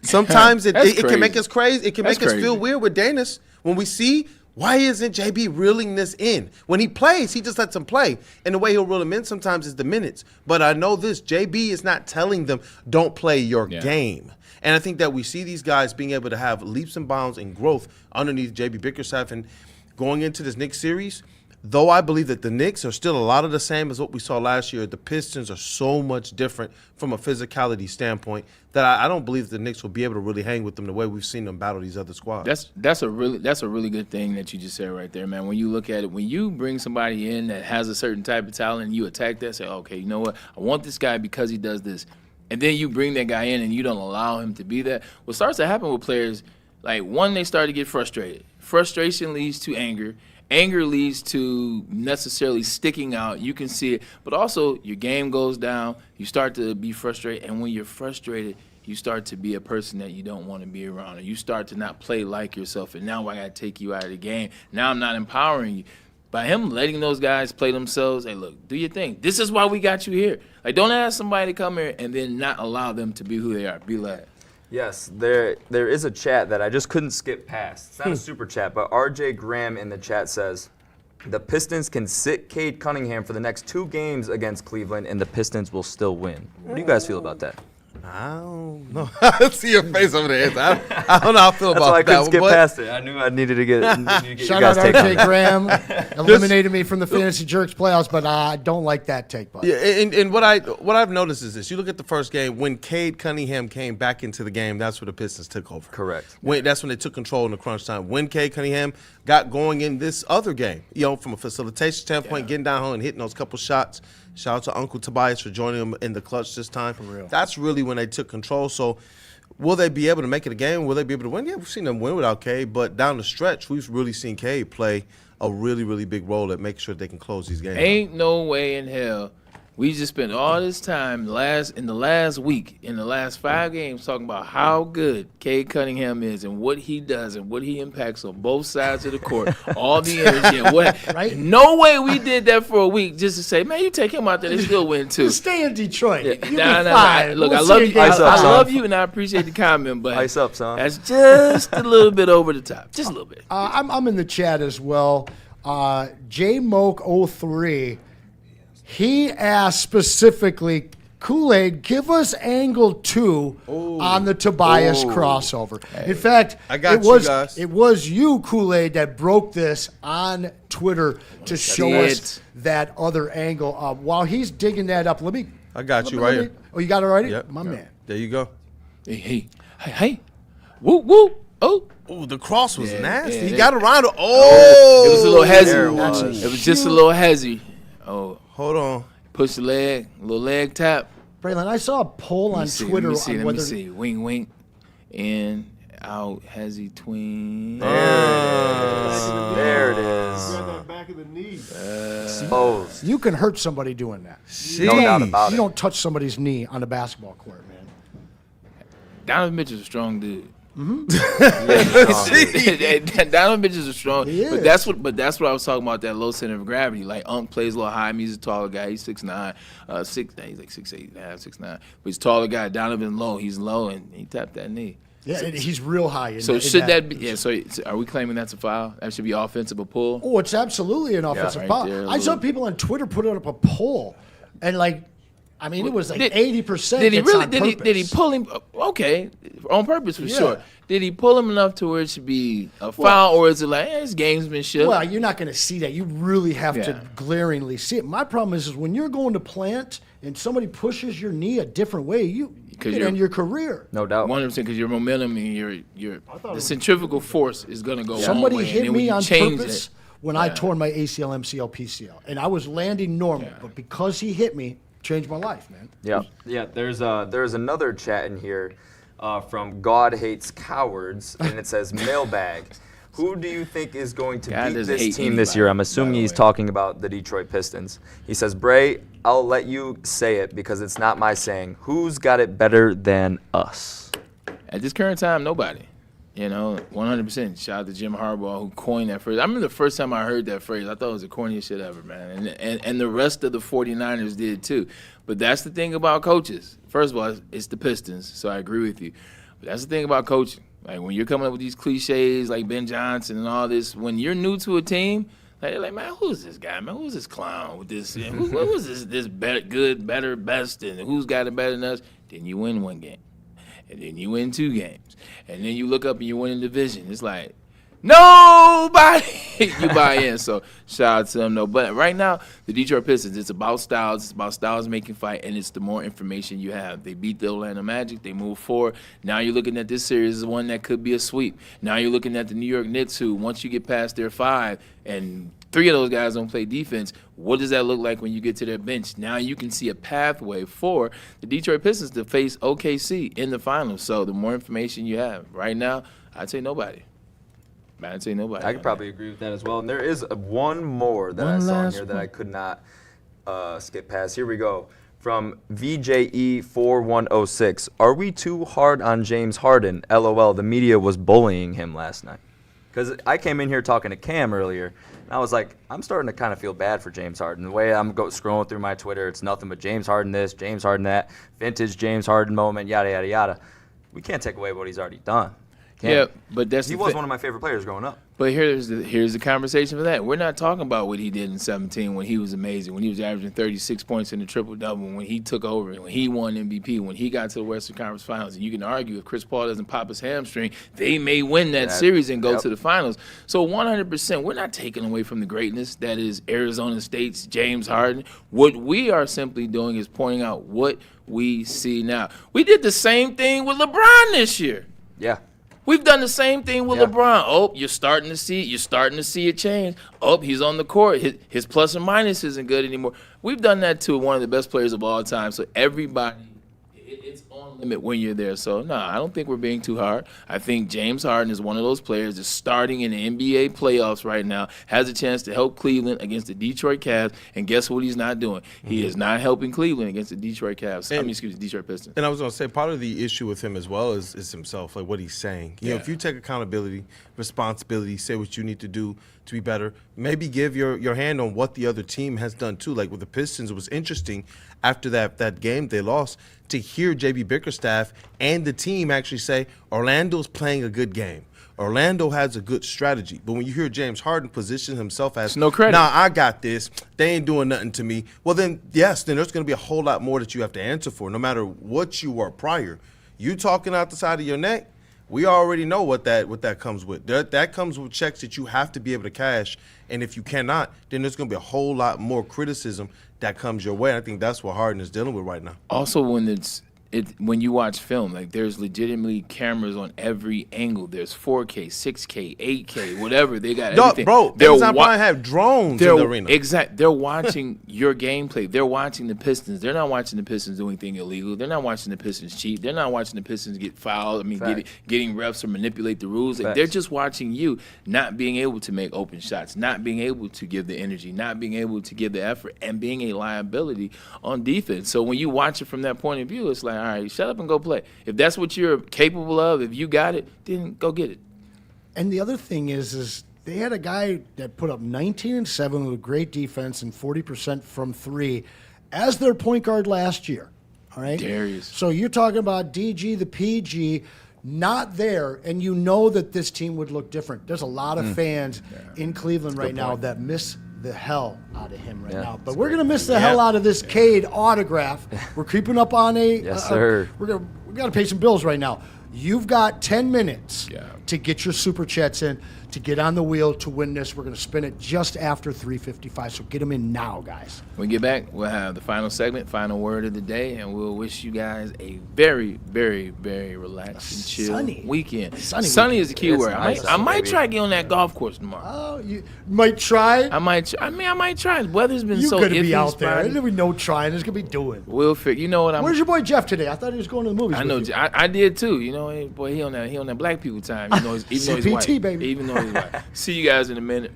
Speaker 4: sometimes it can make us crazy. It can make us feel weird with Danis when we see, why isn't JB reeling this in? When he plays, he just lets him play. And the way he'll reel them in sometimes is the minutes. But I know this, JB is not telling them, don't play your game. And I think that we see these guys being able to have leaps and bounds and growth underneath J.B. Bickerstaff. And going into this Knicks series, though I believe that the Knicks are still a lot of the same as what we saw last year, the Pistons are so much different from a physicality standpoint that I don't believe the Knicks will be able to really hang with them the way we've seen them battle these other squads.
Speaker 5: That's a really good thing that you just said right there, man. When you look at it, when you bring somebody in that has a certain type of talent and you attack that, say, okay, you know what, I want this guy because he does this. And then you bring that guy in and you don't allow him to be that. What starts to happen with players, like, one, they start to get frustrated. Frustration leads to anger. Anger leads to necessarily sticking out. You can see it. But also, your game goes down. You start to be frustrated. And when you're frustrated, you start to be a person that you don't want to be around. Or you start to not play like yourself. And now I got to take you out of the game. Now I'm not empowering you. By him letting those guys play themselves, hey, look, do your thing. This is why we got you here. Like, don't ask somebody to come here and then not allow them to be who they are. Be like.
Speaker 19: Yes, there is a chat that I just couldn't skip past. It's not a super chat, but RJ Graham in the chat says, the Pistons can sit Cade Cunningham for the next 2 games against Cleveland, and the Pistons will still win. What do you guys feel about that?
Speaker 4: I don't know. I see your face over there. I don't know how I feel about that.
Speaker 19: That's why I couldn't skip past it. I knew I needed to get
Speaker 6: Shout out RJ Graham. Eliminated me from the Fantasy Jerks playoffs, but I don't like that take, bud.
Speaker 4: Yeah, and what I've noticed is this. You look at the first game, when Cade Cunningham came back into the game, that's where the Pistons took over.
Speaker 19: Correct.
Speaker 4: That's when they took control in the crunch time. When Cade Cunningham got going in this other game, from a facilitation standpoint, getting down and hitting those couple shots. Shout out to Uncle Tobias for joining him in the clutch this time. For real. That's really when they took control. So will they be able to make it a game? Will they be able to win? Yeah, we've seen them win without Cade, but down the stretch, we've really seen Cade play a really, really big role at making sure they can close these games.
Speaker 5: Ain't no way in hell. We just spent all this time in the last 5 games, talking about how good Cade Cunningham is and what he does and what he impacts on both sides of the court, all the energy and what.
Speaker 6: Right?
Speaker 5: No way we did that for a week just to say, man, you take him out there, they still win too.
Speaker 6: Stay in Detroit.
Speaker 5: Yeah. Look, I love you, and I appreciate the comment, but
Speaker 19: ice up, son.
Speaker 5: That's just a little bit over the top, just a little bit.
Speaker 6: I'm in the chat as well. JMoke03. He asked specifically, Kool-Aid, give us angle 2 on the Tobias crossover. Hey. In fact, it was you, Kool-Aid, that broke this on Twitter to show us that other angle. While he's digging that up,
Speaker 4: I got you right here.
Speaker 6: Oh, you got it right here?
Speaker 4: Yep.
Speaker 6: My man.
Speaker 4: There you go.
Speaker 5: Hey. Woo.
Speaker 4: Oh, the cross was nasty.
Speaker 5: Yeah,
Speaker 4: he got around it.
Speaker 5: It was a little hezzy. It was just a little hezzy. Oh.
Speaker 4: Hold on.
Speaker 5: Push the leg, a little leg tap.
Speaker 6: Braylon, I saw a poll on Twitter
Speaker 5: Let
Speaker 6: on
Speaker 5: me
Speaker 6: whether
Speaker 5: see. Wing, wing. In, out, has he tween?
Speaker 19: There it is.
Speaker 7: You got that back of the knee.
Speaker 19: Exposed.
Speaker 6: you can hurt somebody doing that.
Speaker 19: No doubt about
Speaker 6: You
Speaker 19: it.
Speaker 6: don't touch somebody's knee on a basketball court, man.
Speaker 5: Donovan Mitchell's a strong dude.
Speaker 6: Mm-hmm.
Speaker 5: Donovan Mitchell's a strong.
Speaker 6: He is.
Speaker 5: But that's what I was talking about. That low center of gravity. Like plays a little high. He's a taller guy. He's 6'9", he's like 6'8", 6'9". But he's a taller guy. Donovan low. He's low and he tapped that knee.
Speaker 6: Yeah, and he's real high.
Speaker 5: So should that be? Yeah. So are we claiming that's a foul? That should be offensive a pull.
Speaker 6: Oh, it's absolutely an offensive
Speaker 5: right
Speaker 6: foul.
Speaker 5: there,
Speaker 6: I saw people on Twitter put up a poll, and like, I mean, it was like 80%.
Speaker 5: Did he really?
Speaker 6: On
Speaker 5: Did he pull him? Okay, on purpose for
Speaker 6: Yeah.
Speaker 5: sure. Did he pull him enough to where it should be a foul, or is it like his gamesmanship?
Speaker 6: Well, you're not going to see that. You really have
Speaker 5: Yeah.
Speaker 6: to glaringly see it. My problem is when you're going to plant and somebody pushes your knee a different way, you could end your career.
Speaker 19: No doubt.
Speaker 5: 100% because your momentum and your the centrifugal force is going to go.
Speaker 6: Somebody
Speaker 5: one way, and
Speaker 6: hit
Speaker 5: then when
Speaker 6: me
Speaker 5: you
Speaker 6: on
Speaker 5: change
Speaker 6: purpose
Speaker 5: it-
Speaker 6: when I tore my ACL, MCL, PCL, and I was landing normal, but because he hit me, changed my life, man.
Speaker 19: Yeah. There's another chat in here from God Hates Cowards, and it says mailbag. Who do you think is going to
Speaker 5: God
Speaker 19: beat
Speaker 5: doesn't
Speaker 19: this
Speaker 5: hate
Speaker 19: team this
Speaker 5: anybody,
Speaker 19: year? I'm assuming
Speaker 5: by the
Speaker 19: he's
Speaker 5: way.
Speaker 19: talking about the Detroit Pistons. He says, Bray, I'll let you say it because it's not my saying. Who's got it better than us?
Speaker 5: At this current time, nobody. 100%. Shout out to Jim Harbaugh who coined that phrase. I remember the first time I heard that phrase, I thought it was the corniest shit ever, man. And the rest of the 49ers did too. But that's the thing about coaches. First of all, it's the Pistons, so I agree with you. But that's the thing about coaching. Like when you're coming up with these cliches like Ben Johnson and all this, when you're new to a team, they're like, man, who's this guy, man? Who's this clown with this? What was this better, good, better, best, and who's got it better than us? Then you win one game. And then you win 2 games. And then you look up and you win a division. It's like, nobody you buy in. So shout out to them, though. But right now, the Detroit Pistons, it's about styles. It's about styles making fight, and it's the more information you have. They beat the Orlando Magic. They move forward. Now you're looking at this series as one that could be a sweep. Now you're looking at the New York Knicks, who once you get past their 5 and 3 of those guys don't play defense, what does that look like when you get to their bench? Now you can see a pathway for the Detroit Pistons to face OKC in the finals. So the more information you have. Right now, I'd say nobody. I'd say nobody.
Speaker 19: I could probably agree with that as well. And there is one more that I saw in here that I could not skip past. Here we go. From VJE4106. Are we too hard on James Harden? LOL. The media was bullying him last night. Because I came in here talking to Cam earlier, and I was like, I'm starting to kind of feel bad for James Harden. The way I'm scrolling through my Twitter, it's nothing but James Harden this, James Harden that, vintage James Harden moment, yada, yada, yada. We can't take away what he's already done.
Speaker 5: Yeah, but
Speaker 19: he was one of my favorite players growing up.
Speaker 5: But here's the conversation for that. We're not talking about what he did in 17 when he was amazing, when he was averaging 36 points in the triple-double, when he took over, when he won MVP, when he got to the Western Conference Finals. And you can argue if Chris Paul doesn't pop his hamstring, they may win that series and go to the finals. So 100%, we're not taking away from the greatness that is Arizona State's James Harden. What we are simply doing is pointing out what we see now. We did the same thing with LeBron this year.
Speaker 19: Yeah.
Speaker 5: We've done the same thing with LeBron. Oh, you're starting to see a change. Oh, he's on the court. His plus and minus isn't good anymore. We've done that to one of the best players of all time. So everybody, it's on limit when you're there. So no, I don't think we're being too hard. I think James Harden is one of those players that's starting in the NBA playoffs right now, has a chance to help Cleveland against the Detroit Cavs. And guess what he's not doing? He is not helping Cleveland against the Detroit Cavs. Detroit Pistons.
Speaker 4: And I was going to say, part of the issue with him as well is himself, like what he's saying. You know, if you take accountability, responsibility, say what you need to do to be better, maybe give your hand on what the other team has done too. Like with the Pistons, it was interesting after that game they lost to hear J.B. Bickerstaff and the team actually say, Orlando's playing a good game. Orlando has a good strategy. But when you hear James Harden position himself as,
Speaker 5: no credit.
Speaker 4: Nah, I got this. They ain't doing nothing to me. Well, then, yes, then there's going to be a whole lot more that you have to answer for, no matter what you were prior. You talking out the side of your neck, we already know what that comes with. That comes with checks that you have to be able to cash. And if you cannot, then there's going to be a whole lot more criticism that comes your way. And I think that's what Harden is dealing with right now.
Speaker 5: Also, when it's when you watch film, like there's legitimately cameras on every angle. There's 4K, 6K, 8K, whatever. They got everything.
Speaker 4: Bro, Amazon Prime have drones in the arena.
Speaker 5: Exactly. They're watching your gameplay. They're watching the Pistons. They're not watching the Pistons doing anything illegal. They're not watching the Pistons cheat. They're not watching the Pistons get fouled. Getting refs or manipulate the rules. Like, they're just watching you not being able to make open shots, not being able to give the energy, not being able to give the effort, and being a liability on defense. So when you watch it from that point of view, it's like, all right, shut up and go play. If that's what you're capable of, if you got it, then go get it.
Speaker 6: And the other thing is they had a guy that put up 19-7 with a great defense and 40% from three as their point guard last year. All right?
Speaker 5: Darius.
Speaker 6: So you're talking about DG, the PG, not there, and you know that this team would look different. There's a lot of fans in Cleveland right now that miss the hell out of him right now. But we're going to miss the hell out of this Cade autograph. We're creeping up on a...
Speaker 19: Yes, sir.
Speaker 6: We got to pay some bills right now. You've got 10 minutes to get your Super Chats in, to get on the wheel to win this. We're going to spin it just after 3:55, so get them in now, guys.
Speaker 5: When we get back, we'll have the final segment, final word of the day, and we'll wish you guys a very, very, very relaxed and chill weekend. Sunny is the key word.
Speaker 19: Nice
Speaker 5: I might try to get on that golf course tomorrow.
Speaker 6: Oh, you might try?
Speaker 5: I might try. The weather's been so iffy.
Speaker 6: You're going to be out there. There's going to be no trying. There's going to be doing.
Speaker 5: We'll figure. You know what?
Speaker 6: Where's your boy Jeff today? I thought he was going to the movies.
Speaker 5: I know. I did too. You know, boy, he on that black people time. Even though he's white.
Speaker 6: Baby.
Speaker 5: Even though he's white. See you guys in a minute.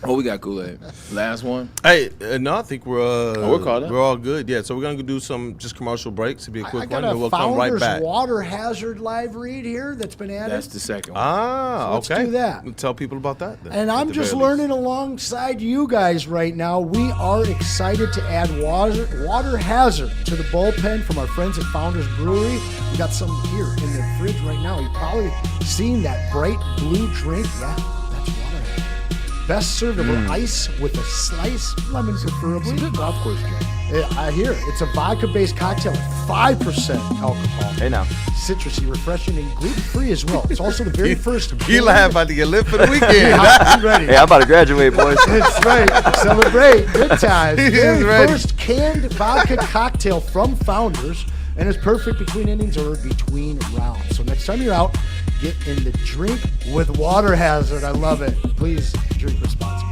Speaker 5: Oh, we got Kool-Aid. Last one.
Speaker 4: Hey, no, I think we're
Speaker 5: caught up.
Speaker 4: We're all good. Yeah, so we're gonna do some just commercial breaks. It'll be a quick one, and
Speaker 6: we'll
Speaker 4: come right back.
Speaker 6: Water hazard live read here that's been added.
Speaker 5: That's the second one.
Speaker 4: Ah,
Speaker 6: so
Speaker 4: okay.
Speaker 6: Let's do that.
Speaker 4: We'll tell people about that then.
Speaker 6: And I'm just learning alongside you guys right now. We are excited to add water hazard to the bullpen from our friends at Founders Brewery. We got some here in the fridge right now. You've probably seen that bright blue drink. Yeah, that's water hazard. Best served over ice with a slice, lemon preferably.
Speaker 5: It's a good golf course drink.
Speaker 6: I hear it's a vodka-based cocktail with 5% alcohol.
Speaker 19: Hey now.
Speaker 6: Citrusy, refreshing, and gluten-free as well. It's also the very first.
Speaker 4: Gila about to get lit for the weekend.
Speaker 6: I'm ready.
Speaker 19: Hey, I'm about to graduate, boys.
Speaker 6: That's right. Celebrate. Good times.
Speaker 4: He is
Speaker 6: Very
Speaker 4: ready.
Speaker 6: first canned vodka cocktail from Founders, and it's perfect between innings or between rounds. So next time you're out, get in the drink with water hazard. I love it. Please drink responsibly.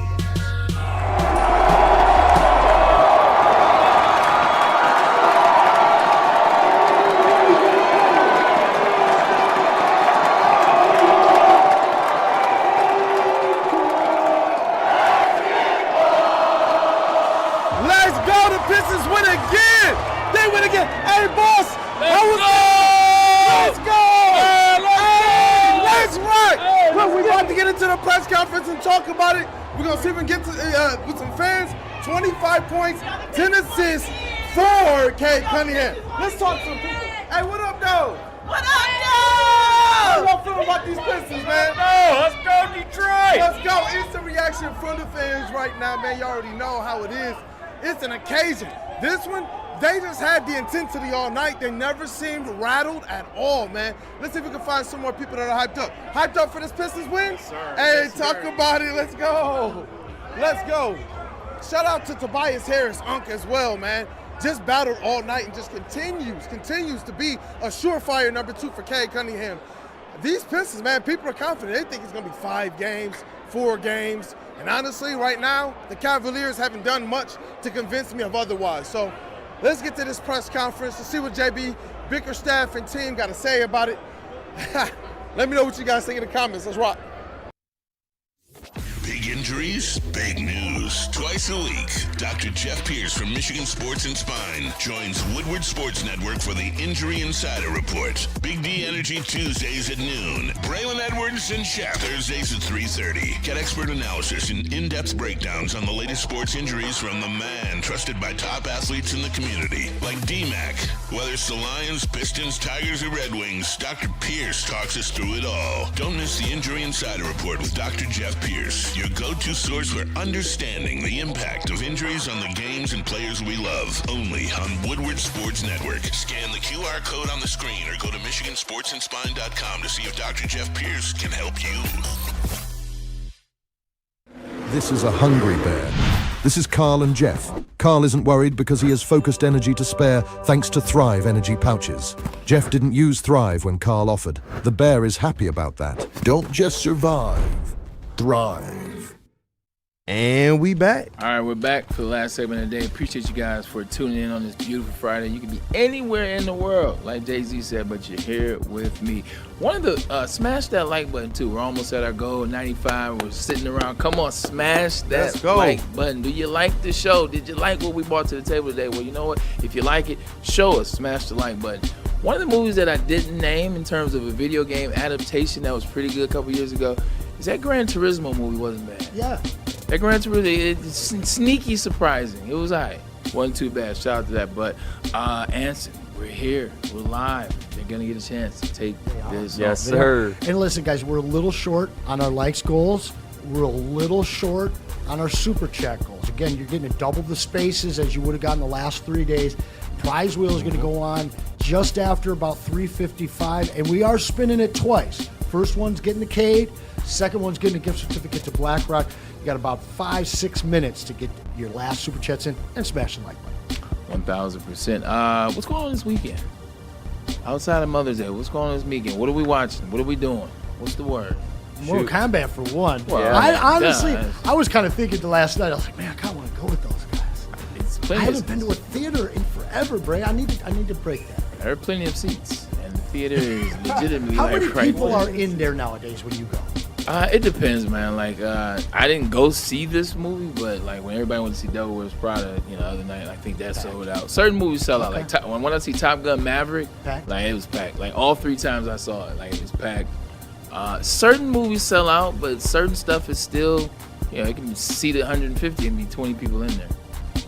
Speaker 4: Let's go! The Pistons win again! They win again! Hey, boss! Let's go! Let's rock! Look, we're about to get into the press conference and talk about it. We're going to see if we can get to, with some fans. 25 points, 10 assists for Cade Cunningham. Let's talk to some people. Hey, what up, though?
Speaker 21: What up, though?
Speaker 4: How y'all feel about these Pistons, man?
Speaker 21: Let's go, Detroit!
Speaker 4: Let's go. Instant reaction from the fans right now, man. You already know how it is. It's an occasion. This one, they just had the intensity all night. They never seemed rattled at all, man. Let's see if we can find some more people that are hyped up. Hyped up for this Pistons win?
Speaker 21: Sir,
Speaker 4: hey,
Speaker 21: yes,
Speaker 4: talk
Speaker 21: sir.
Speaker 4: about it. Let's go. Let's go. Shout out to Tobias Harris, Unk, as well, man. Just battled all night and just continues to be a surefire number 2 for Cade Cunningham. These Pistons, man, people are confident. They think it's going to be 5 games, 4 games. And honestly, right now, the Cavaliers haven't done much to convince me of otherwise. So let's get to this press conference to see what JB, Bickerstaff, and team got to say about it. Let me know what you guys think in the comments. Let's rock.
Speaker 1: Big injuries, big news. Twice a week, Dr. Jeff Pierce from Michigan Sports and Spine joins Woodward Sports Network for the Injury Insider Report. Big D Energy Tuesdays at noon. Braylon Edwards and Shaq Thursdays at 3:30. Get expert analysis and in-depth breakdowns on the latest sports injuries from the man trusted by top athletes in the community, like D-Mac. Whether it's the Lions, Pistons, Tigers, or Red Wings, Dr. Pierce talks us through it all. Don't miss the Injury Insider Report with Dr. Jeff Pierce, your go-to source for understanding the impact of injuries on the games and players we love. Only on Woodward Sports Network. Scan the QR code on the screen or go to MichiganSportsandSpine.com to see if Dr. Jeff Pierce can help you.
Speaker 18: This is a hungry bear. This is Carl and Jeff. Carl isn't worried because he has focused energy to spare thanks to Thrive energy pouches. Jeff didn't use Thrive when Carl offered. The bear is happy about that.
Speaker 15: Don't just survive, thrive.
Speaker 4: And we back.
Speaker 5: All right, we're back for the last segment of the day. Appreciate you guys for tuning in on this beautiful Friday. You can be anywhere in the world, like Jay-Z said, but you're here with me. One of the smash that like button too. We're almost at our goal, 95. We're sitting around. Come on, smash that like button. Do you like the show? Did you like what we brought to the table today? Well, you know what? If you like it, show us. Smash the like button. One of the movies that I didn't name in terms of a video game adaptation that was pretty good a couple years ago is that Gran Turismo movie. Wasn't bad.
Speaker 6: Yeah.
Speaker 5: That Gran Turismo, it's sneaky surprising. It was all right. Wasn't too bad. Shout out to that. But Anson, we're here. We're live. They're going to get a chance to take this.
Speaker 19: Yes, sir.
Speaker 6: And listen, guys, we're a little short on our likes goals. We're a little short on our super chat goals. Again, you're getting double the spaces as you would have gotten the last 3 days. Prize wheel is going to go on just after about 3:55, and we are spinning it twice. First one's getting the Cade. Second one's getting a gift certificate to BlackRock. You got about 5-6 minutes to get your last super chats in and smash the like button.
Speaker 5: 1,000%. What's going on this weekend? Outside of Mother's Day, what's going on this weekend? What are we watching? What are we doing? What's the word?
Speaker 6: Mortal Kombat for one.
Speaker 5: Well,
Speaker 6: I was kind of thinking the last night. I was like, man, I kind of want to go with those guys. I haven't been to a theater in forever, Bray. I need to break that.
Speaker 5: There are plenty of seats, and the theater is legitimately
Speaker 6: How many
Speaker 5: right
Speaker 6: people
Speaker 5: now.
Speaker 6: are in there nowadays when you go?
Speaker 5: It depends, man. Like, I didn't go see this movie, but like when everybody went to see Devil Wears Prada, the other night, I think that sold out. Certain movies sell out. Like when I see Top Gun Maverick, like it was packed. Like all 3 times I saw it, like it was packed. Certain movies sell out, but certain stuff is still, it can be seated 150 and be 20 people in there.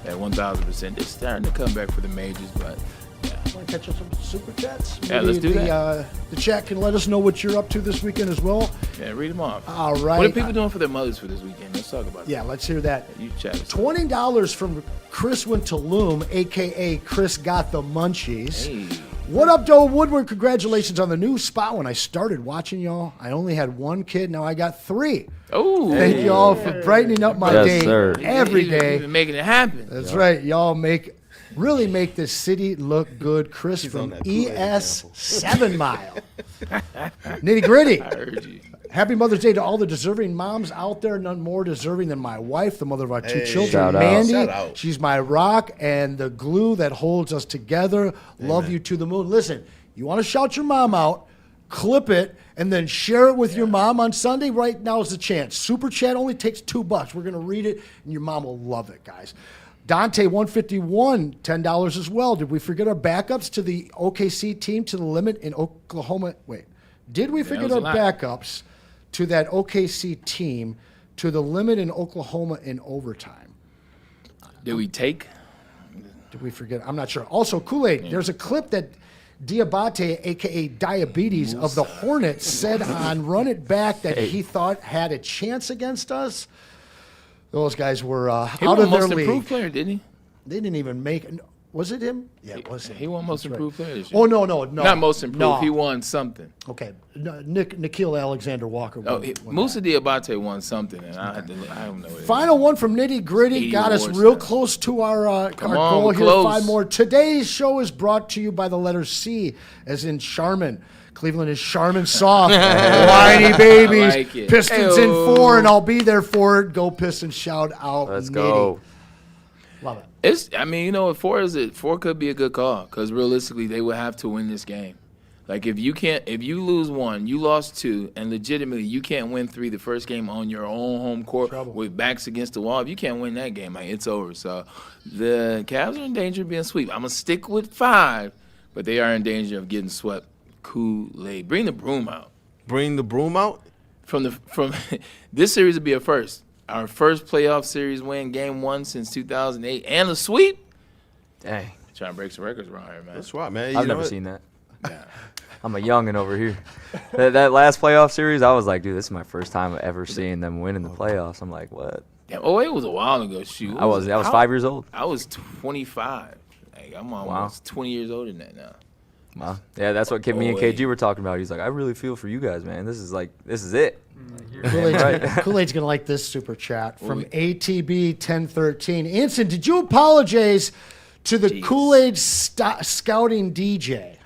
Speaker 5: At 1,000%, they're starting to come back for the majors, but yeah.
Speaker 6: Want to catch up some super chats?
Speaker 5: Yeah, let's do that.
Speaker 6: The chat can let us know what you're up to this weekend as well.
Speaker 5: Yeah, read them off.
Speaker 6: All right.
Speaker 5: What are people doing for their mothers for this weekend? Let's talk about that.
Speaker 6: Yeah, let's hear that.
Speaker 5: You chat.
Speaker 6: $20 from Chris went to Loom, a.k.a. Chris got the munchies.
Speaker 5: Hey.
Speaker 6: What up, Joe Woodward? Congratulations on the new spot. When I started watching y'all, I only had 1 kid. Now I got 3.
Speaker 5: Oh,
Speaker 6: thank y'all for brightening up my day every day.
Speaker 5: Even making it happen.
Speaker 6: That's right. Y'all really make this city look good. Chris from ES 7 Mile. Nitty gritty.
Speaker 5: I heard you.
Speaker 6: Happy Mother's Day to all the deserving moms out there. None more deserving than my wife, the mother of our 2 children,
Speaker 19: Shout out.
Speaker 6: Mandy.
Speaker 19: Shout out.
Speaker 6: She's my rock and the glue that holds us together. Love you to the moon. Listen, you want to shout your mom out, clip it, and then share it with your mom on Sunday. Right now is the chance. Super chat only takes $2. We're going to read it, and your mom will love it, guys. Dante 151, $10 as well. Did we forget our backups to the OKC team to the limit in Oklahoma? Wait, did we forget our backups to that OKC team to the limit in Oklahoma in overtime?
Speaker 5: Did we take?
Speaker 6: Did we forget? I'm not sure. Also, Kool-Aid, there's a clip that Diabate, a.k.a. Diabetes of the Hornets, said on Run It Back that he thought had a chance against us. Those guys were out of their league.
Speaker 5: He won most improved player, didn't he?
Speaker 6: They didn't even make – was it him? Yeah, it was him.
Speaker 5: He won most improved player this year.
Speaker 6: Oh, no.
Speaker 5: Not most improved.
Speaker 6: No.
Speaker 5: He won something.
Speaker 6: Okay. Nikhil Alexander-Walker won
Speaker 5: Musa Diabate won something, and I don't know what it is.
Speaker 6: Final one from Nitty Gritty got us real close to our goal here.
Speaker 5: Close.
Speaker 6: 5 more. Today's show is brought to you by the letter C, as in Charmin. Cleveland is Charmin soft. Whiny babies.
Speaker 5: Like it.
Speaker 6: Pistons in 4, and I'll be there for it. Go Pistons. Shout out.
Speaker 19: Let's
Speaker 6: Nitty.
Speaker 19: go.
Speaker 6: Love it.
Speaker 5: Four could be a good call because realistically they would have to win this game. Like if you lose 1, you lost 2, and legitimately you can't win 3 the first game on your own home court with backs against the wall. If you can't win that game, like it's over. So the Cavs are in danger of being swept. I'm gonna stick with 5, but they are in danger of getting swept. Kool-Aid. Bring the broom out.
Speaker 4: Bring the broom out?
Speaker 5: From this series would be a first. Our first playoff series win, game 1 since 2008, and a sweep.
Speaker 19: Dang.
Speaker 5: Trying to break some records around here, man.
Speaker 4: That's right, man.
Speaker 19: I've never seen that. Yeah. I'm a youngin' over here. that last playoff series, I was like, dude, this is my first time ever seeing them win in the playoffs. I'm like, what?
Speaker 5: Yeah, it was a while ago. Shoot.
Speaker 19: I was 5 years old.
Speaker 5: I was 25. Like, I'm almost 20 years older than that now.
Speaker 19: Wow. Yeah, that's what me and KG were talking about. He's like, I really feel for you guys, man. This is it.
Speaker 6: Kool-Aid's going to like this super chat from ATB 1013. Anson, did you apologize to the Kool-Aid scouting DJ?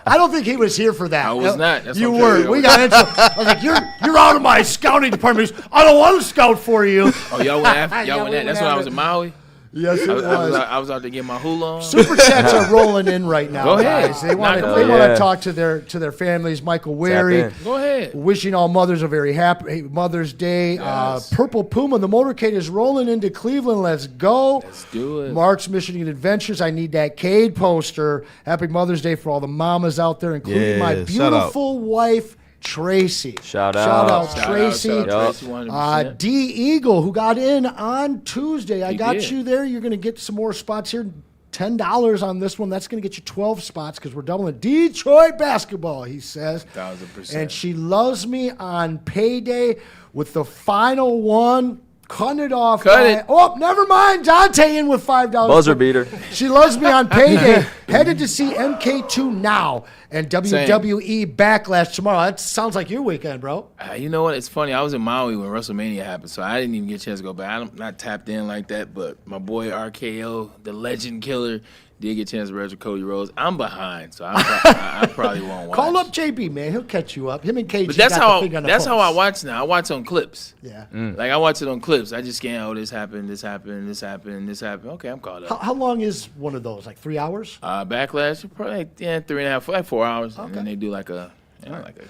Speaker 6: I don't think he was here for that.
Speaker 5: I was not. That's
Speaker 6: you
Speaker 5: what I'm
Speaker 6: were.
Speaker 5: telling
Speaker 6: We
Speaker 5: you.
Speaker 6: got into. I was like, you're out of my scouting department. I don't want to scout for you.
Speaker 5: Oh, y'all went after, y'all went that. That's when I was in Maui.
Speaker 6: Yes, it was.
Speaker 5: I was out there getting my hula on.
Speaker 6: Super chats are rolling in right now,
Speaker 5: Go ahead.
Speaker 6: guys. They want to talk to their families. Michael Wary,
Speaker 5: Go ahead.
Speaker 6: wishing all mothers a very happy Mother's Day.
Speaker 5: Yes.
Speaker 6: Purple Puma, the motorcade is rolling into Cleveland. Let's go.
Speaker 5: Let's do it.
Speaker 6: Mark's Michigan Adventures. I need that Cade poster. Happy Mother's Day for all the mamas out there, including my beautiful wife, Tracy.
Speaker 19: Shout out.
Speaker 6: Tracy.
Speaker 5: Tracy 100%.
Speaker 6: D Eagle, who got in on Tuesday. I got
Speaker 5: did.
Speaker 6: you there. You're going to get some more spots here. $10 on this one. That's going to get you 12 spots because we're doubling Detroit basketball, he says.
Speaker 5: 1,000%.
Speaker 6: And she loves me on payday with the final one. Cutting it off. Oh, never mind. Dante in with $5.
Speaker 19: Buzzer beater.
Speaker 6: She loves me on payday. Headed to see MK2 now and WWE Backlash tomorrow. That sounds like your weekend, bro.
Speaker 5: You know what? It's funny. I was in Maui when WrestleMania happened, so I didn't even get a chance to go back. I'm not tapped in like that, but my boy RKO, the legend killer, did get a chance to wrestle Cody Rhodes. I'm behind, so I probably won't watch.
Speaker 6: Call up JB, man. He'll catch you up. Him and KG
Speaker 5: But that's
Speaker 6: got the thing on the
Speaker 5: that's how I
Speaker 6: pulse.
Speaker 5: watch now. I watch on clips.
Speaker 6: Yeah.
Speaker 5: Like I watch it on clips. I just scan. Oh, this happened. This happened. This happened. This happened. Okay, I'm caught up.
Speaker 6: How long is one of those? Like 3 hours?
Speaker 5: Backlash, probably like, 3.5, like 4 hours, and then they do like a.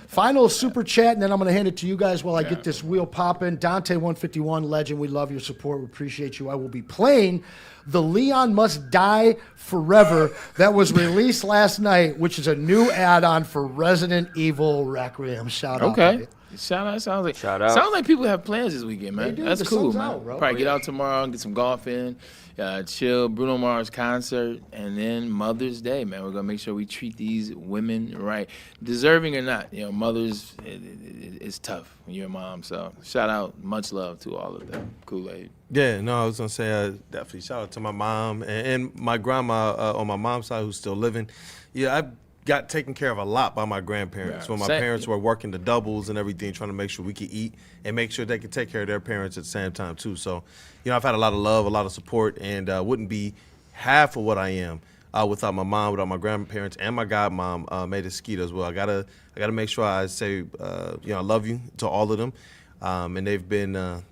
Speaker 6: Final super chat, and then I'm going to hand it to you guys while I get this wheel popping. Dante 151, legend. We love your support. We appreciate you. I will be playing The Leon Must Die Forever that was released last night, which is a new add-on for Resident Evil Requiem. Shout out.
Speaker 5: Okay. Shout out. Sounds like people have plans this weekend, man.
Speaker 6: They do.
Speaker 5: That's
Speaker 6: The
Speaker 5: cool,
Speaker 6: sun's
Speaker 5: man.
Speaker 6: out, bro.
Speaker 5: Probably get out tomorrow and get some golf in, chill. Bruno Mars concert, and then Mother's Day, man. We're gonna make sure we treat these women right, deserving or not. You know, mothers, it's tough when you're a mom. So shout out, much love to all of them. Kool-Aid.
Speaker 8: Yeah, no, I was gonna say definitely shout out to my mom and my grandma on my mom's side who's still living. Yeah, I got taken care of a lot by my grandparents when my parents were working the doubles and everything, trying to make sure we could eat and make sure they could take care of their parents at the same time too. So, you know, I've had a lot of love, a lot of support, and wouldn't be half of what I am without my mom, without my grandparents, and my godmom, May the Skeeter as well. I gotta make sure I say, you know, I love you to all of them, and they've been,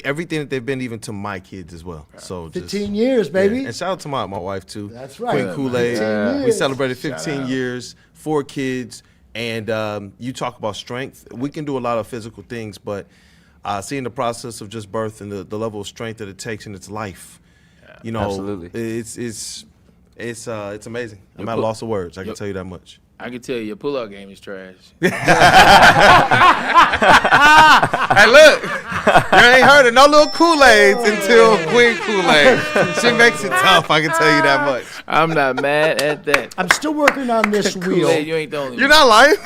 Speaker 8: everything that they've been, even to my kids as well. So
Speaker 6: 15 years, baby.
Speaker 8: Yeah. And shout out to my wife too.
Speaker 6: That's right.
Speaker 8: Queen Kool-Aid.
Speaker 6: 15 years.
Speaker 8: We celebrated 15 years, 4 kids, and you talk about strength. We can do a lot of physical things, but seeing the process of just birth and the level of strength that it takes in its life, you know,
Speaker 19: absolutely.
Speaker 8: It's amazing. I'm at a loss of words. I can tell you that much.
Speaker 5: I can tell you, your pull-out game is trash.
Speaker 4: Hey, look, you ain't heard of no little Kool-Aids until Queen Kool-Aid. She makes it tough, I can tell you that much.
Speaker 5: I'm not mad at that.
Speaker 6: I'm still working on this wheel.
Speaker 5: Kool-Aid, you ain't the only
Speaker 4: You're not lying.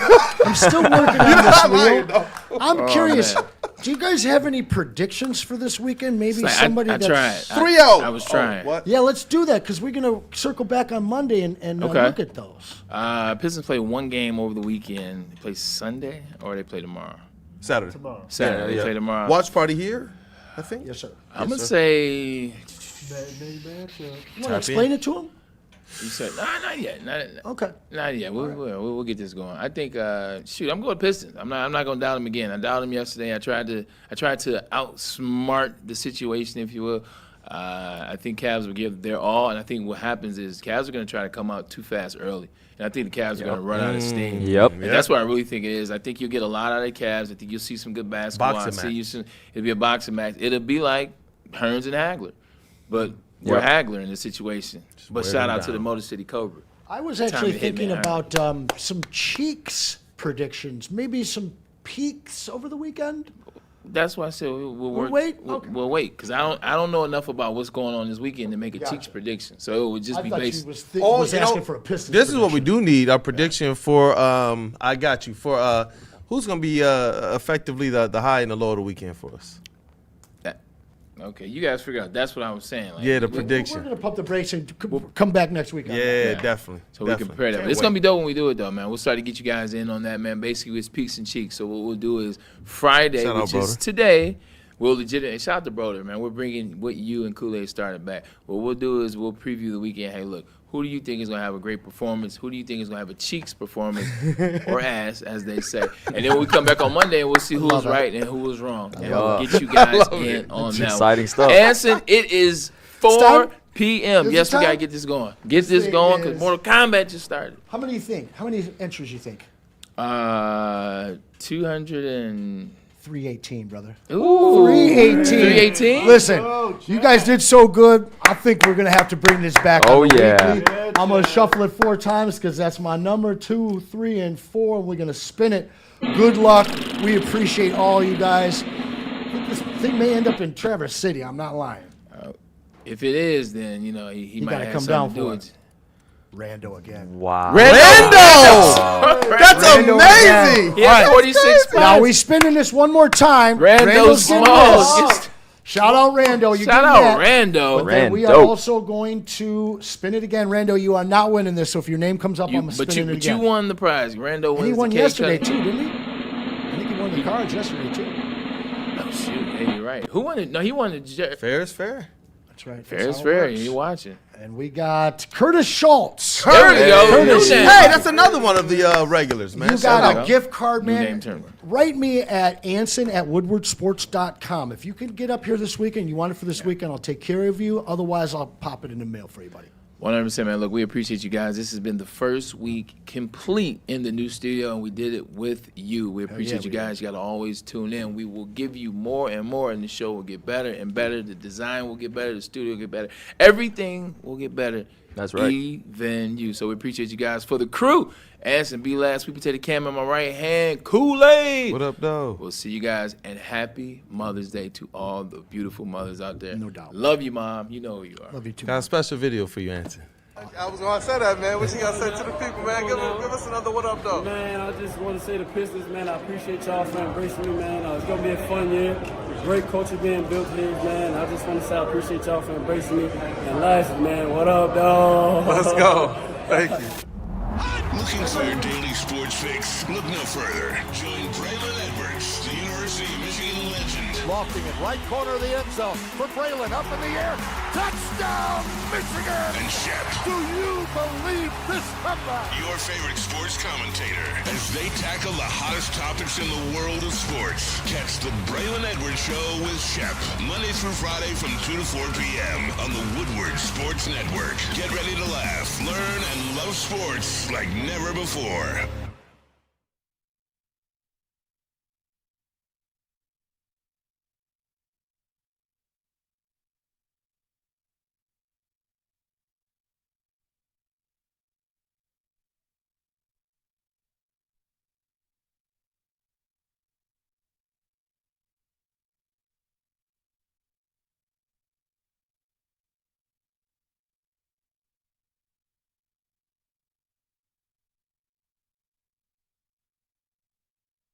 Speaker 6: I'm still working on this wheel.
Speaker 4: No.
Speaker 6: I'm curious.
Speaker 5: Man.
Speaker 6: Do you guys have any predictions for this weekend? Maybe
Speaker 5: Like,
Speaker 6: somebody
Speaker 5: I
Speaker 6: that's
Speaker 5: tried.
Speaker 4: 3-0.
Speaker 5: I was trying.
Speaker 4: What?
Speaker 6: Yeah, let's do that because we're gonna circle back on Monday and look at those.
Speaker 5: Pistons play one game over the weekend. They play Sunday or they play tomorrow?
Speaker 8: Saturday.
Speaker 5: Saturday. They play tomorrow.
Speaker 4: Watch party here, I think.
Speaker 6: Yes, sir.
Speaker 5: I'm going to say...
Speaker 6: You want to explain it to him?
Speaker 5: You said, not yet.
Speaker 6: Okay.
Speaker 5: Not yet. We'll get this going. I think, I'm going Pistons. I'm not going to doubt them again. I doubted them yesterday. I tried to outsmart the situation, if you will. I think Cavs will give their all, and I think what happens is Cavs are going to try to come out too fast early. And I think the Cavs are going to run out of steam.
Speaker 19: Yep.
Speaker 5: And that's what I really think it is. I think you'll get a lot out of the Cavs. I think you'll see some good basketball. It'll be a boxing match. It'll be like Hearns and Hagler. But we're Hagler in this situation. But shout out to the Motor City Cobra.
Speaker 6: I was actually thinking about some Cheeks predictions, maybe some peaks over the weekend.
Speaker 5: That's why I said we'll
Speaker 6: wait.
Speaker 5: We'll wait because I don't know enough about what's going on this weekend to make a Cheeks prediction. So it would just be based.
Speaker 6: Was asking for a Pistons.
Speaker 8: This is what we do need: a prediction for. I got you for who's going to be effectively the high and the low of the weekend for us.
Speaker 5: Okay, you guys figure out. That's what I was saying. Like,
Speaker 8: Yeah, the prediction.
Speaker 6: We're going to pump the brakes and come back next week.
Speaker 8: Yeah, definitely.
Speaker 5: So we can prepare that. It's going to be dope when we do it, though, man. We'll start to get you guys in on that, man. Basically, it's Peaks and Cheeks. So what we'll do is Friday, which is today, we'll legitimately, shout out to Broder, man. We're bringing what you and Kool-Aid started back. What we'll do is we'll preview the weekend. Hey, look, who do you think is going to have a great performance? Who do you think is going to have a cheeks performance or ass, as they say? And then we come back on Monday and we'll see who was right and who was wrong. And we'll get you guys in on that.
Speaker 19: Exciting stuff.
Speaker 5: Anson, it is 4 p.m. Yes, we got to get this going. Get this going because Mortal Kombat just started.
Speaker 6: How many you think? How many entries you think? 318, brother.
Speaker 5: Ooh.
Speaker 6: 318.
Speaker 5: 318?
Speaker 6: Listen, you guys did so good. I think we're going to have to bring this back.
Speaker 19: Oh, yeah.
Speaker 6: I'm going to shuffle it 4 times because that's my number 2, 3, and 4. We're going to spin it. Good luck. We appreciate all you guys. I think this thing may end up in Traverse City. I'm not lying.
Speaker 5: If it is, then, you know, he might
Speaker 6: gotta
Speaker 5: have
Speaker 6: come
Speaker 5: something
Speaker 6: down
Speaker 5: to do
Speaker 6: for
Speaker 5: it.
Speaker 6: Rando again.
Speaker 19: Wow.
Speaker 8: Rando! That's
Speaker 6: Rando
Speaker 8: amazing!
Speaker 6: again.
Speaker 5: He had 46
Speaker 6: Now
Speaker 5: points.
Speaker 6: we spinning this one more time.
Speaker 5: Rando's
Speaker 6: getting
Speaker 5: Smalls.
Speaker 6: this. Shout out Rando. You
Speaker 5: Shout
Speaker 6: getting
Speaker 5: out
Speaker 6: that.
Speaker 5: Rando.
Speaker 6: But then we are also going to spin it again. Rando, you are not winning this, so if your name comes up, I'm spinning it again.
Speaker 5: But you won the prize. Rando wins
Speaker 6: And he won
Speaker 5: the cake
Speaker 6: yesterday,
Speaker 5: cutting.
Speaker 6: too, didn't he? I think he won the cards yesterday, too.
Speaker 5: Oh, shoot. Hey, you're right. Who won it? No, he won it.
Speaker 8: Fair is fair.
Speaker 6: That's right.
Speaker 5: Fair is fair. You're watching.
Speaker 6: And we got Curtis Schultz.
Speaker 8: Curtis.
Speaker 6: Curtis.
Speaker 8: Hey, that's another one of the regulars, man.
Speaker 6: You got a gift card,
Speaker 5: New
Speaker 6: man.
Speaker 5: name term.
Speaker 6: Write me at Anson@woodwardsports.com. If you can get up here this weekend, you want it for this weekend, I'll take care of you. Otherwise, I'll pop it in the mail for you, buddy.
Speaker 5: 100%, man. Look, we appreciate you guys. This has been the first week complete in the new studio, and we did it with you. We appreciate you guys. You got to always tune in. We will give you more and more, and the show will get better and better. The design will get better. The studio will get better. Everything will get better.
Speaker 19: That's right.
Speaker 5: Even you. So we appreciate you guys. For the crew, Anson, B last week, potato cam in my right hand, Kool-Aid.
Speaker 8: What up, though?
Speaker 5: We'll see you guys, and happy Mother's Day to all the beautiful mothers out there.
Speaker 6: No doubt.
Speaker 5: Love you, Mom. You know who you are.
Speaker 6: Love you, too.
Speaker 8: Got a special video for you, Anson.
Speaker 2: I was going to say that, man. What you got to say to the people, man? Give us another what up, though.
Speaker 9: Man, I just want to say to Pistons, man, I appreciate y'all for embracing me, man. It's going to be a fun year. Great culture being built here, man. I just want to say I appreciate y'all for embracing me. And lastly, man, what up, dog?
Speaker 2: Let's go. Thank you.
Speaker 1: Looking for your daily sports fix? Look no further. Join Braylon Edwards, the University of Michigan legend.
Speaker 17: Lofting it right corner of the end zone for Braylon, up in the air. Touchdown, Michigan!
Speaker 1: And Shep.
Speaker 17: Do you believe this comeback?
Speaker 1: Your favorite sports commentator as they tackle the hottest topics in the world of sports. Catch the Braylon Edwards Show with Shep, Monday through Friday from 2 to 4 p.m. on the Woodward Sports Network. Get ready to laugh, learn, and love sports like never before.